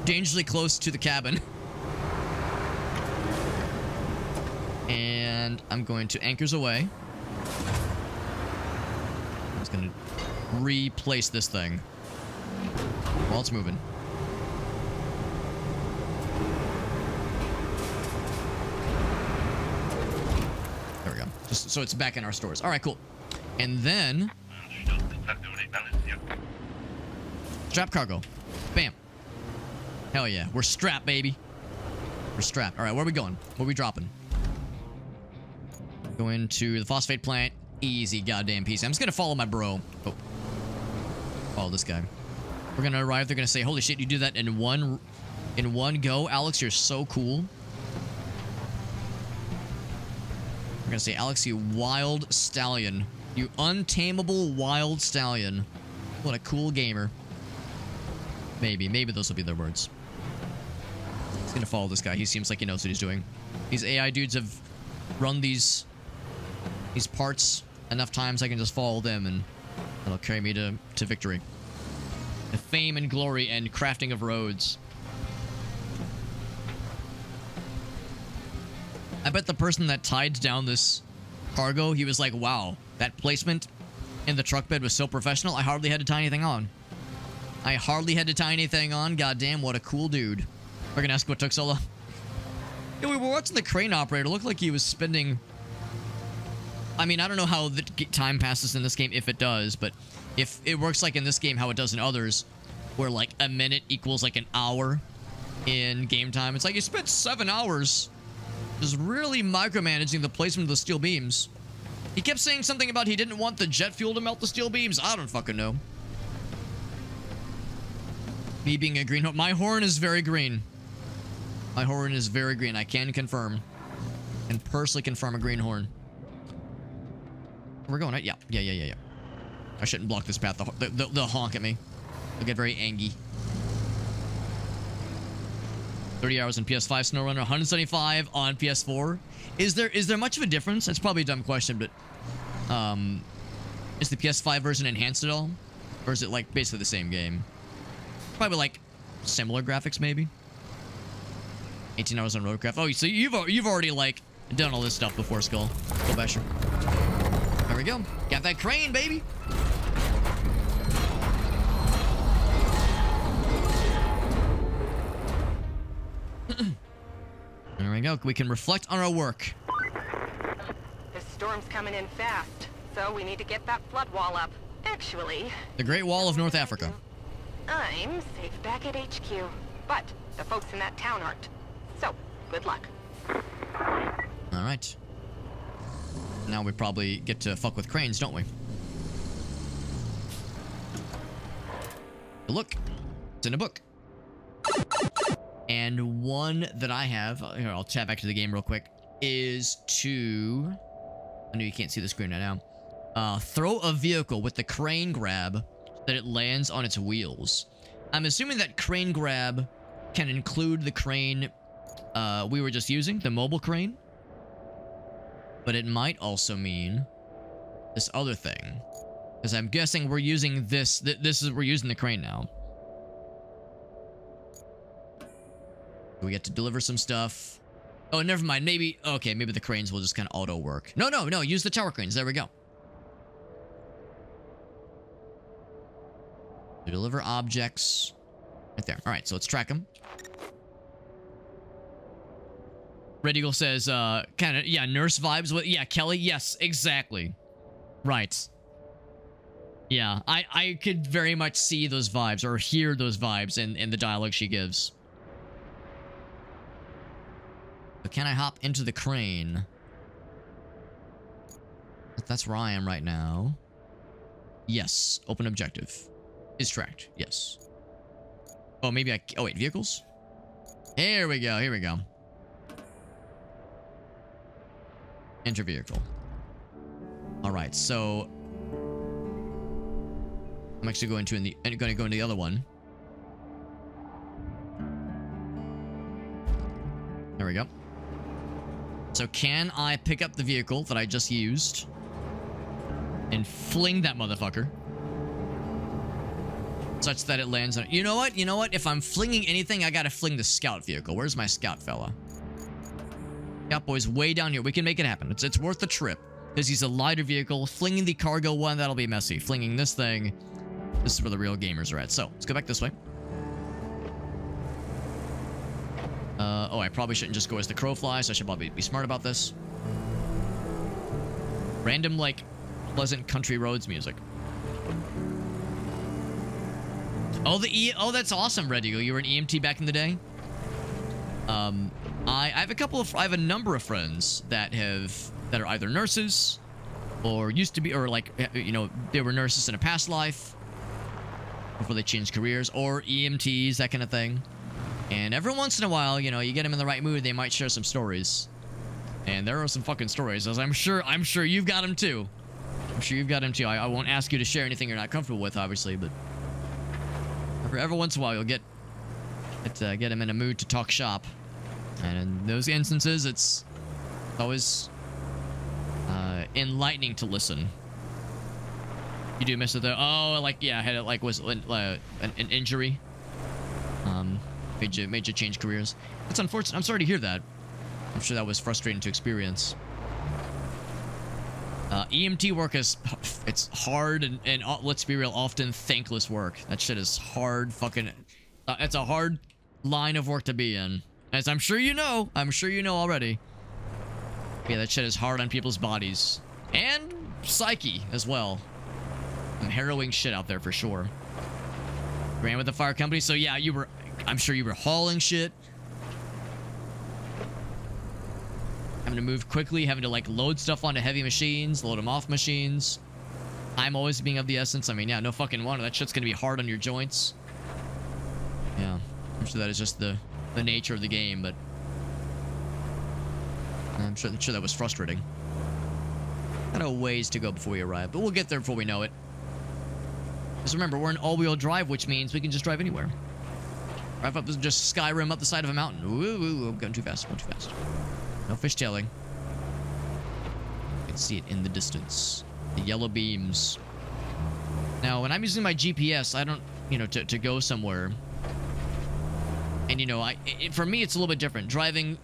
Dangerously close to the cabin. And I'm going to anchors away. I'm just going to replace this thing while it's moving. There we go. Just so it's back in our stores. All right, cool. And then strap cargo. Bam. Hell yeah. We're strapped, baby. We're strapped. All right, where are we going? What are we dropping? Going to the phosphate plant. Easy goddamn piece. I'm just going to follow my bro. Oh. Follow this guy. We're going to arrive. They're going to say, holy shit, you do that in one go? Alex, you're so cool. We're going to say, Alex, you wild stallion. You untamable wild stallion. What a cool gamer. Maybe those will be their words. He's gonna follow this guy. He seems like he knows what he's doing. These AI dudes have run these parts enough times I can just follow them and that'll carry me to victory. The fame and glory and crafting of roads. I bet the person that tied down this cargo, he was like, wow, that placement in the truck bed was so professional, I hardly had to tie anything on. Goddamn, what a cool dude. We're gonna ask what took so long. Yeah, we were watching the crane operator. It looked like he was spending... I mean, I don't know how the time passes in this game, if it does, but if it works like in this game how it does in others, where like a minute equals like an hour in game time. It's like you spent 7 hours just really micromanaging the placement of the steel beams. He kept saying something about he didn't want the jet fuel to melt the steel beams. I don't fucking know. Me being a green horn. My horn is very green. My horn is very green. I can confirm. And personally confirm a green horn. We're going right? Yeah. I shouldn't block this path. They'll honk at me. They'll get very angry. 30 hours on PS5 SnowRunner, 175 on PS4. Is there much of a difference? That's probably a dumb question, but is the PS5 version enhanced at all? Or is it like basically the same game? Probably like similar graphics maybe. 18 hours on Roadcraft. Oh, so you've already like done all this stuff before, Skull. Go Basher. There we go. Got that crane, baby. There we go. We can reflect on our work. This storm's coming in fast, so we need to get that flood wall up. Actually, The Great Wall of North Africa. I'm safe back at HQ, but the folks in that town aren't. So, good luck. All right. Now we probably get to fuck with cranes, don't we? Look, it's in a book. And one that I have, here, I'll chat back to the game real quick, is to, I know you can't see the screen right now, throw a vehicle with the crane grab so that it lands on its wheels. I'm assuming that crane grab can include the crane we were just using, the mobile crane. But it might also mean this other thing. Because I'm guessing we're using this, we're using the crane now. We get to deliver some stuff. Oh, never mind. Maybe, okay, maybe the cranes will just kind of auto work. No, use the tower cranes. There we go. To deliver objects. Right there. All right, so let's track them. Red Eagle says, kind of, yeah, nurse vibes. Yeah, Kelly, yes, exactly. Right. Yeah, I could very much see those vibes, or hear those vibes in the dialogue she gives. But can I hop into the crane? That's where I am right now. Yes, open objective. Is tracked, yes. Oh, maybe I, oh wait, vehicles? Here we go, here we go. Enter vehicle. Alright, so I'm actually going to go into the other one. There we go. So can I pick up the vehicle that I just used and fling that motherfucker such that it lands on it? You know what? You know what? If I'm flinging anything, I gotta fling the scout vehicle. Where's my scout fella? Scout boy's way down here. We can make it happen. It's worth the trip because he's a lighter vehicle. Flinging the cargo one, that'll be messy. Flinging this thing, this is where the real gamers are at. So let's go back this way. Oh, I probably shouldn't just go as the crow flies. I should probably be smart about this. Random, like, pleasant country roads music. Oh, oh, that's awesome, Red Eagle. You were an EMT back in the day? I have a number of friends that are either nurses or used to be, or like, you know, they were nurses in a past life before they changed careers, or EMTs, that kind of thing. And every once in a while, you know, you get them in the right mood, they might share some stories. And there are some fucking stories, as I'm sure you've got them too. I'm sure you've got them too. I won't ask you to share anything you're not comfortable with, obviously, but every once in a while you'll get them in a mood to talk shop. And in those instances, it's always enlightening to listen. You do miss it though. Oh, like, yeah, I had it, like, was an injury. Made you change careers. That's unfortunate. I'm sorry to hear that. I'm sure that was frustrating to experience. EMT work is, it's hard and let's be real, often thankless work. That shit is hard fucking, it's a hard line of work to be in. As I'm sure you know already. Yeah, that shit is hard on people's bodies. And psyche as well. Some harrowing shit out there for sure. Ran with the fire company, so yeah, I'm sure you were hauling shit. Having to move quickly, having to like load stuff onto heavy machines, load them off machines. Time always being of the essence. I mean, yeah, no fucking wonder. That shit's gonna be hard on your joints. Yeah, I'm sure that is just the nature of the game, but I'm sure that was frustrating. Got a ways to go before we arrive, but we'll get there before we know it. Because remember, we're in all-wheel drive, which means we can just drive anywhere. Drive up, just Skyrim up the side of a mountain. Ooh, I'm going too fast. Going too fast. No fishtailing. You can see it in the distance. The yellow beams. Now, when I'm using my GPS, I don't, you know, to go somewhere. And, you know, for me, it's a little bit different. Driving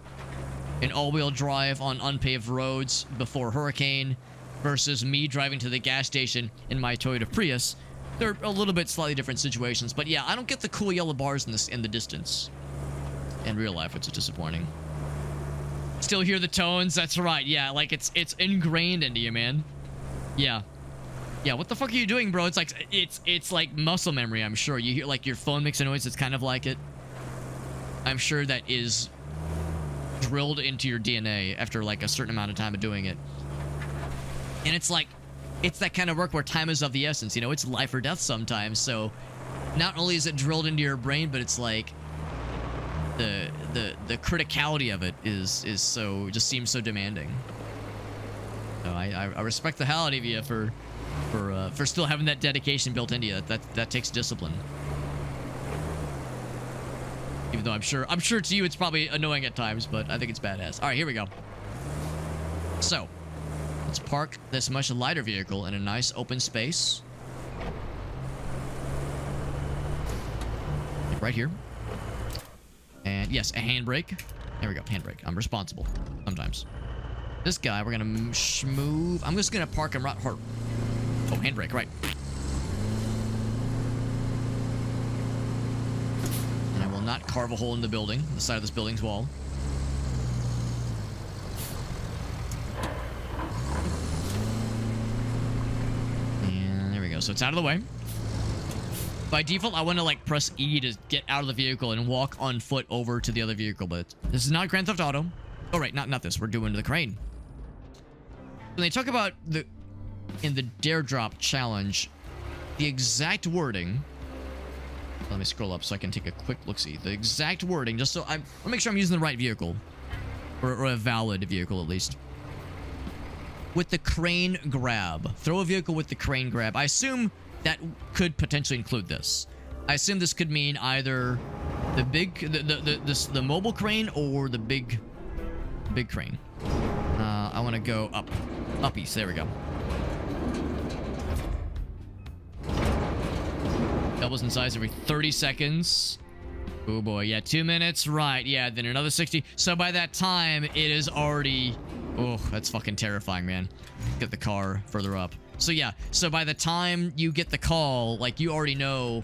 an all-wheel drive on unpaved roads before hurricane versus me driving to the gas station in my Toyota Prius. They're a little bit slightly different situations. But, yeah, I don't get the cool yellow bars in the distance. In real life, it's disappointing. Still hear the tones? That's right. Yeah, like, it's ingrained into you, man. Yeah. Yeah, what the fuck are you doing, bro? It's like, it's like muscle memory, I'm sure. You hear, like, your phone makes a noise that's kind of like it. I'm sure that is drilled into your DNA after, like, a certain amount of time of doing it. And it's like, it's that kind of work where time is of the essence, you know? It's life or death sometimes, so not only is it drilled into your brain, but it's like the criticality of it is so, just seems so demanding. So I respect the hell out of you for still having that dedication built into you. That takes discipline. Even though I'm sure to you it's probably annoying at times, but I think it's badass. All right, here we go. So, let's park this much lighter vehicle in a nice open space. Like right here. And yes, a handbrake. There we go, handbrake. I'm responsible sometimes. This guy, we're gonna move. I'm just gonna park him right. Oh, handbrake, right. And I will not carve a hole in the building, the side of this building's wall. And there we go. So it's out of the way. By default, I want to like press E to get out of the vehicle and walk on foot over to the other vehicle, but this is not Grand Theft Auto. Oh, right, not this. We're doing the crane. When they talk about in the Dare Drop challenge, the exact wording. Let me scroll up so I can take a quick look-see. The exact wording, just so I want to make sure I'm using the right vehicle, or a valid vehicle at least. With the crane grab, throw a vehicle with the crane grab. I assume that could potentially include this. I assume this could mean either the the mobile crane or the big crane. I want to go up east. There we go. Doubles in size every 30 seconds. Oh boy, yeah, 2 minutes. Right, yeah, then another 60. So by that time, it is already. Oh, that's fucking terrifying, man. Get the car further up. So yeah, so by the time you get the call, like you already know,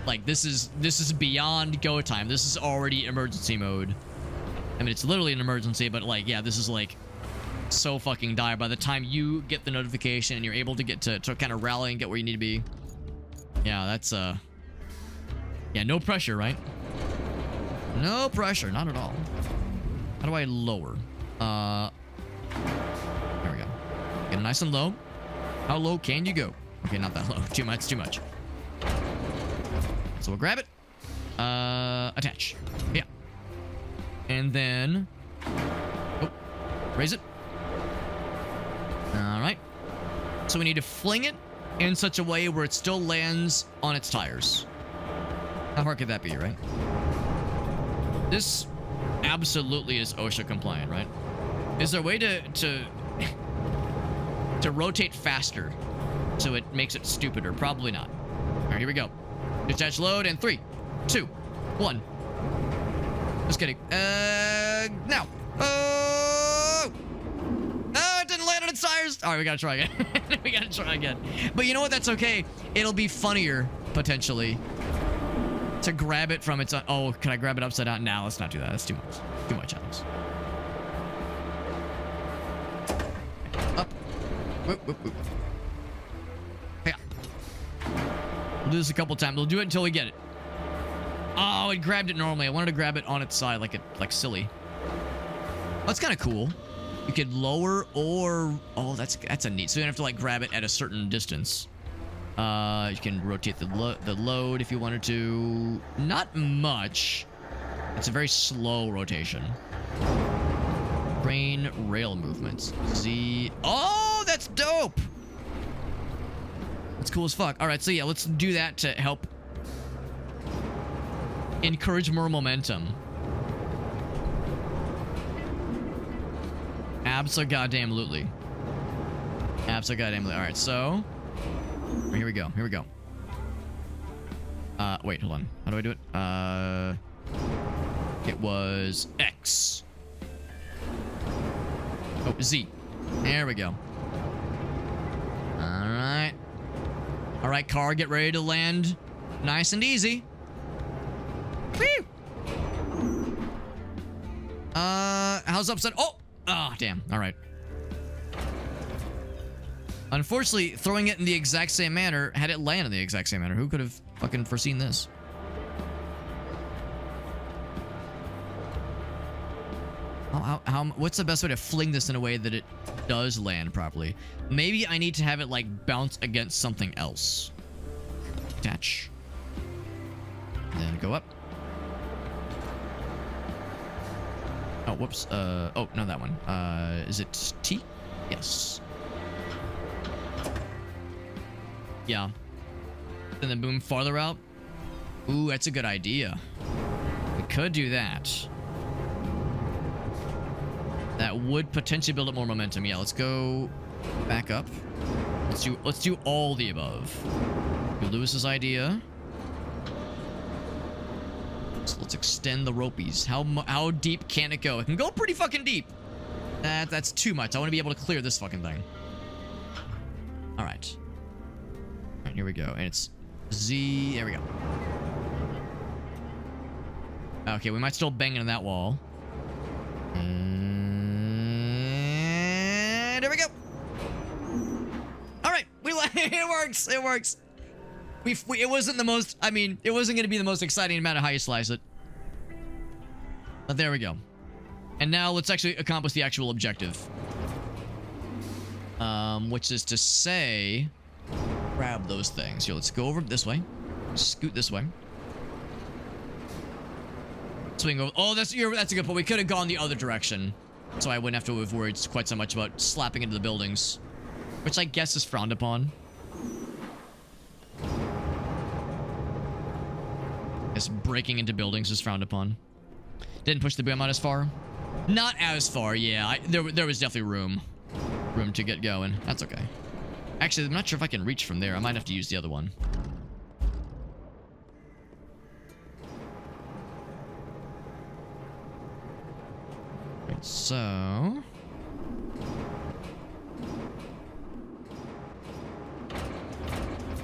like this is beyond go time. This is already emergency mode. I mean, it's literally an emergency, but like, yeah, this is like so fucking dire. By the time you get the notification and you're able to get to kind of rally and get where you need to be. Yeah, that's yeah, no pressure, right? No pressure, not at all. How do I lower? There we go. Get it nice and low. How low can you go? Okay, not that low. Too much, too much. So we'll grab it. Attach. Yeah. And then... oh, raise it. Alright. So we need to fling it in such a way where it still lands on its tires. How hard could that be, right? This absolutely is OSHA compliant, right? Is there a way to rotate faster so it makes it stupider? Probably not. All right, here we go. Detach load and 3, 2, 1. Just kidding. Now. Oh! No, it didn't land on its tires. All right, we gotta try again. We gotta try again. But you know what? That's okay. It'll be funnier, potentially, to grab it from its... oh, can I grab it upside down? Nah, let's not do that. That's too much. Too much, Alex. Up. Whoop, whoop, whoop. Yeah. We'll do this a couple times. We'll do it until we get it. Oh, it grabbed it normally. I wanted to grab it on its side like silly. That's kind of cool. You could lower or... oh, that's a neat... so you don't have to like grab it at a certain distance. You can rotate the load if you wanted to. Not much. It's a very slow rotation. Crane rail movements. Z... oh, that's dope! That's cool as fuck. Alright, so yeah, let's do that to help encourage more momentum. Abso-goddamn-lutely. Abso-goddamn-lutely. Alright, so... Here we go. Here we go. Wait, hold on. How do I do it? It was X. Oh, Z. There we go. Alright. Alright, car, get ready to land nice and easy. Woo! How's upset? Oh! Ah, damn. Alright. Unfortunately, throwing it in the exact same manner, had it land in the exact same manner. Who could have fucking foreseen this? What's the best way to fling this in a way that it does land properly? Maybe I need to have it, like, bounce against something else. Attach. Then go up. Oh, whoops. Oh, no, that one. Is it T? Yes. Yeah. And then boom, farther out. Ooh, that's a good idea. We could do that. That would potentially build up more momentum. Yeah, let's go back up. Let's do all the above. Lewis's idea. So let's extend the ropies. How deep can it go? It can go pretty fucking deep. That's too much. I want to be able to clear this fucking thing. All right. All right, here we go. And it's Z. There we go. Okay, we might still bang into that wall. And there we go. All right, it works. It works. It wasn't the most. I mean, it wasn't going to be the most exciting amount of how you slice it. But there we go. And now let's actually accomplish the actual objective. Which is to say, grab those things. Here, let's go over this way. Scoot this way. Swing over. Oh, that's a good point. We could have gone the other direction, so I wouldn't have to have worried quite so much about slapping into the buildings, which I guess is frowned upon. I guess breaking into buildings is frowned upon. Didn't push the boom out as far. Not as far, yeah. There was definitely room to get going. That's okay. Actually, I'm not sure if I can reach from there. I might have to use the other one. Right, so...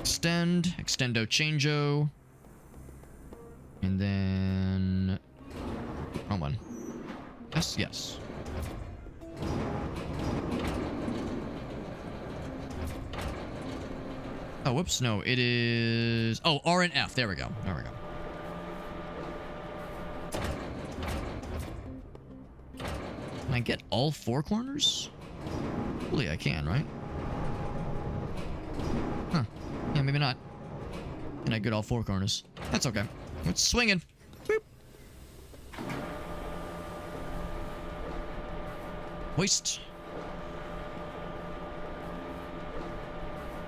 Extendo, changeo. And then... Wrong one. Yes. Oh, whoops. No, it is... Oh, R and F. There we go. There we go. Can I get all four corners? Hopefully I can, right? Huh. Yeah, maybe not. Can I get all four corners? That's okay. It's swinging. Boop. Hoist.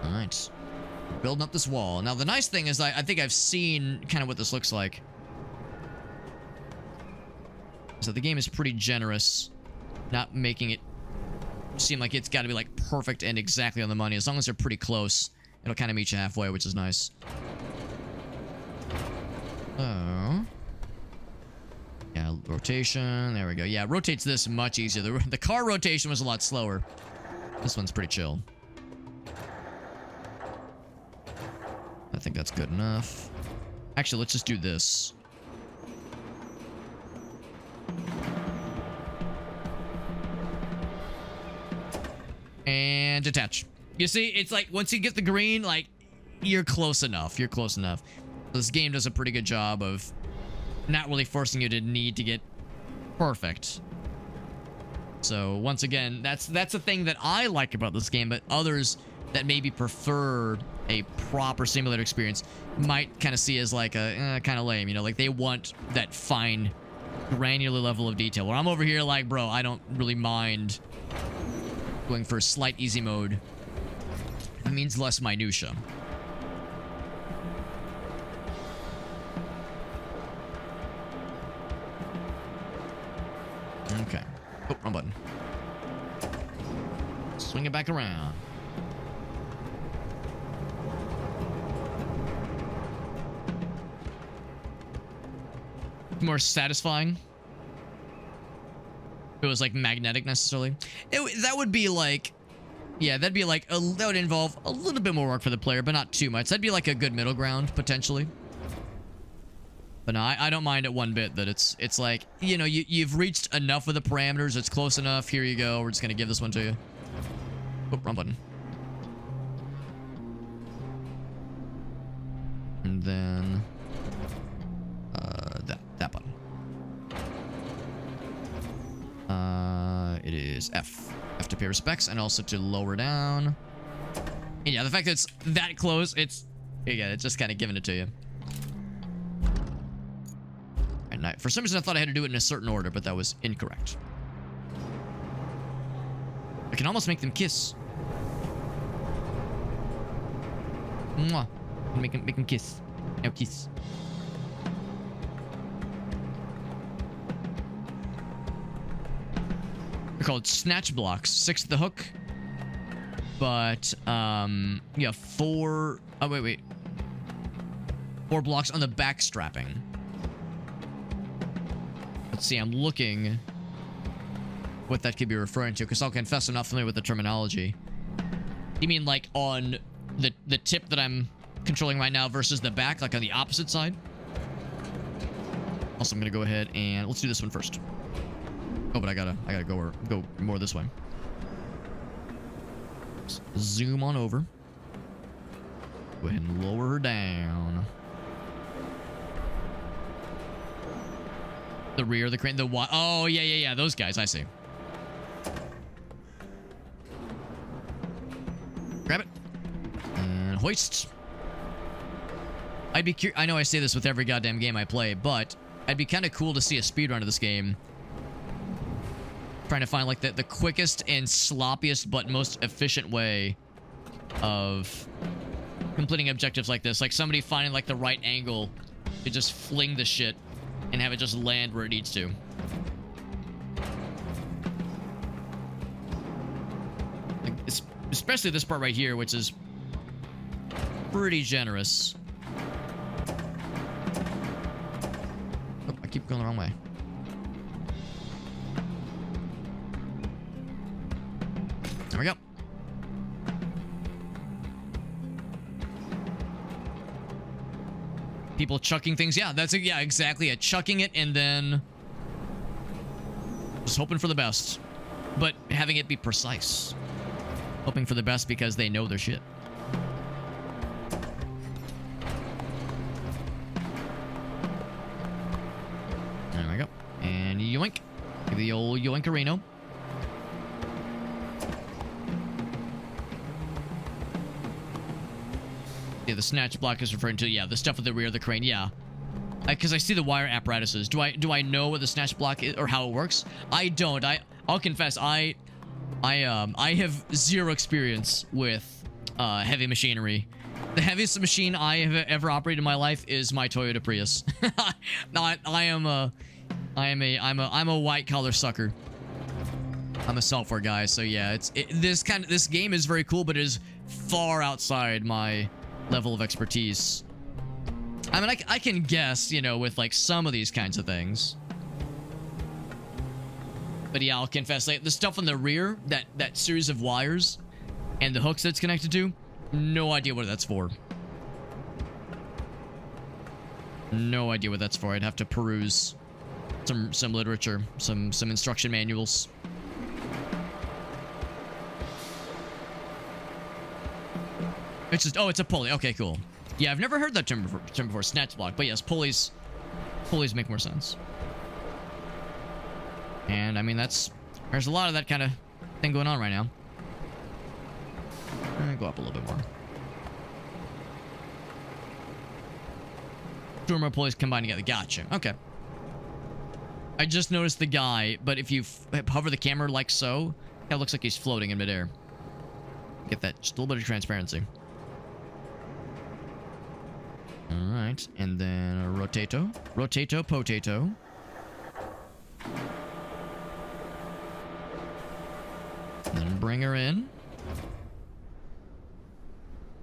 All right. Building up this wall. Now, the nice thing is I think I've seen kind of what this looks like. So the game is pretty generous, not making it seem like it's got to be like perfect and exactly on the money. As long as they're pretty close, it'll kind of meet you halfway, which is nice. Oh. Yeah, rotation. There we go. Yeah, it rotates this much easier. The car rotation was a lot slower. This one's pretty chill. I think that's good enough. Actually, let's just do this. And detach. You see, it's like once you get the green, like, you're close enough. You're close enough. This game does a pretty good job of not really forcing you to need to get perfect. So once again, that's the thing that I like about this game, but others that maybe prefer a proper simulator experience might kind of see as like a kind of lame, you know, like they want that fine granular level of detail, where I'm over here like, bro, I don't really mind going for a slight easy mode. It means less minutia. Oh, wrong button. Swing it back around. More satisfying. If it was like magnetic necessarily. That would be like, yeah, that'd be like, that would involve a little bit more work for the player, but not too much. That'd be like a good middle ground, potentially. But no, I don't mind it one bit that it's like, you know, you've reached enough of the parameters. It's close enough. Here you go. We're just going to give this one to you. Oh, wrong button. And then that button. It is F. F to pay respects and also to lower down. And yeah, the fact that it's that close, it's just kind of giving it to you. And for some reason I thought I had to do it in a certain order, but that was incorrect. I can almost make them kiss. Mwah. Make them kiss. Now kiss. They're called snatch blocks. 6 at the hook. But, yeah, 4... Oh, wait. 4 blocks on the back strapping. Let's see, I'm looking what that could be referring to, because I'll confess I'm not familiar with the terminology. You mean like on the tip that I'm controlling right now versus the back, like on the opposite side? Also, I'm gonna go ahead and let's do this one first. Oh, but I gotta go more this way. Let's zoom on over. Go ahead and lower her down. The rear, the crane, oh yeah, those guys, I see. Grab it and hoist. I'd be curious. I know I say this with every goddamn game I play, but I'd be kind of cool to see a speedrun of this game. Trying to find like the quickest and sloppiest but most efficient way of completing objectives like this. Like somebody finding like the right angle to just fling the shit and have it just land where it needs to. Like, especially this part right here, which is pretty generous. Oh, I keep going the wrong way. There we go. People chucking things. Yeah, yeah, exactly. Chucking it and then just hoping for the best. But having it be precise. Hoping for the best because they know their shit. There we go. And yoink. The old yoinkarino. Yeah, the snatch block is referring to, yeah, the stuff at the rear of the crane, yeah. Because I see the wire apparatuses. Do I know what the snatch block is or how it works? I don't. I'll confess, I have zero experience with heavy machinery. The heaviest machine I have ever operated in my life is my Toyota Prius. I'm a white collar sucker. I'm a software guy, so yeah, this game is very cool, but it is far outside my level of expertise. I mean, I can guess, you know, with like some of these kinds of things. But yeah, I'll confess, like the stuff on the rear, that series of wires and the hooks that's connected to, no idea what that's for. No idea what that's for. I'd have to peruse some literature, some instruction manuals. It's just, oh, it's a pulley. Okay, cool. Yeah, I've never heard that term before, snatch block. But yes, pulleys make more sense. And I mean, there's a lot of that kind of thing going on right now. Go up a little bit more. 2 or more pulleys combined together. Gotcha. Okay. I just noticed the guy, but if you hover the camera like so, it looks like he's floating in midair. Get that, just a little bit of transparency. Alright, and then a rotato. Rotato, potato. Then bring her in.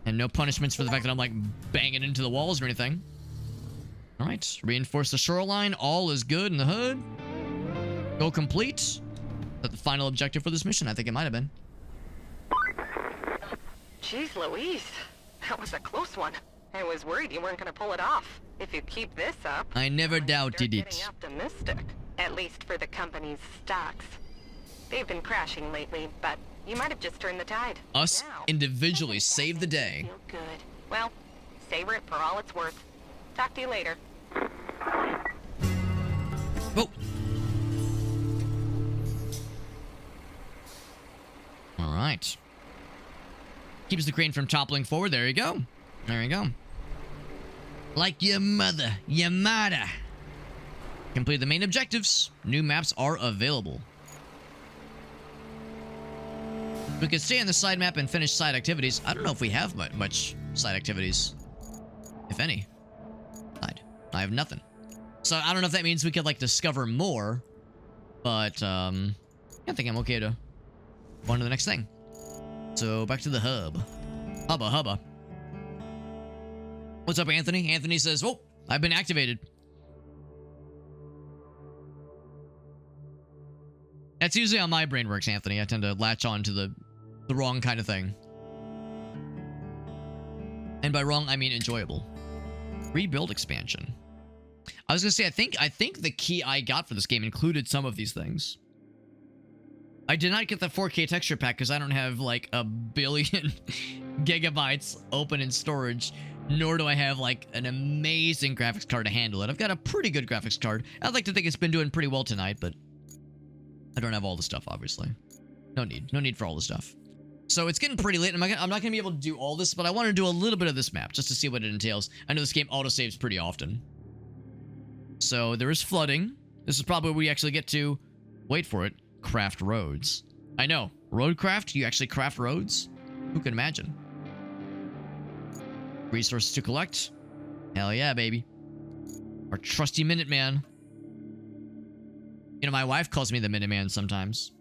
And no punishments for the fact that I'm like banging into the walls or anything. All right, reinforce the shoreline. All is good in the hood. Go complete. Is that the final objective for this mission? I think it might have been. Jeez Louise, that was a close one. I was worried you weren't going to pull it off. If you keep this up, I never doubted getting it. optimistic, at least for the company's stocks. They've been crashing lately, but you might have just turned the tide. Us Now, individually save the day. feel good. Well, savor it for all it's worth. Talk to you later. Oh. All right. Keeps the crane from toppling forward. There you go. There you go. Like your mother, Yamada. Complete the main objectives. New maps are available. We could stay on the side map and finish side activities. I don't know if we have much side activities. If any. I have nothing. So I don't know if that means we could like discover more. But I think I'm okay to go on to the next thing. So back to the hub. Hubba. What's up, Anthony? Anthony says, oh, I've been activated. That's usually how my brain works, Anthony. I tend to latch on to the wrong kind of thing. And by wrong, I mean enjoyable. Rebuild expansion. I was gonna say, I think the key I got for this game included some of these things. I did not get the 4K texture pack because I don't have like a billion gigabytes open in storage, nor do I have like an amazing graphics card to handle it. I've got a pretty good graphics card. I'd like to think it's been doing pretty well tonight, but I don't have all the stuff, obviously. No need for all the stuff. So it's getting pretty late. I'm not gonna be able to do all this, but I want to do a little bit of this map just to see what it entails. I know this game autosaves pretty often. So there is flooding. This is probably where we actually get to, wait for it, craft roads. I know, Roadcraft, you actually craft roads? Who can imagine? Resources to collect. Hell yeah, baby. Our trusty Minuteman. You know, my wife calls me the Minuteman sometimes.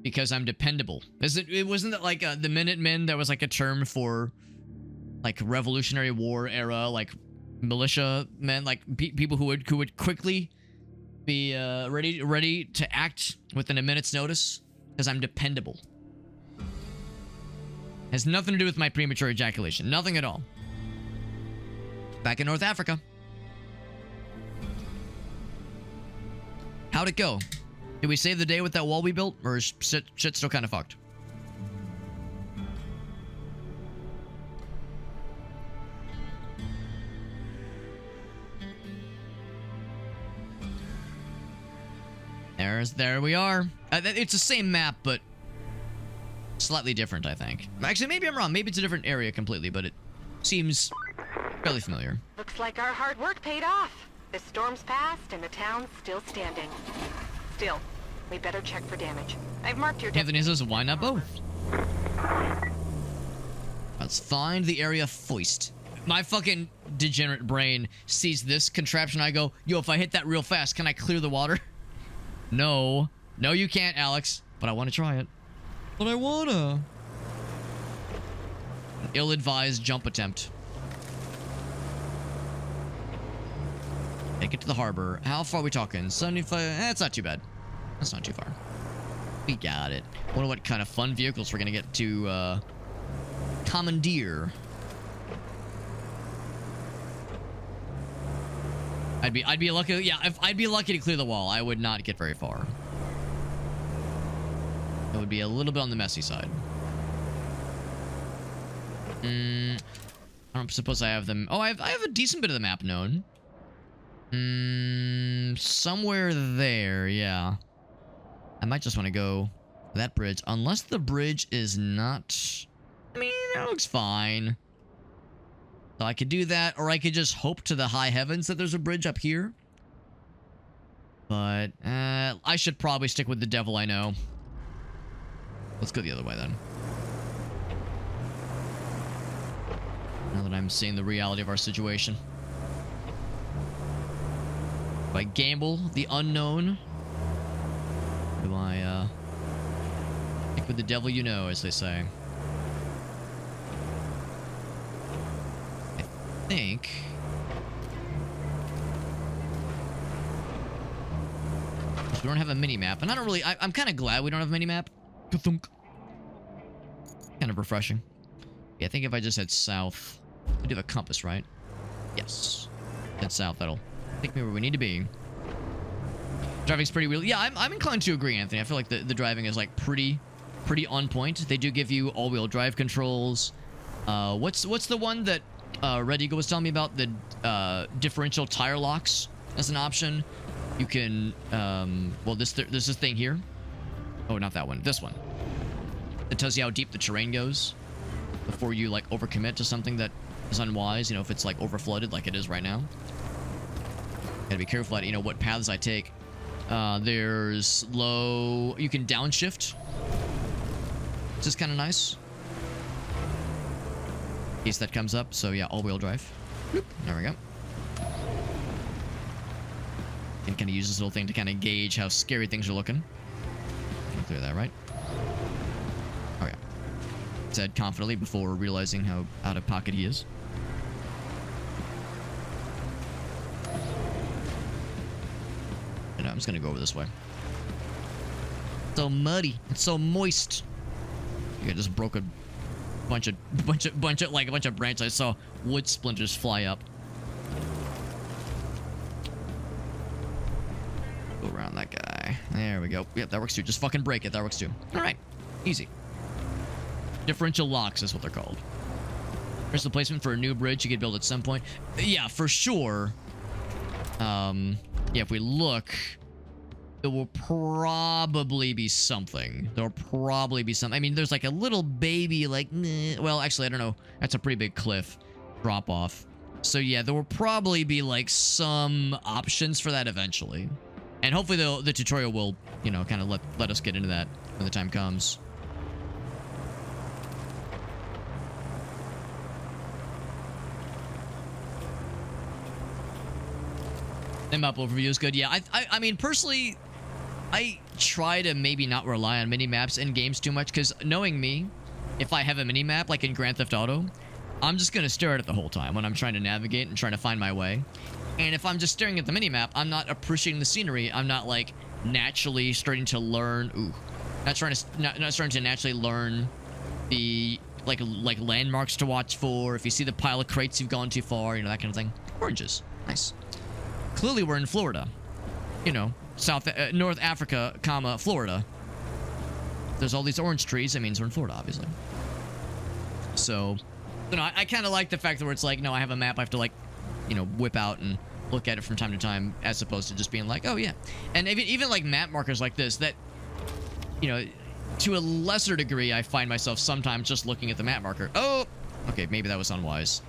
Because I'm dependable. It wasn't that like the Minutemen, that was like a term for like Revolutionary War era, like militia men, like people who would quickly be ready to act within a minute's notice, because I'm dependable. Has nothing to do with my premature ejaculation. Nothing at all. Back in North Africa. How'd it go? Did we save the day with that wall we built, or is shit still kind of fucked? There we are. It's the same map, but slightly different, I think. Actually, maybe I'm wrong. Maybe it's a different area completely, but it seems fairly familiar. Looks like our hard work paid off. The storm's passed and the town's still standing. Still, we better check for damage. I've marked your... Anthony says, why not both? Let's find the area foist. My fucking degenerate brain sees this contraption. I go, yo, if I hit that real fast, can I clear the water? No. No, you can't, Alex. But I want to try it. But I wanna. An ill-advised jump attempt. Make it to the harbor. How far are we talking? 75? That's not too bad. That's not too far. We got it. Wonder what kind of fun vehicles we're gonna get to commandeer. I'd be lucky. Yeah, if I'd be lucky to clear the wall, I would not get very far. It would be a little bit on the messy side. I don't suppose I have them. Oh, I have a decent bit of the map known. Somewhere there, yeah. I might just want to go that bridge, unless the bridge is not... I mean, that looks fine. So I could do that, or I could just hope to the high heavens that there's a bridge up here. But, I should probably stick with the devil I know. Let's go the other way, then. Now that I'm seeing the reality of our situation. If I gamble the unknown, Do I, stick with the devil you know, as they say. I think... we don't have a mini-map, and I don't really... I'm kind of glad we don't have a mini-map. Ka-thunk. Kind of refreshing. Yeah, I think if I just head south... we do have a compass, right? Yes. Head south, that'll take me where we need to be. Driving's pretty real. Yeah, I'm inclined to agree, Anthony. I feel like the driving is, like, pretty on point. They do give you all-wheel drive controls. What's the one that Red Eagle was telling me about? The differential tire locks as an option. You can, well, there's this thing here. Oh, not that one. This one. It tells you how deep the terrain goes before you, like, overcommit to something that is unwise. You know, if it's, like, overflooded like it is right now. Gotta be careful at, you know, what paths I take. There's low... you can downshift. This is kind of nice. In case that comes up. So, yeah, all-wheel drive. Bloop. There we go. And kind of use this little thing to kind of gauge how scary things are looking. Can clear that, right? Oh, yeah. Said confidently before realizing how out of pocket he is. And I'm just gonna go over this way. So muddy. It's so moist. I just broke a bunch of branches. I saw wood splinters fly up. Go around that guy. There we go. Yep, that works too. Just fucking break it. That works too. All right. Easy. Differential locks is what they're called. Here's the placement for a new bridge you could build at some point. Yeah, for sure. Yeah, if we look, there will probably be something. There'll probably be something. I mean, there's like a little baby, like, well, actually, I don't know. That's a pretty big cliff drop off. So yeah, there will probably be like some options for that eventually. And hopefully the tutorial will, you know, kind of let us get into that when the time comes. The map overview is good. Yeah, I mean, personally, I try to maybe not rely on mini-maps in games too much, because knowing me, if I have a mini-map, like in Grand Theft Auto, I'm just going to stare at it the whole time when I'm trying to navigate and trying to find my way. And if I'm just staring at the mini-map, I'm not appreciating the scenery. I'm not, like, naturally starting to learn... Ooh. Not starting to naturally learn the, like landmarks to watch for. If you see the pile of crates, you've gone too far, you know, that kind of thing. Oranges. Nice. Clearly, we're in Florida. You know, North Africa, comma, Florida. There's all these orange trees. That means we're in Florida, obviously. So, you know, I kind of like the fact that where it's like, no, I have a map. I have to, like, you know, whip out and look at it from time to time, as opposed to just being like, oh, yeah. And even like map markers like this, that, you know, to a lesser degree, I find myself sometimes just looking at the map marker. Oh, okay, maybe that was unwise.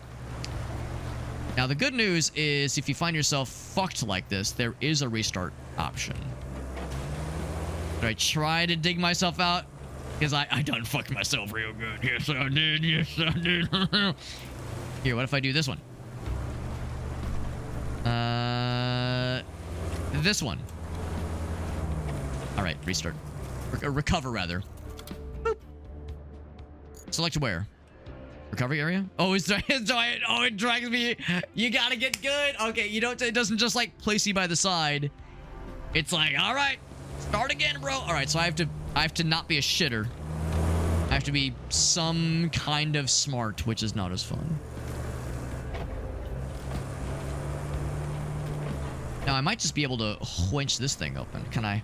Now, the good news is if you find yourself fucked like this, there is a restart option. Did I try to dig myself out? Because I done fucked myself real good. Yes, I did. Yes, I did. Here, what if I do this one? This one. All right, restart. Recover, rather. Boop. Select where? Recovery area? Oh, it drags me. You gotta get good. Okay, you don't. It doesn't just like place you by the side. It's like, all right, start again, bro. All right, so I have to not be a shitter. I have to be some kind of smart, which is not as fun. Now I might just be able to winch this thing open. Can I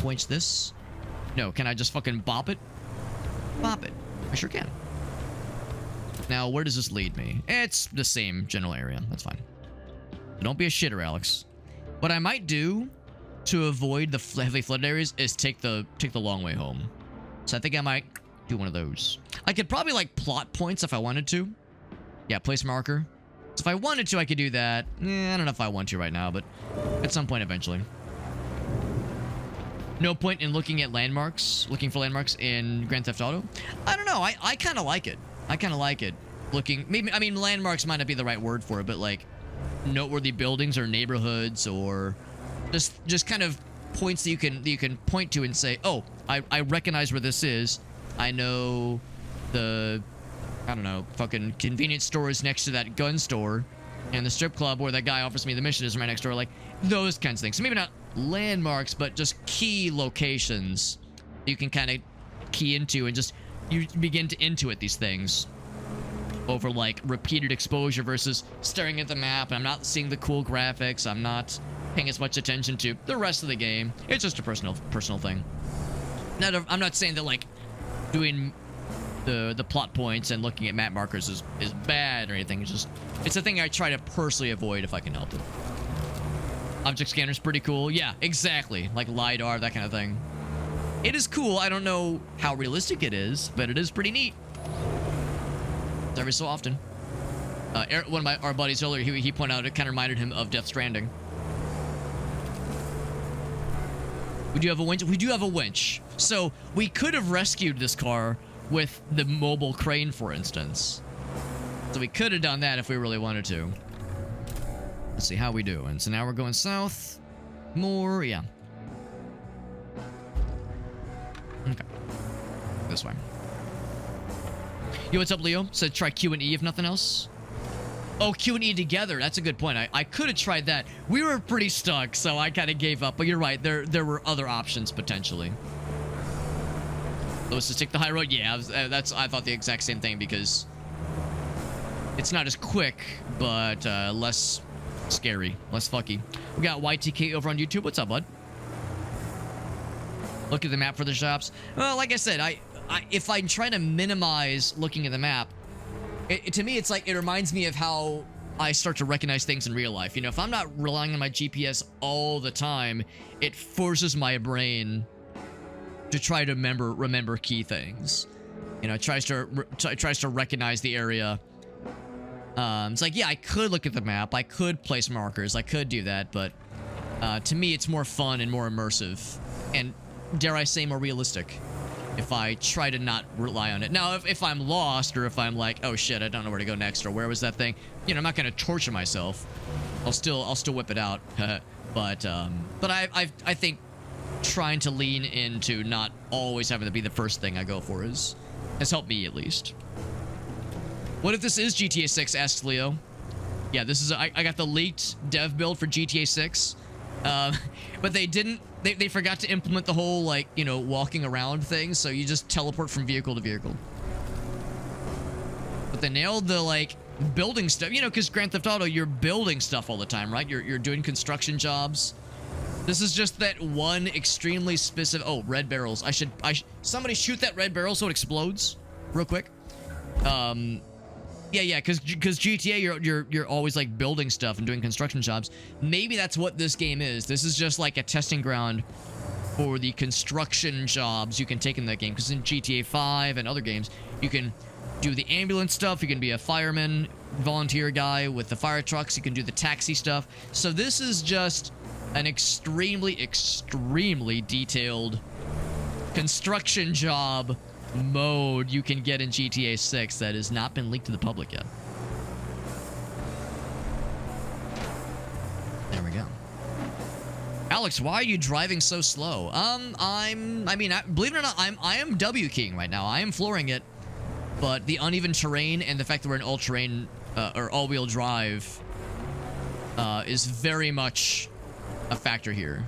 winch this? No. Can I just fucking bop it? Bop it. I sure can. Now, where does this lead me? It's the same general area. That's fine. Don't be a shitter, Alex. What I might do to avoid the heavily flooded areas is take the long way home. So I think I might do one of those. I could probably, like, plot points if I wanted to. Yeah, place marker. So if I wanted to, I could do that. I don't know if I want to right now, but at some point eventually. No point in looking for landmarks in Grand Theft Auto. I don't know. I kind of like it. I kind of like it. Maybe, I mean, landmarks might not be the right word for it, but like noteworthy buildings or neighborhoods or just kind of points that you can point to and say, oh, I recognize where this is. I know the, I don't know, fucking convenience store is next to that gun store, and the strip club where that guy offers me the mission is right next door. Like, those kinds of things. So maybe not landmarks, but just key locations you can kind of key into, and just you begin to intuit these things over like repeated exposure versus staring at the map. I'm not seeing the cool graphics. I'm not paying as much attention to the rest of the game. It's just a personal thing. I'm not saying that like doing the plot points and looking at map markers is bad or anything. It's a thing I try to personally avoid if I can help it. Object scanner's pretty cool. Yeah, exactly. Like LiDAR, that kind of thing. It is cool. I don't know how realistic it is, but it is pretty neat. Every so often. One of our buddies earlier, he pointed out it kind of reminded him of Death Stranding. We do have a winch. We do have a winch. So we could have rescued this car with the mobile crane, for instance. So we could have done that if we really wanted to. Let's see how we do. And so now we're going south. More, yeah. Okay. This way. Yo, what's up, Leo? Said try Q and E if nothing else. Oh, Q and E together. That's a good point. I could have tried that. We were pretty stuck, so I kind of gave up. But you're right. There were other options potentially. Let's just take the high road. Yeah, I thought the exact same thing, because it's not as quick, but less scary, less fucky. We got YTK over on YouTube. What's up, bud? Look at the map for the shops. Well, like I said, if I'm trying to minimize looking at the map, to me, it's like, it reminds me of how I start to recognize things in real life. You know, if I'm not relying on my GPS all the time, it forces my brain to try to remember key things. You know, it tries to recognize the area. It's like, yeah, I could look at the map, I could place markers, I could do that, but to me, it's more fun and more immersive, and dare I say, more realistic, if I try to not rely on it. Now, if I'm lost, or if I'm like, oh shit, I don't know where to go next, or where was that thing, you know, I'm not going to torture myself. I'll still whip it out. but I think trying to lean into not always having to be the first thing I go for has helped me, at least. What if this is GTA 6, asks Leo. Yeah, this is I got the leaked dev build for GTA 6. But they forgot to implement the whole, like, you know, walking around thing, so you just teleport from vehicle to vehicle. But they nailed the, like, building stuff, you know, because Grand Theft Auto, you're building stuff all the time, right? You're doing construction jobs. This is just that one extremely specific... Oh, red barrels. Somebody shoot that red barrel so it explodes real quick. Yeah, because GTA, you're always, like, building stuff and doing construction jobs. Maybe that's what this game is. This is just, like, a testing ground for the construction jobs you can take in that game. Because in GTA 5 and other games, you can do the ambulance stuff. You can be a fireman, volunteer guy with the fire trucks. You can do the taxi stuff. So this is just an extremely, extremely detailed construction job mode you can get in GTA 6 that has not been leaked to the public yet. There we go. Alex, why are you driving so slow? Believe it or not, I am W keying right now. I am flooring it, but the uneven terrain and the fact that we're in all-terrain or all-wheel drive is very much a factor here.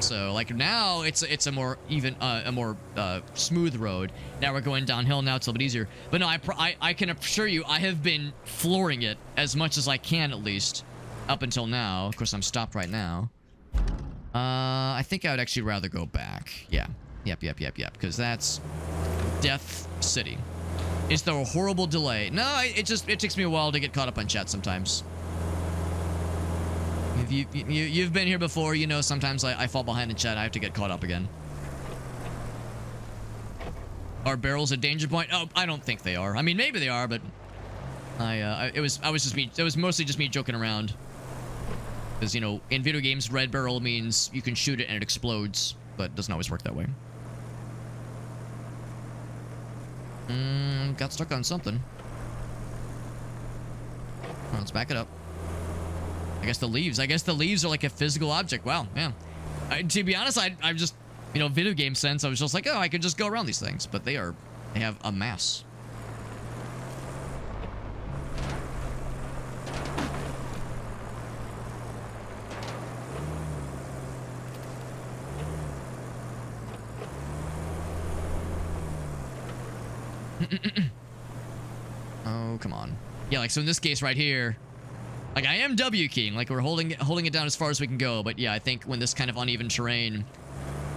So, like, now it's a more even, a more smooth road. Now we're going downhill. Now it's a little bit easier. But no, I can assure you, I have been flooring it as much as I can, at least, up until now. Of course, I'm stopped right now. I think I would actually rather go back. Yeah. Yep. Because that's Death City. Is there a horrible delay? No, it takes me a while to get caught up on chat sometimes. If you've been here before, you know sometimes I fall behind in chat. I have to get caught up again. Are barrels a danger point? Oh, I don't think they are. I mean, maybe they are, but it was mostly just me joking around. Because, you know, in video games, red barrel means you can shoot it and it explodes, but it doesn't always work that way. Got stuck on something. Well, let's back it up. I guess the leaves are like a physical object. Wow, yeah. To be honest, I'm just, you know, video game sense. I was just like, oh, I could just go around these things, but they have a mass. Oh, come on. Yeah, like, so in this case right here, like, I am W keying, like, we're holding it down as far as we can go, but yeah, I think when this kind of uneven terrain,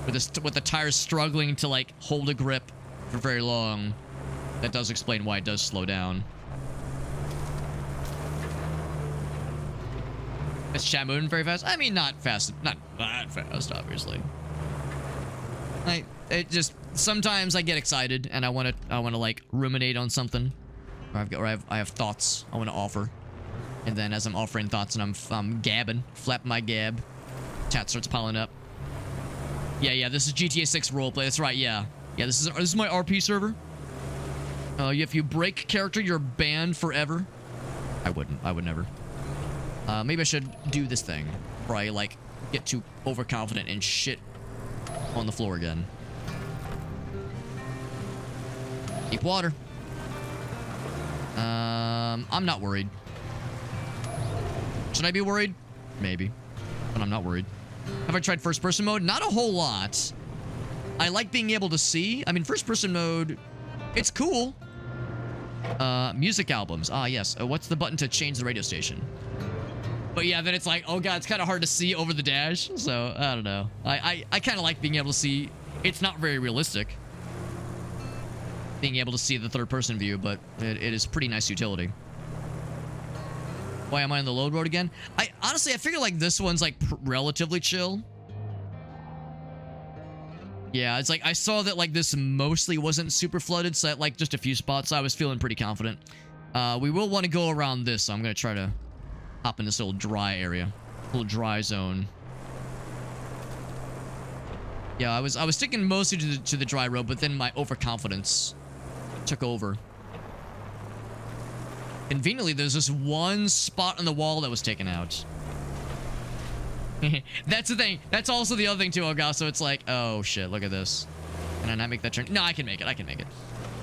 with the tires struggling to, like, hold a grip for very long, that does explain why it does slow down. Is chat moving very fast? I mean, not fast, not that fast, obviously. It just, sometimes I get excited and I want to like ruminate on something, or I have thoughts I want to offer, and then as I'm offering thoughts and I'm gabbing, flapping my gab, chat starts piling up. Yeah, this is GTA 6 roleplay. That's right. Yeah, this is my RP server. If you break character, you're banned forever. I would never. Maybe I should do this thing where I like get too overconfident and shit on the floor again. Deep water. I'm not worried. Should I be worried? Maybe. But I'm not worried. Have I tried first person mode? Not a whole lot. I like being able to see. I mean, first person mode, it's cool. Music albums. Ah, yes. What's the button to change the radio station? But yeah, then it's like, oh god, it's kind of hard to see over the dash. So, I don't know. I kind of like being able to see. It's not very realistic, being able to see the third-person view, but it is pretty nice utility. Why am I on the load road again? Honestly, I figure like this one's like relatively chill. Yeah, it's like I saw that like this mostly wasn't super flooded, so at like just a few spots I was feeling pretty confident. We will want to go around this, so I'm gonna try to hop in this little dry area, little dry zone. Yeah, I was sticking mostly to the dry road, but then my overconfidence took over. Conveniently, there's this one spot on the wall that was taken out. That's the thing. That's also the other thing too, Olga. So it's like, oh shit, look at this. Can I not make that turn? No, I can make it. I can make it.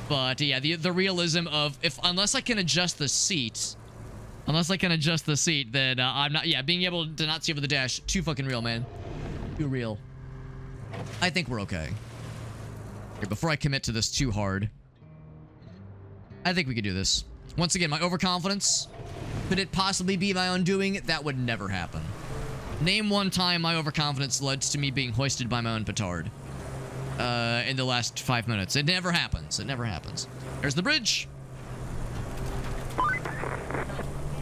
But yeah, the realism of unless I can adjust the seat, then I'm not. Yeah, being able to not see over the dash, too fucking real, man. Too real. I think we're okay. Here, before I commit to this too hard, I think we could do this. Once again, my overconfidence. Could it possibly be my undoing? That would never happen. Name one time my overconfidence led to me being hoisted by my own petard. In the last 5 minutes. It never happens. It never happens. There's the bridge.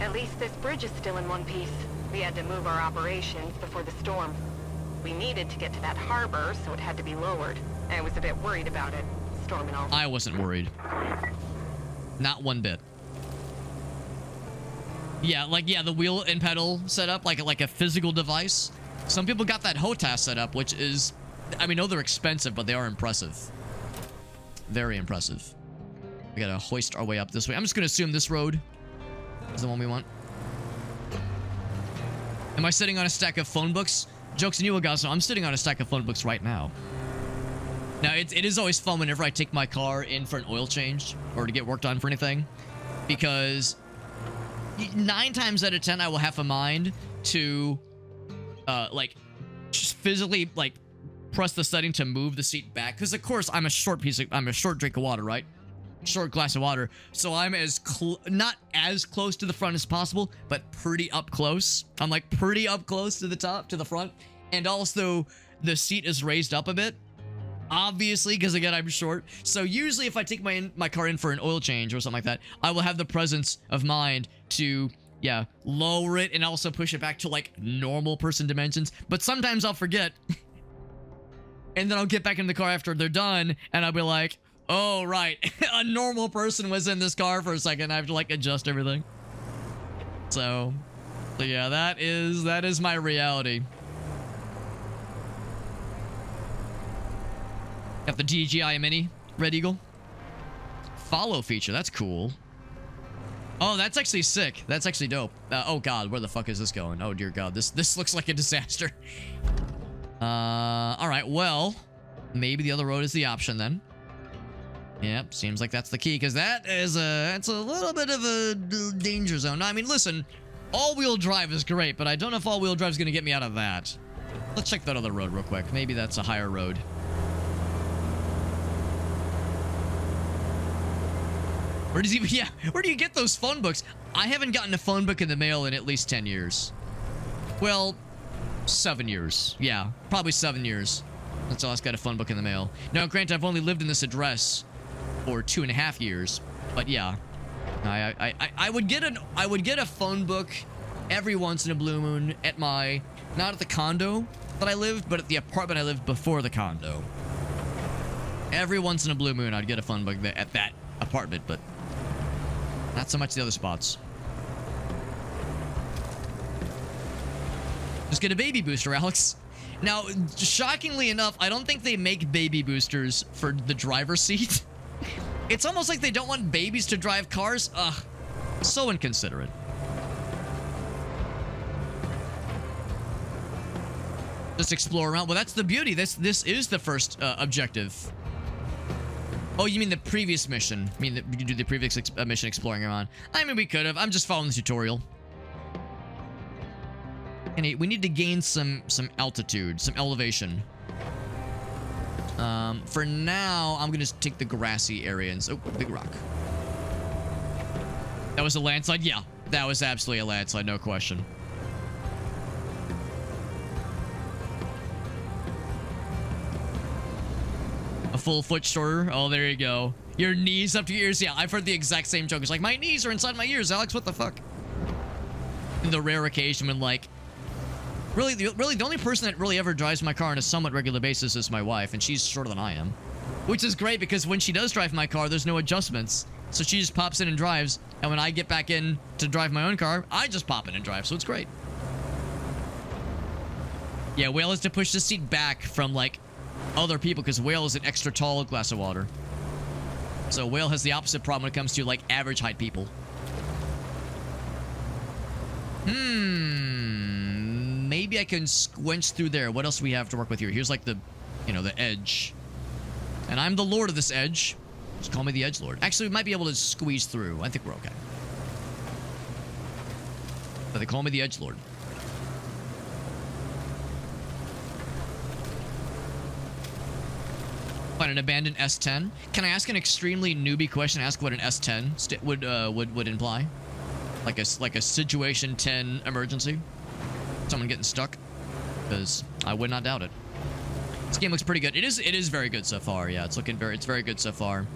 At least this bridge is still in one piece. We had to move our operations before the storm. We needed to get to that harbor, so it had to be lowered. I was a bit worried about it, storm and all. I wasn't worried. Not one bit. Yeah, like, yeah, the wheel and pedal setup, like a physical device. Some people got that HOTAS setup, which is, I mean, no, they're expensive, but they are impressive. Very impressive. We gotta hoist our way up this way. I'm just gonna assume this road is the one we want. Am I sitting on a stack of phone books? Jokes on you, Agasso. I'm sitting on a stack of phone books right now. Now, it is always fun whenever I take my car in for an oil change or to get work done for anything, because 9 times out of 10 I will have a mind to like just physically like press the setting to move the seat back, because of course I'm a short drink of water, right? Short glass of water, so I'm not as close to the front as possible, but pretty up close. I'm like pretty up close to the top, to the front, and also the seat is raised up a bit, obviously, because again I'm short. So usually if I take my car in for an oil change or something like that, I will have the presence of mind to lower it and also push it back to like normal person dimensions. But sometimes I'll forget and then I'll get back in the car after they're done and I'll be like, oh right, a normal person was in this car for a second. I have to like adjust everything. So yeah, that is my reality. Got the DJI Mini, Red Eagle. Follow feature, that's cool. Oh, that's actually sick. That's actually dope. Oh god, where the fuck is this going? Oh dear god, this looks like a disaster. All right, well, maybe the other road is the option then. Yep, seems like that's the key, because that's a little bit of a danger zone. I mean, listen, all-wheel drive is great, but I don't know if all-wheel drive is going to get me out of that. Let's check that other road real quick. Maybe that's a higher road. Where does he, yeah, where do you get those phone books? I haven't gotten a phone book in the mail in at least 10 years. Well, 7 years. Yeah, probably 7 years. That's all I got a phone book in the mail. Now, granted, I've only lived in this address for 2.5 years, but yeah, I would get a phone book every once in a blue moon at my, not at the condo that I lived, but at the apartment I lived before the condo. Every once in a blue moon, I'd get a phone book at that apartment, but not so much the other spots. Just get a baby booster, Alex. Now, shockingly enough, I don't think they make baby boosters for the driver's seat. It's almost like they don't want babies to drive cars. Ugh, so inconsiderate. Just explore around. Well, that's the beauty. This is the first objective. Oh, you mean the previous mission? I mean, you do the previous mission exploring around. I mean, we could have. I'm just following the tutorial. And we need to gain some altitude, some elevation. For now, I'm gonna take the grassy area and oh, big rock. That was a landslide? Yeah, that was absolutely a landslide, no question. A full foot shorter. Oh, there you go. Your knees up to your ears. Yeah, I've heard the exact same joke. It's like, my knees are inside my ears, Alex. What the fuck? The rare occasion when, like, really, the only person that really ever drives my car on a somewhat regular basis is my wife, and she's shorter than I am. Which is great, because when she does drive my car, there's no adjustments. So she just pops in and drives, and when I get back in to drive my own car, I just pop in and drive, so it's great. Yeah, Whale has to push the seat back from, like, other people, because Whale is an extra tall glass of water. So Whale has the opposite problem when it comes to, like, average height people. Maybe I can squinch through there. What else do we have to work with here? Here's, like, the, you know, the edge. And I'm the lord of this edge. Just call me the edge lord. Actually, we might be able to squeeze through. I think we're okay. But they call me the edge lord. Find an abandoned S10. Can I ask an extremely newbie question? Ask what an S10 would imply? Like a situation 10 emergency? Someone getting stuck? Because I would not doubt it. This game looks pretty good. It is very good so far. Yeah, it's very good so far.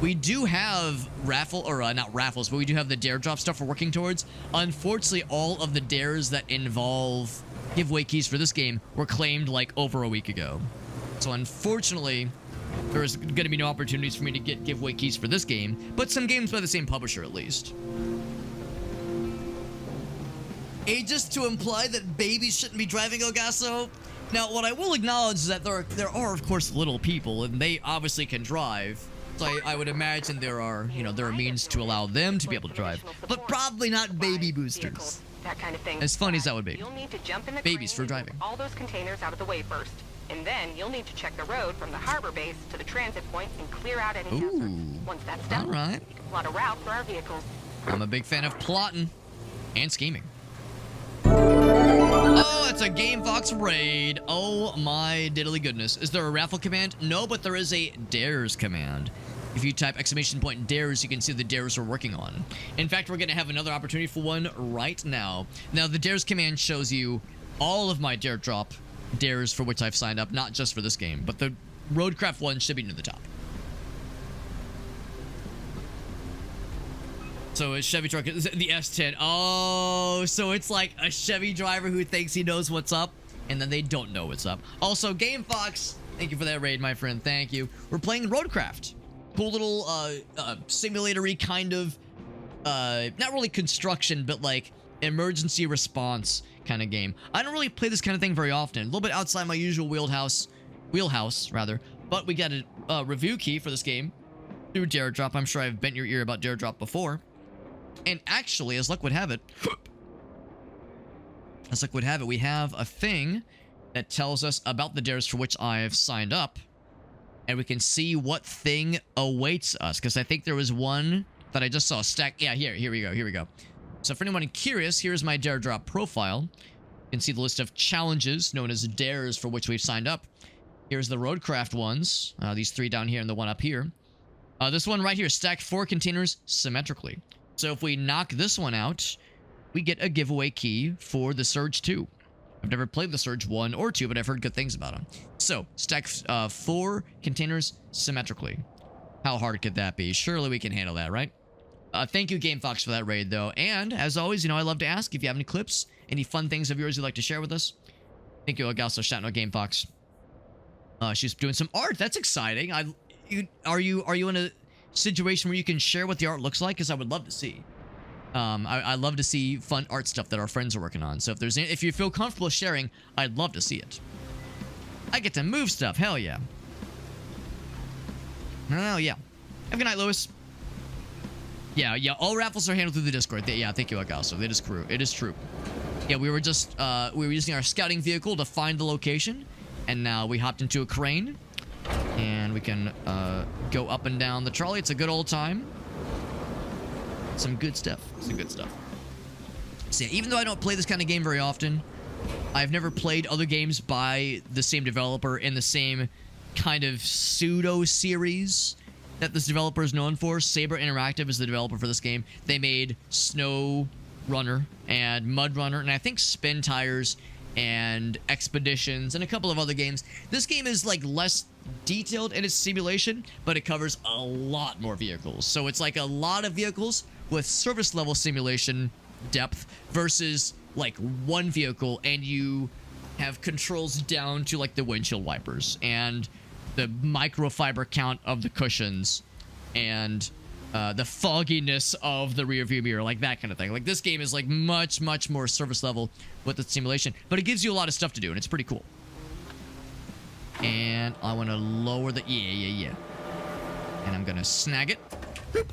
We do have not raffles, but we do have the dare drop stuff we're working towards. Unfortunately, all of the dares that involve giveaway keys for this game were claimed like over a week ago. So unfortunately, there's going to be no opportunities for me to get giveaway keys for this game, but some games by the same publisher at least. Ages to imply that babies shouldn't be driving Elgaso? Now, what I will acknowledge is that there are of course little people, and they obviously can drive. So I would imagine there are means to allow them to be able to drive, but probably not baby boosters. That kind of thing. As funny as that would be. You'll need to jump in the babies for driving. All those containers out of the way first, and then you'll need to check the road from the harbor base to the transit point and clear out any hazards. Once that's done, all right. you can plot a route for our vehicles. I'm a big fan of plotting and scheming. Oh, it's a Game Fox raid. Oh my diddly goodness. Is there a raffle command? No, but there is a dares command. If you type !dares, you can see the dares we're working on. In fact, we're going to have another opportunity for one right now. Now, the dares command shows you all of my dare drop dares for which I've signed up, not just for this game, but the Roadcraft one should be near the top. So a Chevy truck, the S10. Oh, so it's like a Chevy driver who thinks he knows what's up, and then they don't know what's up. Also, Game Fox, thank you for that raid, my friend. Thank you. We're playing Roadcraft. Cool little simulatory kind of, not really construction, but like emergency response kind of game. I don't really play this kind of thing very often. A little bit outside my usual wheelhouse, rather. But we got a review key for this game through Dare Drop. I'm sure I've bent your ear about Dare Drop before. And actually, as luck would have it, we have a thing that tells us about the dares for which I have signed up. And we can see what thing awaits us. Because I think there was one that I just saw stack. Yeah, here we go. So for anyone curious, here's my dare drop profile. You can see the list of challenges known as dares for which we've signed up. Here's the Roadcraft ones. These 3 down here and the one up here. This one right here, stack 4 containers symmetrically. So if we knock this one out, we get a giveaway key for the Surge 2. I've never played the Surge 1 or 2, but I've heard good things about them. So, stack 4 containers symmetrically. How hard could that be? Surely we can handle that, right? Thank you, GameFox, for that raid, though. And, as always, you know, I love to ask if you have any clips, any fun things of yours you'd like to share with us. Thank you, also shouting out GameFox. She's doing some art. That's exciting. Are you in a situation where you can share what the art looks like? Because I would love to see. I love to see fun art stuff that our friends are working on. So if you feel comfortable sharing, I'd love to see it. I get to move stuff. Hell yeah. Oh yeah. Have a good night, Lewis. Yeah. All raffles are handled through the Discord. Yeah, thank you, Agasso. It is true. Yeah, we were using our scouting vehicle to find the location, and now we hopped into a crane, and we can go up and down the trolley. It's a good old time. Some good stuff. So yeah, even though I don't play this kind of game very often, I've never played other games by the same developer in the same kind of pseudo-series that this developer is known for. Saber Interactive is the developer for this game. They made Snow Runner and Mud Runner, and I think Spin Tires and Expeditions and a couple of other games. This game is like less detailed in its simulation, but it covers a lot more vehicles. So it's like a lot of vehicles with service level simulation depth versus like one vehicle, and you have controls down to like the windshield wipers and the microfiber count of the cushions and the fogginess of the rear view mirror, like that kind of thing. Like, this game is like much more service level with the simulation, but it gives you a lot of stuff to do, and it's pretty cool. And I want to lower the... Yeah. And I'm going to snag it. Boop.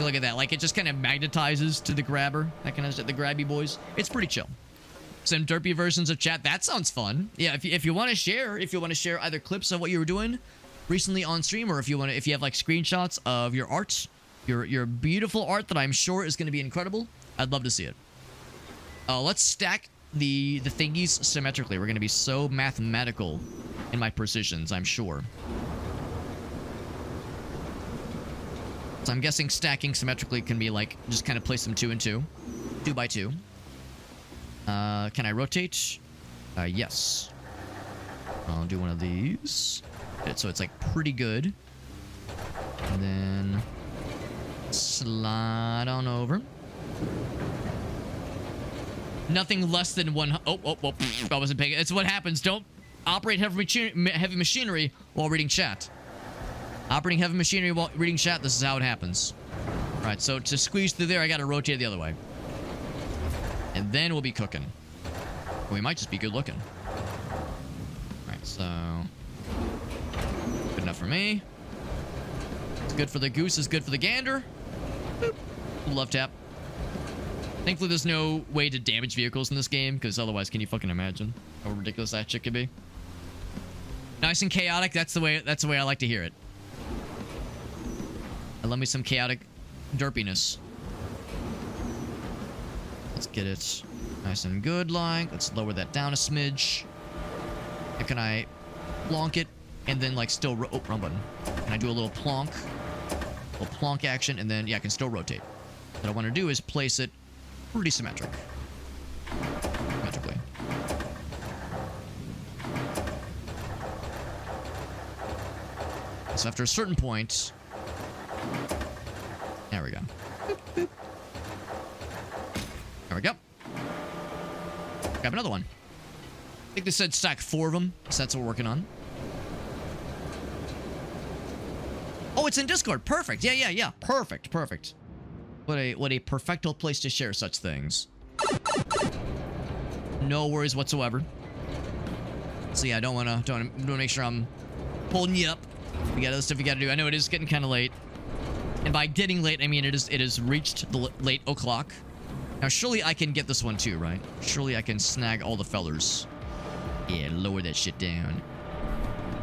Look at that. Like, it just kind of magnetizes to the grabber. That kind of the grabby boys. It's pretty chill. Some derpy versions of chat. That sounds fun. Yeah, if you want to share, either clips of what you were doing recently on stream, or if you have like screenshots of your art, your beautiful art that I'm sure is going to be incredible, I'd love to see it. Let's stack the thingies symmetrically. We're going to be so mathematical in my precisions, I'm sure. So I'm guessing stacking symmetrically can be like, just kind of place them 2 and 2. 2 by 2. Can I rotate? Yes. I'll do one of these. So it's like pretty good. And then slide on over. Nothing less than one. Oh, I wasn't paying. It's what happens. Don't operate heavy machinery while reading chat. Operating heavy machinery while reading chat, this is how it happens. All right, so to squeeze through there, I got to rotate the other way. And then we'll be cooking. Or we might just be good looking. All right, so... good enough for me. It's good for the goose, is good for the gander. Boop. Love tap. Thankfully, there's no way to damage vehicles in this game, because otherwise, can you fucking imagine how ridiculous that shit could be? Nice and chaotic, that's the way I like to hear it. And love me some chaotic derpiness. Let's get it nice and good, like. Let's lower that down a smidge. And can I plonk it and then, like, still... oh, wrong button. Can I do a little plonk? A little plonk action, and then, yeah, I can still rotate. What I want to do is place it pretty symmetrically. So after a certain point... there we go. Boop, boop. There we go. Grab another one. I think they said stack 4 of them, so that's what we're working on. Oh, it's in Discord. Perfect. Yeah. Perfect. What a perfecto place to share such things. No worries whatsoever. So yeah, I don't want to make sure I'm holding you up. We got other stuff you got to do. I know it is getting kind of late. And by getting late, I mean it has reached the late o'clock. Now, surely I can get this one too, right? Surely I can snag all the fellers. Yeah, lower that shit down.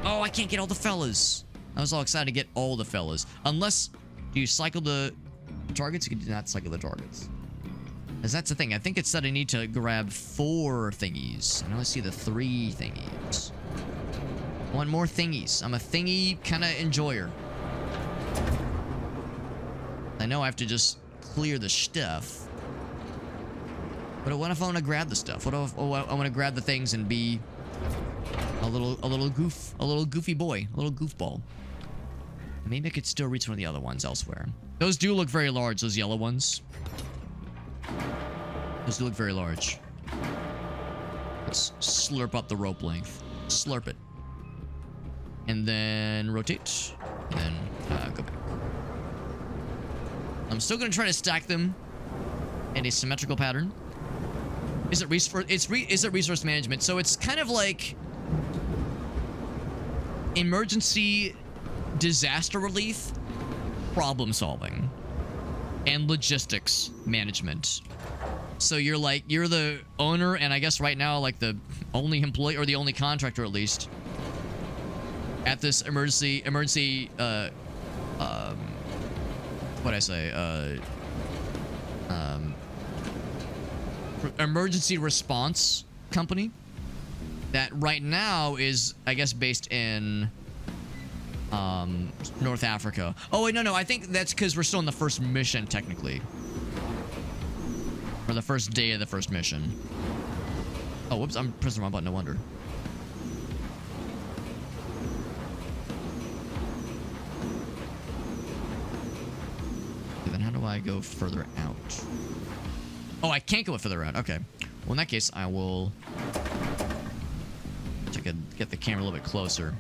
Oh, I can't get all the fellas. I was all excited to get all the fellas. Unless, do you cycle the targets? You do not cycle the targets. Because that's the thing. I think it said I need to grab 4 thingies. I only see the 3 thingies. I want more thingies. I'm a thingy kind of enjoyer. I know I have to just clear the stuff. But what if I want to grab the stuff? What if I want to grab the things and be a little goofy boy, a little goofball? Maybe I could still reach one of the other ones elsewhere. Those do look very large, those yellow ones. Those do look very large. Let's slurp up the rope length. Slurp it. And then rotate. And then go back. I'm still going to try to stack them in a symmetrical pattern. Is it resource management? So it's kind of like emergency disaster relief, problem solving, and logistics management. So you're the owner, and I guess right now like the only employee or the only contractor at least at this emergency emergency response company that right now is, I guess, based in North Africa. Oh wait, no, I think that's because we're still in the first mission technically, or the first day of the first mission. Oh, whoops, I'm pressing the wrong button, no wonder. Okay, then how do I go further out? Oh, I can't go further out. Okay. Well, in that case, I will... I could get the camera a little bit closer.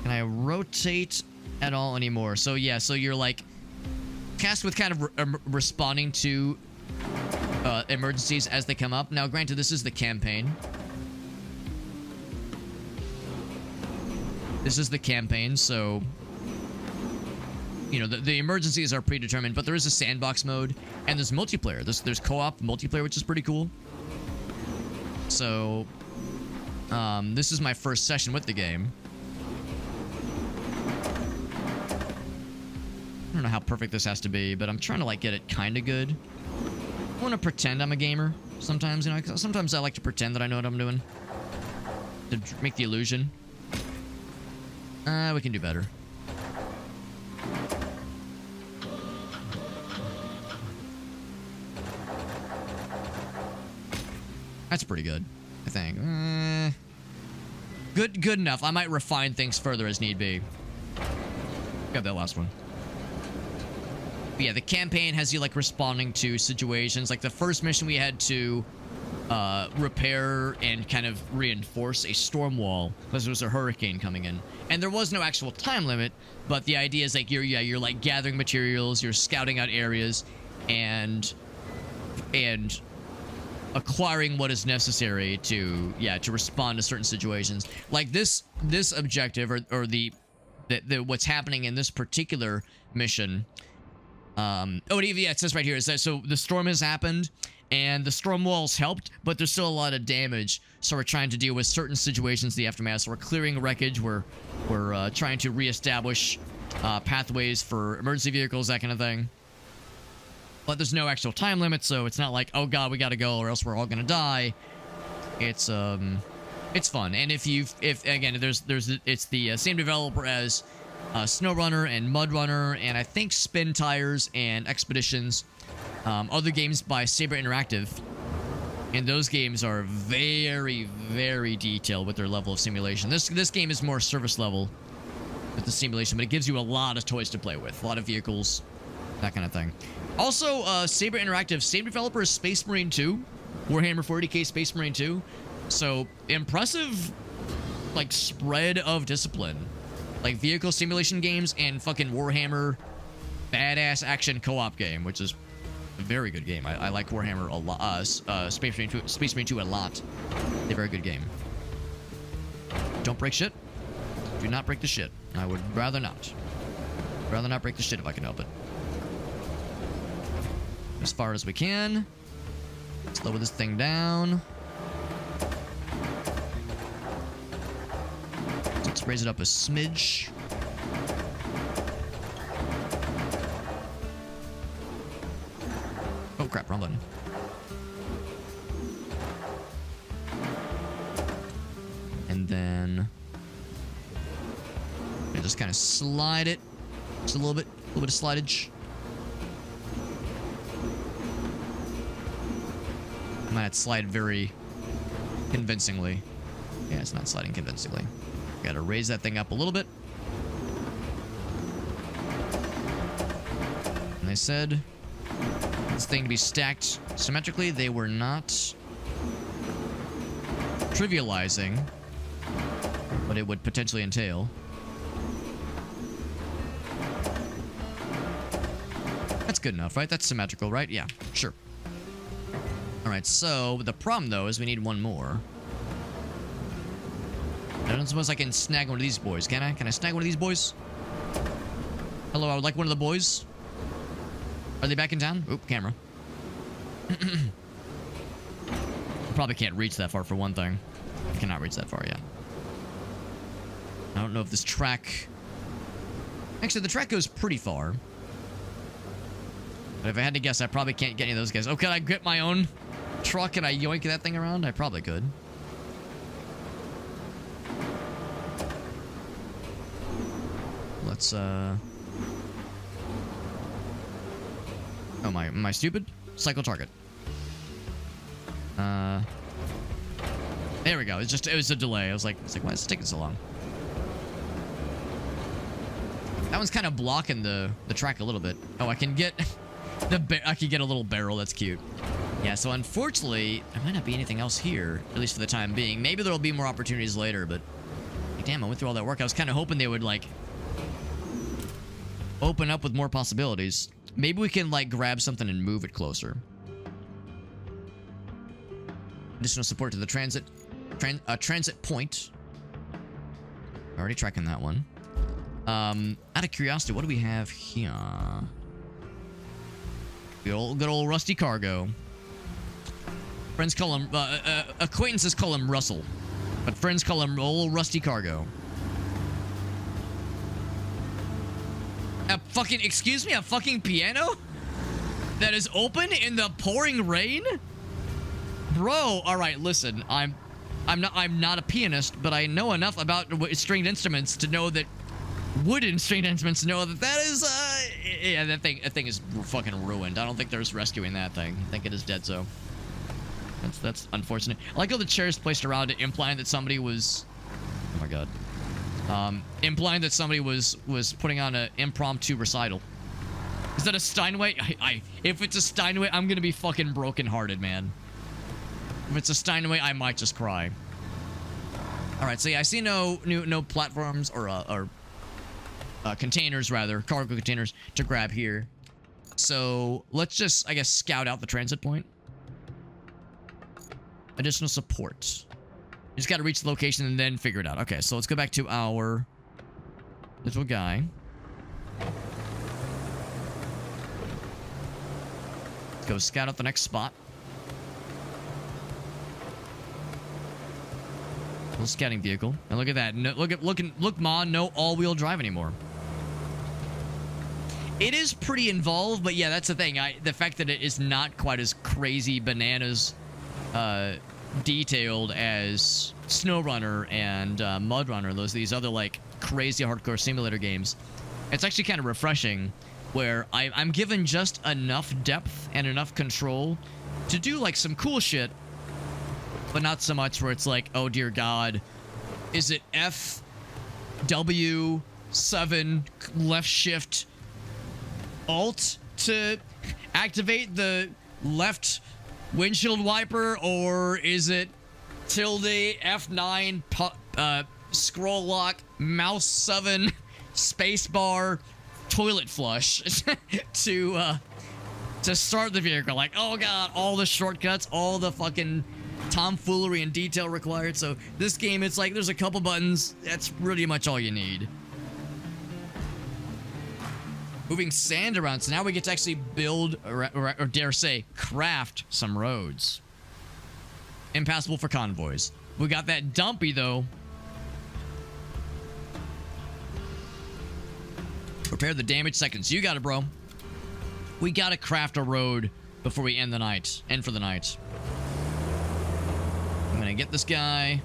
Can I rotate at all anymore? So, yeah, so you're, like, tasked with kind of responding to emergencies as they come up. Now, granted, this is the campaign. This is the campaign, so... You know, the emergencies are predetermined, but there is a sandbox mode, and there's multiplayer. There's co-op multiplayer, which is pretty cool. So, this is my first session with the game. I don't know how perfect this has to be, but I'm trying to, like, get it kind of good. I want to pretend I'm a gamer sometimes, you know. Sometimes I like to pretend that I know what I'm doing. To make the illusion. We can do better. That's pretty good, I think. Good enough. I might refine things further as need be. Got that last one. But yeah, the campaign has you, like, responding to situations. Like, the first mission we had to repair and kind of reinforce a storm wall because there was a hurricane coming in. And there was no actual time limit, but the idea is, like, you're like gathering materials, you're scouting out areas, and acquiring what is necessary to respond to certain situations. Like this objective or the what's happening in this particular mission. It says right here is that so the storm has happened and the storm walls helped, but there's still a lot of damage. So we're trying to deal with certain situations, the aftermath. So we're clearing wreckage. We're trying to reestablish pathways for emergency vehicles, that kind of thing. But there's no actual time limit, so it's not like, oh god, we gotta go or else we're all gonna die. It's fun. And it's the same developer as SnowRunner and MudRunner, and I think Spin Tires and Expeditions. Other games by Saber Interactive. And those games are very, very detailed with their level of simulation. This game is more service level with the simulation, but it gives you a lot of toys to play with, a lot of vehicles, that kind of thing. Also, Saber Interactive, same developer as Space Marine 2, Warhammer 40k Space Marine 2. So, impressive, like, spread of discipline. Like, vehicle simulation games and fucking Warhammer badass action co-op game, which is a very good game. I like Warhammer a lot, Space Marine 2 a lot. They're a very good game. Don't break shit. Do not break the shit. I would rather not. Rather not break the shit if I can help it. As far as we can. Slow this thing down. Let's raise it up a smidge. Oh crap, wrong button. And then I just kind of slide it. Just a little bit of slidage. I might not slide very convincingly. Yeah, it's not sliding convincingly. Gotta raise that thing up a little bit. And they said this thing to be stacked symmetrically. They were not trivializing what it would potentially entail. That's good enough, right? That's symmetrical, right? Yeah, sure. Alright, so the problem, though, is we need one more. I don't suppose I can snag one of these boys, can I? Can I snag one of these boys? Hello, I would like one of the boys. Are they back in town? Oop, camera. Probably can't reach that far for one thing. I cannot reach that far yet. I don't know if this track... Actually, the track goes pretty far. But if I had to guess, I probably can't get any of those guys. Oh, could I get my own truck and I yoink that thing around? I probably could. Let's, Oh, am I stupid? Cycle target. There we go. It was a delay. I was like, why is it taking so long? That one's kind of blocking the track a little bit. Oh, I can get I can get a little barrel. That's cute. Yeah, so unfortunately, there might not be anything else here, at least for the time being. Maybe there'll be more opportunities later, but like, damn, I went through all that work. I was kind of hoping they would, like, open up with more possibilities. Maybe we can, like, grab something and move it closer. Additional support to the transit point. Already tracking that one. Out of curiosity, what do we have here? Good old rusty cargo. Friends call him, acquaintances call him Russell, but friends call him old rusty cargo. Excuse me, a fucking piano that is open in the pouring rain? Bro, all right, listen, I'm not a pianist, but I know enough about stringed instruments to know that wooden stringed instruments know that is yeah, that thing is fucking ruined. I don't think there's rescuing that thing. I think it is dead. So that's unfortunate. I like how the chair is placed around it, implying that somebody was, oh my god, implying that somebody was putting on an impromptu recital. Is that a Steinway? If it's a Steinway, I'm gonna be fucking brokenhearted, man. If it's a Steinway, I might just cry. All right, so yeah, I see no platforms or containers, rather, cargo containers to grab here. So let's just, I guess, scout out the transit point. Additional support. You just got to reach the location and then figure it out. Okay, so let's go back to our little guy. Let's go scout out the next spot. Little scouting vehicle. And look at that. No, look, Ma, no all-wheel drive anymore. It is pretty involved, but yeah, that's the thing. The fact that it is not quite as crazy bananas detailed as SnowRunner and MudRunner, these other like crazy hardcore simulator games. It's actually kind of refreshing, where I'm given just enough depth and enough control to do like some cool shit, but not so much where it's like, oh dear God, is it F, W, 7, left shift, Alt to activate the left windshield wiper, or is it tilde F9 scroll lock mouse 7 spacebar toilet flush to start the vehicle? Like, oh god, all the shortcuts, all the fucking tomfoolery and detail required. So this game, it's like there's a couple buttons, that's pretty much all you need. moving sand around. So now we get to actually build, or dare say, craft some roads. Impassable for convoys. We got that dumpy, though. Repair the damaged seconds. You got it, bro. We gotta craft a road before we end the night. End for the night. I'm gonna get this guy.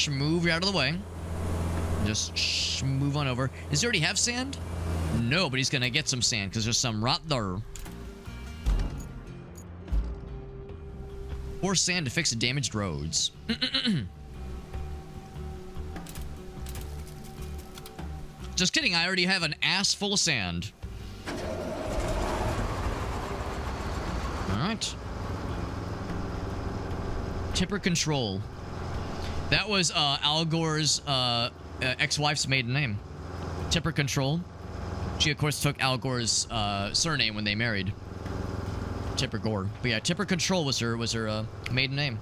Move out of the way. Just move on over. Does he already have sand? No, but he's gonna get some sand because there's some right there. Or sand to fix the damaged roads. Just kidding, I already have an ass full of sand. Alright. Tipper Control. That was Al Gore's ex-wife's maiden name. Tipper Control. She, of course, took Al Gore's surname when they married. Tipper Gore. But yeah, Tipper Control was her maiden name.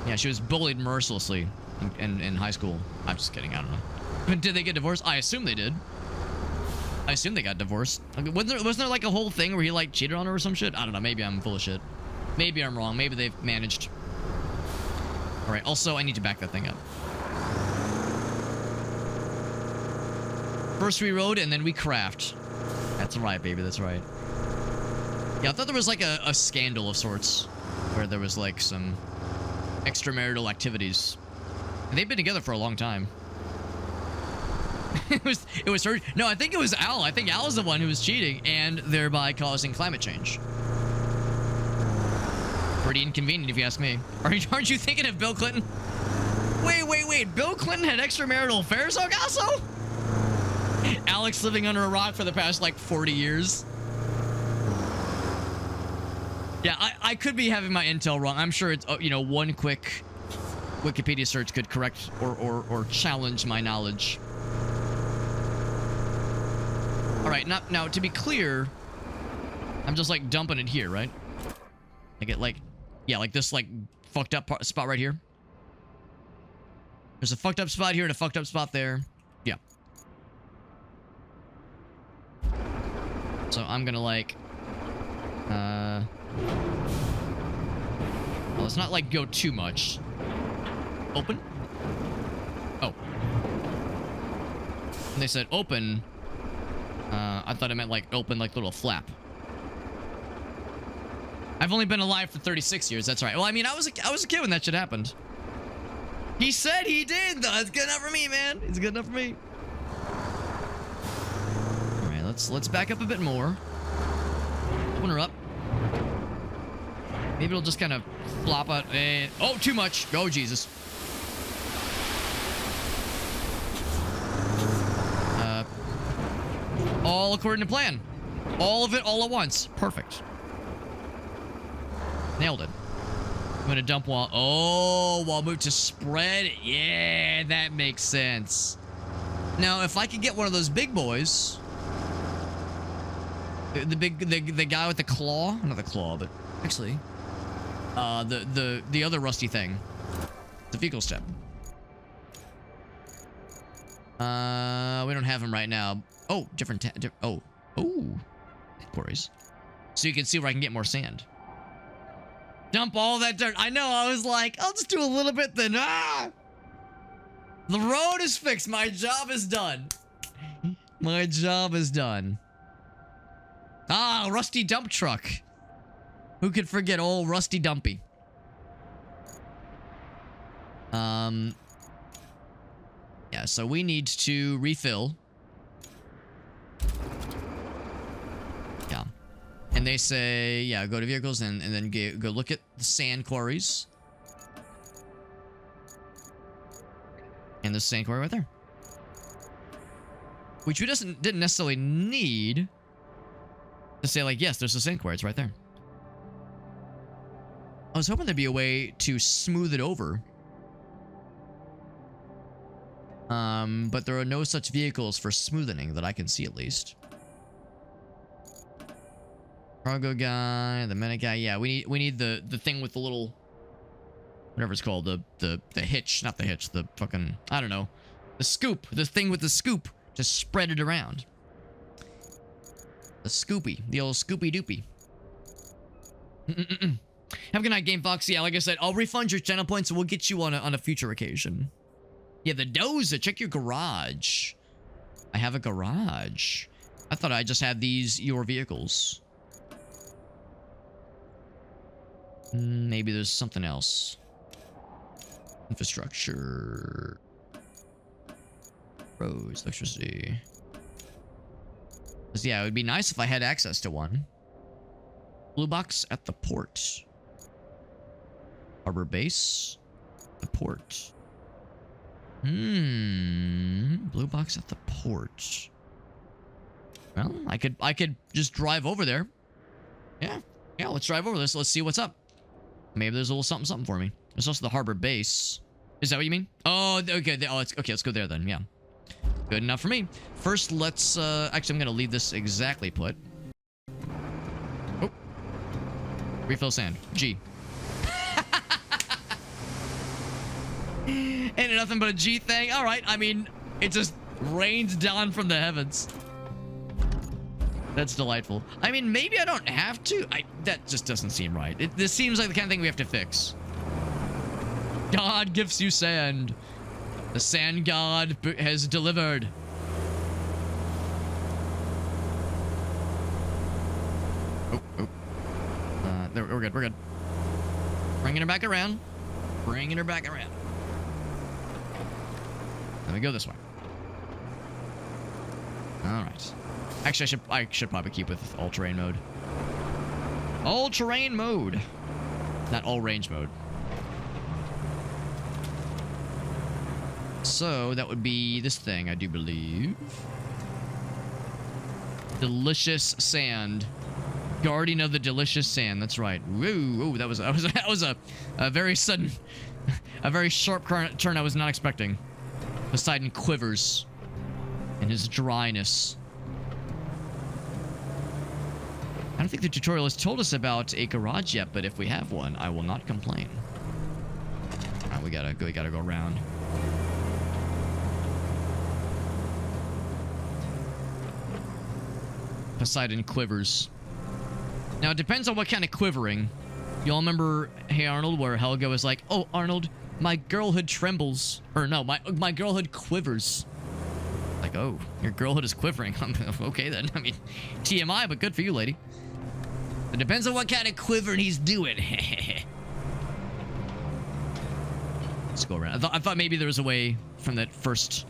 Yeah, she was bullied mercilessly in high school. I'm just kidding, I don't know. But did they get divorced? I assume they did. I assume they got divorced. Wasn't there like a whole thing where he like cheated on her or some shit? I don't know, maybe I'm full of shit. Maybe I'm wrong. Maybe they've managed. Alright, also I need to back that thing up. First we road and then we craft. That's right, baby, that's right. Yeah, I thought there was like a scandal of sorts. Where there was like some extramarital activities. And they've been together for a long time. it was her. No, I think it was Al. I think Al was the one who was cheating and thereby causing climate change. Pretty inconvenient if you ask me. Aren't you thinking of Bill Clinton? Wait. Bill Clinton had extramarital affairs, Ogasso? Alex living under a rock for the past like 40 years. Yeah, I could be having my intel wrong. I'm sure it's, you know, one quick Wikipedia search could correct or challenge my knowledge. All right, now to be clear, I'm just like dumping it here, right? I get like, yeah, like this like fucked up spot right here. There's a fucked up spot here and a fucked up spot there. Yeah. So I'm gonna like, well, let's not like go too much. Open? Oh. And they said open. I thought it meant like open like little flap. I've only been alive for 36 years. That's right. Well, I mean, I was a kid when that shit happened. He said he did, though. It's good enough for me, man. It's good enough for me. All right, let's back up a bit more. Open her up. Maybe it'll just kind of flop out. And oh, too much. Go, Jesus. All according to plan. All of it all at once. Perfect. Nailed it. I'm gonna dump while... Oh, while move to spread it. Yeah, that makes sense. Now, if I could get one of those big boys... The guy with the claw? Not the claw, but... Actually... the other rusty thing. The vehicle step. We don't have him right now. Oh, different... Oh. Quarries. So you can see where I can get more sand. Dump all that dirt. I know, I was like, I'll just do a little bit then. Ah! The road is fixed. My job is done. My job is done. Ah, rusty dump truck. Who could forget old Rusty Dumpy? Yeah, so we need to refill. Yeah. And they say, yeah, go to vehicles and then go look at the sand quarries. And the sand quarry right there. Which we didn't necessarily need to say, like, yes, there's a sand quarry. It's right there. I was hoping there'd be a way to smooth it over. But there are no such vehicles for smoothing that I can see, at least. Cargo guy, the medic guy. Yeah, we need the thing with the little, whatever it's called, the hitch, not the hitch, the fucking, I don't know, the scoop, the thing with the scoop to spread it around. The Scoopy. The old Scoopy Doopy. Have a good night, Game Fox. Yeah, like I said, I'll refund your channel points and we'll get you on a future occasion. Yeah, the Doza. Check your garage. I have a garage. I thought I just had your vehicles. Maybe there's something else. Infrastructure. Roads, electricity. Yeah, it would be nice if I had access to one. Blue box at the port. Harbor base. The port. Blue box at the port. Well, I could just drive over there. Yeah, let's drive over this. Let's see what's up. Maybe there's a little something for me. There's also the harbor base. Is that what you mean? Oh, okay. Oh, okay. Let's go there then. Yeah. Good enough for me. First, let's, actually, I'm going to leave this exactly put. Oh. Refill sand. G. Ain't it nothing but a G thing? All right. I mean, it just rains down from the heavens. That's delightful. I mean, maybe I don't have to. That just doesn't seem right. This seems like the kind of thing we have to fix. God gives you sand. The sand god has delivered. Oh. There, we're good. We're good. Bringing her back around. Bringing her back around. Let me go this way. All right. Actually, I should probably keep with all-terrain mode. All-terrain mode. Not all-range mode. So, that would be this thing, I do believe. Delicious sand. Guardian of the delicious sand. That's right. Woo! That was a very sudden, a very sharp turn I was not expecting. Poseidon quivers in his dryness. I don't think the tutorial has told us about a garage yet, but if we have one, I will not complain. All right, we gotta go around. Poseidon quivers. Now, it depends on what kind of quivering. Y'all remember Hey Arnold, where Helga was like, "Oh, Arnold, my girlhood trembles." Or no, my girlhood quivers. Like, oh, your girlhood is quivering. Okay, then. I mean, TMI, but good for you, lady. It depends on what kind of quivering he's doing. Let's go around. I thought maybe there was a way from that first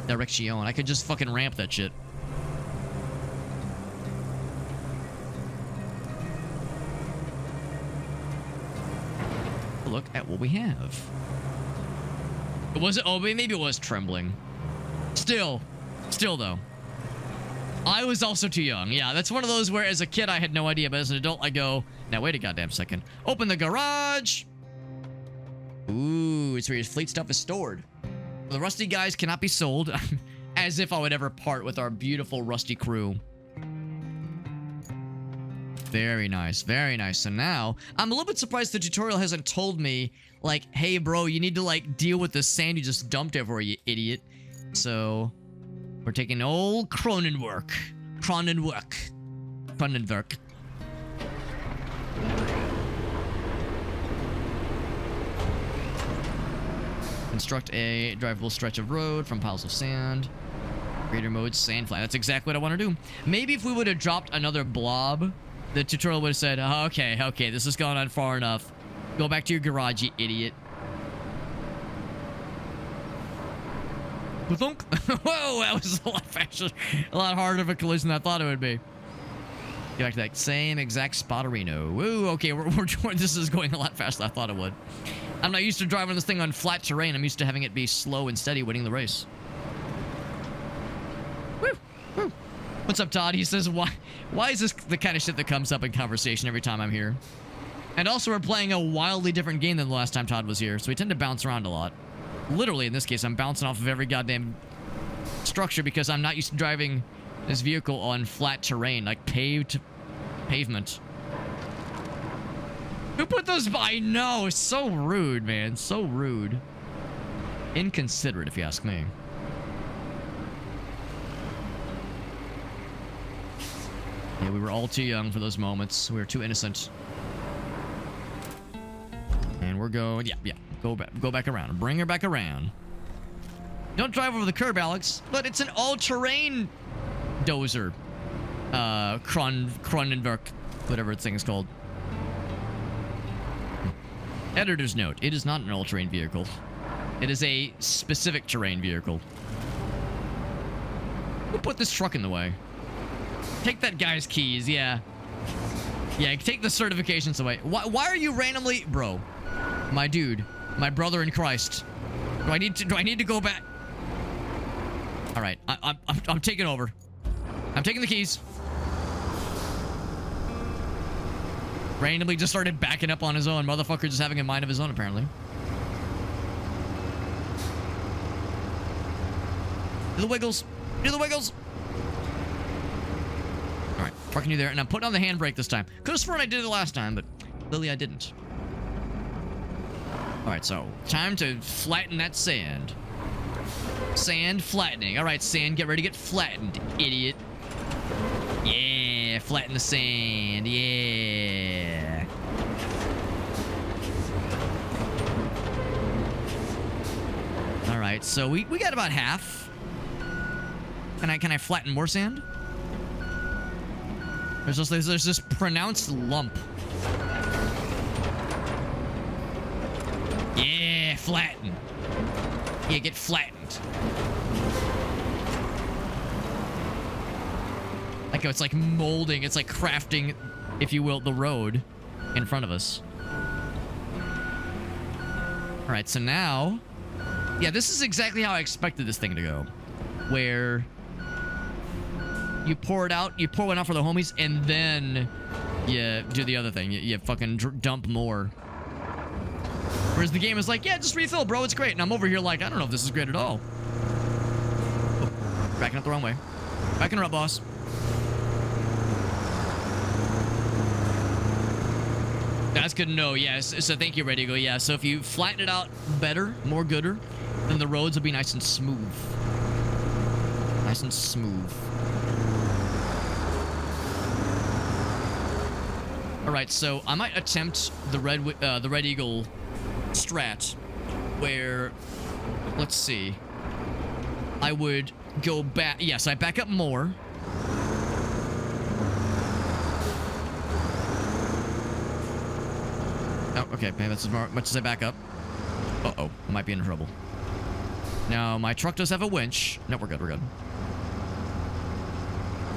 direction. I could just fucking ramp that shit. Look at what we have. Was it? Oh, maybe it was trembling. Still though. I was also too young. Yeah, that's one of those where as a kid I had no idea, but as an adult I go, now wait a goddamn second. Open the garage. Ooh, it's where your fleet stuff is stored. The rusty guys cannot be sold. As if I would ever part with our beautiful rusty crew. Very nice, very nice. So now, I'm a little bit surprised the tutorial hasn't told me, like, hey bro, you need to like deal with the sand you just dumped everywhere, you idiot. So, we're taking old Cronenwork. Construct a drivable stretch of road from piles of sand. Creator mode, sand flat. That's exactly what I want to do. Maybe if we would have dropped another blob, the tutorial would have said, oh, okay, this has gone on far enough. Go back to your garage, you idiot. Whoa, that was a lot faster, a lot harder of a collision than I thought it would be. Get back to that same exact spotterino. Woo, okay, this is going a lot faster than I thought it would. I'm not used to driving this thing on flat terrain. I'm used to having it be slow and steady, winning the race. Woo. What's up, Todd? He says, why is this the kind of shit that comes up in conversation every time I'm here? And also, we're playing a wildly different game than the last time Todd was here, so we tend to bounce around a lot. Literally, in this case, I'm bouncing off of every goddamn structure because I'm not used to driving this vehicle on flat terrain, like paved pavement. Who put those by? No, so rude, man. So rude. Inconsiderate, if you ask me. Yeah, we were all too young for those moments. We were too innocent. And we're going... Yeah. Go back around. Bring her back around. Don't drive over the curb, Alex. But it's an all-terrain dozer. Cronenberg, whatever the thing is called. Editor's note. It is not an all-terrain vehicle. It is a specific terrain vehicle. Who put this truck in the way? Take that guy's keys, yeah. Yeah, take the certifications away. Why are you randomly... Bro. My dude. My brother in Christ. Do I need to go back? Alright, I'm taking over. I'm taking the keys. Randomly just started backing up on his own. Motherfucker just having a mind of his own, apparently. Do the wiggles. Do the wiggles. Alright, parking you there. And I'm putting on the handbrake this time. Could have sworn I did it last time, but clearly I didn't. Alright, so time to flatten that sand. Sand flattening. Alright, sand, get ready to get flattened, idiot. Yeah, flatten the sand. Yeah. Alright, so we got about half. Can I flatten more sand? There's this pronounced lump. Yeah, flatten. Yeah, get flattened. Like it's like molding, it's like crafting, if you will, the road in front of us. Alright, so now... Yeah, this is exactly how I expected this thing to go. Where... you pour it out, you pour one out for the homies, and then you do the other thing. You fucking dump more. Whereas the game is like, yeah, just refill, bro, it's great. And I'm over here like, I don't know if this is great at all. Oh, backing up the wrong way. Backing her up, boss. That's good to know, yes. So thank you, Ready to Go. Yeah, so if you flatten it out better, more gooder, then the roads will be nice and smooth. Nice and smooth. Alright, so I might attempt the Red Eagle strat, where, let's see, I would go back. Yes, I back up more. Oh, okay, maybe that's as much as I back up. Uh-oh, I might be in trouble. Now, my truck does have a winch. No, we're good, we're good.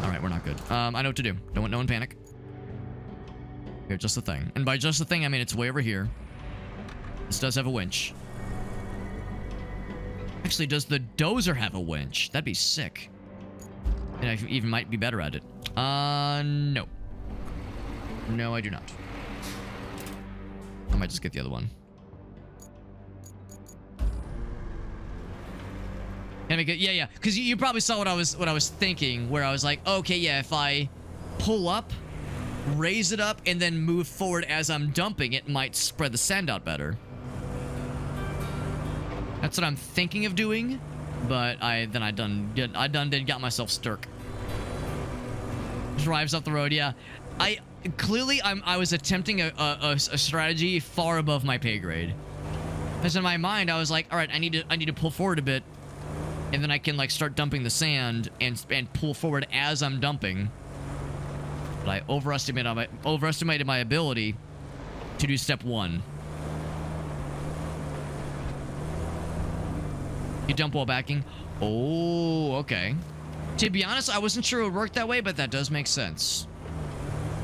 Alright, we're not good. I know what to do. Don't want no one panic. Here, just the thing. And by just the thing, I mean it's way over here. This does have a winch. Actually, does the dozer have a winch? That'd be sick. And I even might be better at it. No. No, I do not. I might just get the other one. Yeah. Because you probably saw what I was thinking, where I was like, okay, yeah, if I pull up, raise it up, and then move forward as I'm dumping, it might spread the sand out better. That's what I'm thinking of doing, but I done got myself stirk. Drives up the road, yeah. I was attempting a strategy far above my pay grade. Because in my mind, I was like, all right, I need to pull forward a bit, and then I can like start dumping the sand and pull forward as I'm dumping. But I overestimated my ability to do step one. You dump while backing? Oh, okay. To be honest, I wasn't sure it would work that way, but that does make sense.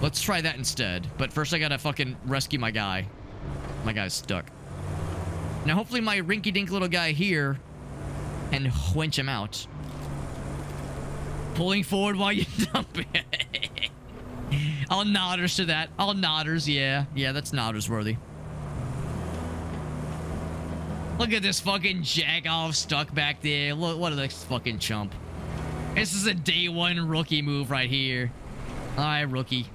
Let's try that instead. But first I gotta fucking rescue my guy. My guy's stuck. Now hopefully my rinky-dink little guy here can wench him out. Pulling forward while you dump it. I'll nodders to that. I'll nodders, yeah. Yeah, that's nodders worthy. Look at this fucking jack-off stuck back there. Look, what a fucking chump. This is a day one rookie move right here. Alright, rookie.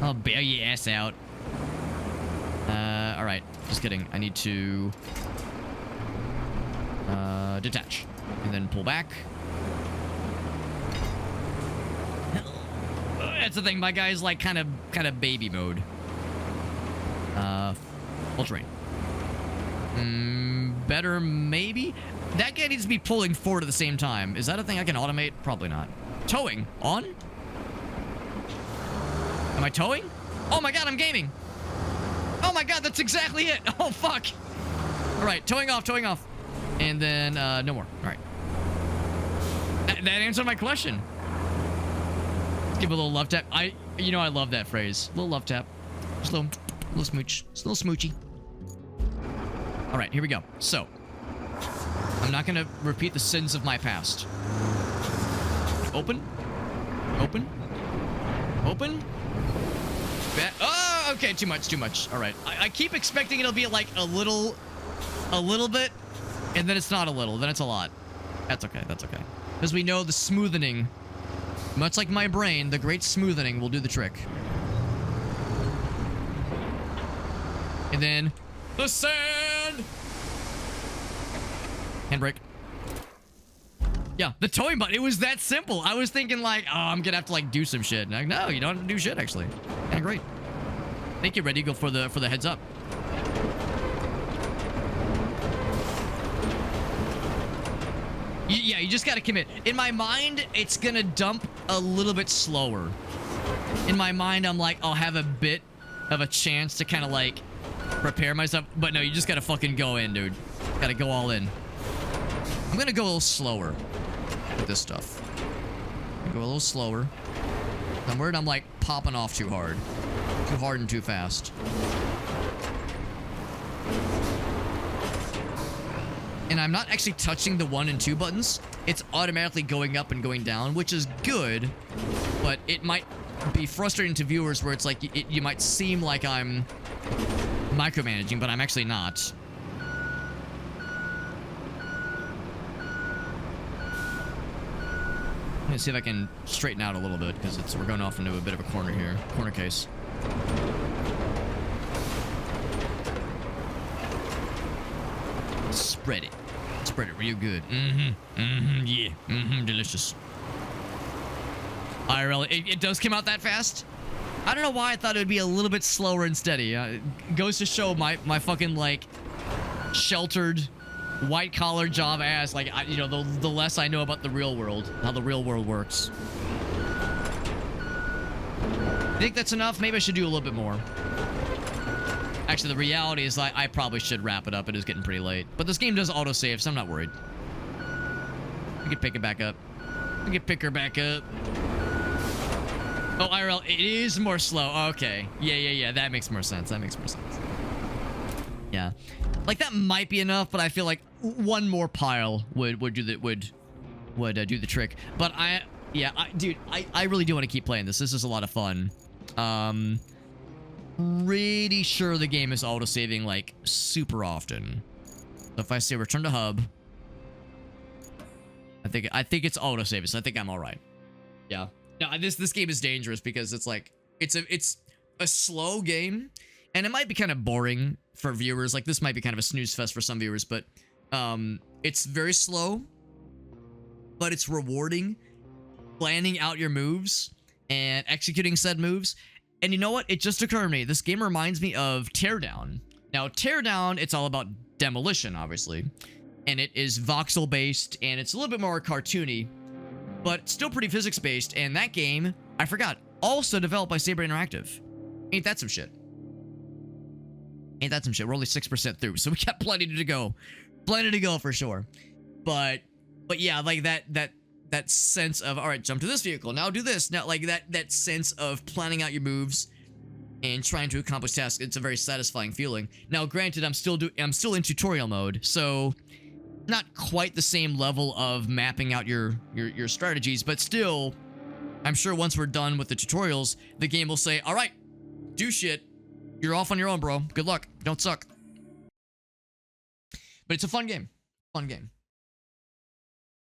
I'll bail your ass out. Alright. Just kidding. I need to... detach. And then pull back. That's the thing. My guy's like kind of baby mode. Full terrain. Better maybe. That guy needs to be pulling forward at the same time. Is that a thing I can automate? Probably not. Towing on. Am I towing? Oh my god, I'm gaming. Oh my god, that's exactly it. Oh fuck. All right, towing off, and then no more. All right. That answered my question. Let's give a little love tap. I love that phrase. Little love tap. Just a little smooch. Just a little smoochy. All right, here we go. So, I'm not gonna repeat the sins of my past. Open. Oh, okay, too much. All right, I keep expecting it'll be like a little bit, and then it's not a little, then it's a lot. That's okay. Because we know the smoothening, much like my brain, the great smoothening will do the trick. And then the sand. Handbrake. Yeah, the towing button. It was that simple. I was thinking like, oh, I'm gonna have to like do some shit. Like, no, you don't have to do shit actually. Kind of great. Think you're ready to go for the heads up. Yeah, you just gotta commit. In my mind, it's gonna dump a little bit slower. In my mind, I'm like, I'll have a bit of a chance to kind of like prepare myself. But no, you just gotta fucking go in, dude. Gotta go all in. I'm gonna go a little slower with this stuff. Go a little slower. I'm worried I'm like popping off too hard. Too hard and too fast. And I'm not actually touching the 1 and 2 buttons. It's automatically going up and going down, which is good, but it might be frustrating to viewers where it's like you might seem like I'm micromanaging, but I'm actually not. I'm gonna see if I can straighten out a little bit because we're going off into a bit of a corner here. Corner case. Spread it. Spread it real good. Yeah. Delicious. IRL, it does come out that fast? I don't know why I thought it would be a little bit slower and steady. It goes to show my fucking, like, sheltered, white-collar job ass. Like, the less I know about the real world. How the real world works. Think that's enough? Maybe I should do a little bit more. Actually, the reality is I probably should wrap it up. It is getting pretty late. But this game does autosave, so I'm not worried. We can pick it back up. We can pick her back up. Oh, IRL, it is more slow. Okay. Yeah. That makes more sense. Yeah. Like, that might be enough, but I feel like one more pile would do the trick. But dude, I really do want to keep playing this. This is a lot of fun. Pretty sure the game is autosaving like super often. So if I say return to hub, I think it's autosaving, so I think I'm all right. Yeah. No, this game is dangerous because it's like it's a slow game, and it might be kind of boring for viewers. Like, this might be kind of a snooze fest for some viewers, but it's very slow, but it's rewarding. Planning out your moves and executing said moves. And you know what? It just occurred to me. This game reminds me of Teardown. Now, Teardown, it's all about demolition, obviously. And it is voxel-based, and it's a little bit more cartoony, but still pretty physics-based. And that game, I forgot, also developed by Saber Interactive. Ain't that some shit? We're only 6% through, so we got plenty to go. Plenty to go for sure. But yeah, like that sense of, all right, jump to this vehicle, now do this, now, like that sense of planning out your moves and trying to accomplish tasks. It's a very satisfying feeling. Now, granted, I'm still in tutorial mode, so not quite the same level of mapping out your strategies, but still, I'm sure once we're done with the tutorials, the game will say, all right, do shit. You're off on your own, bro. Good luck. Don't suck. But it's a fun game. Fun game.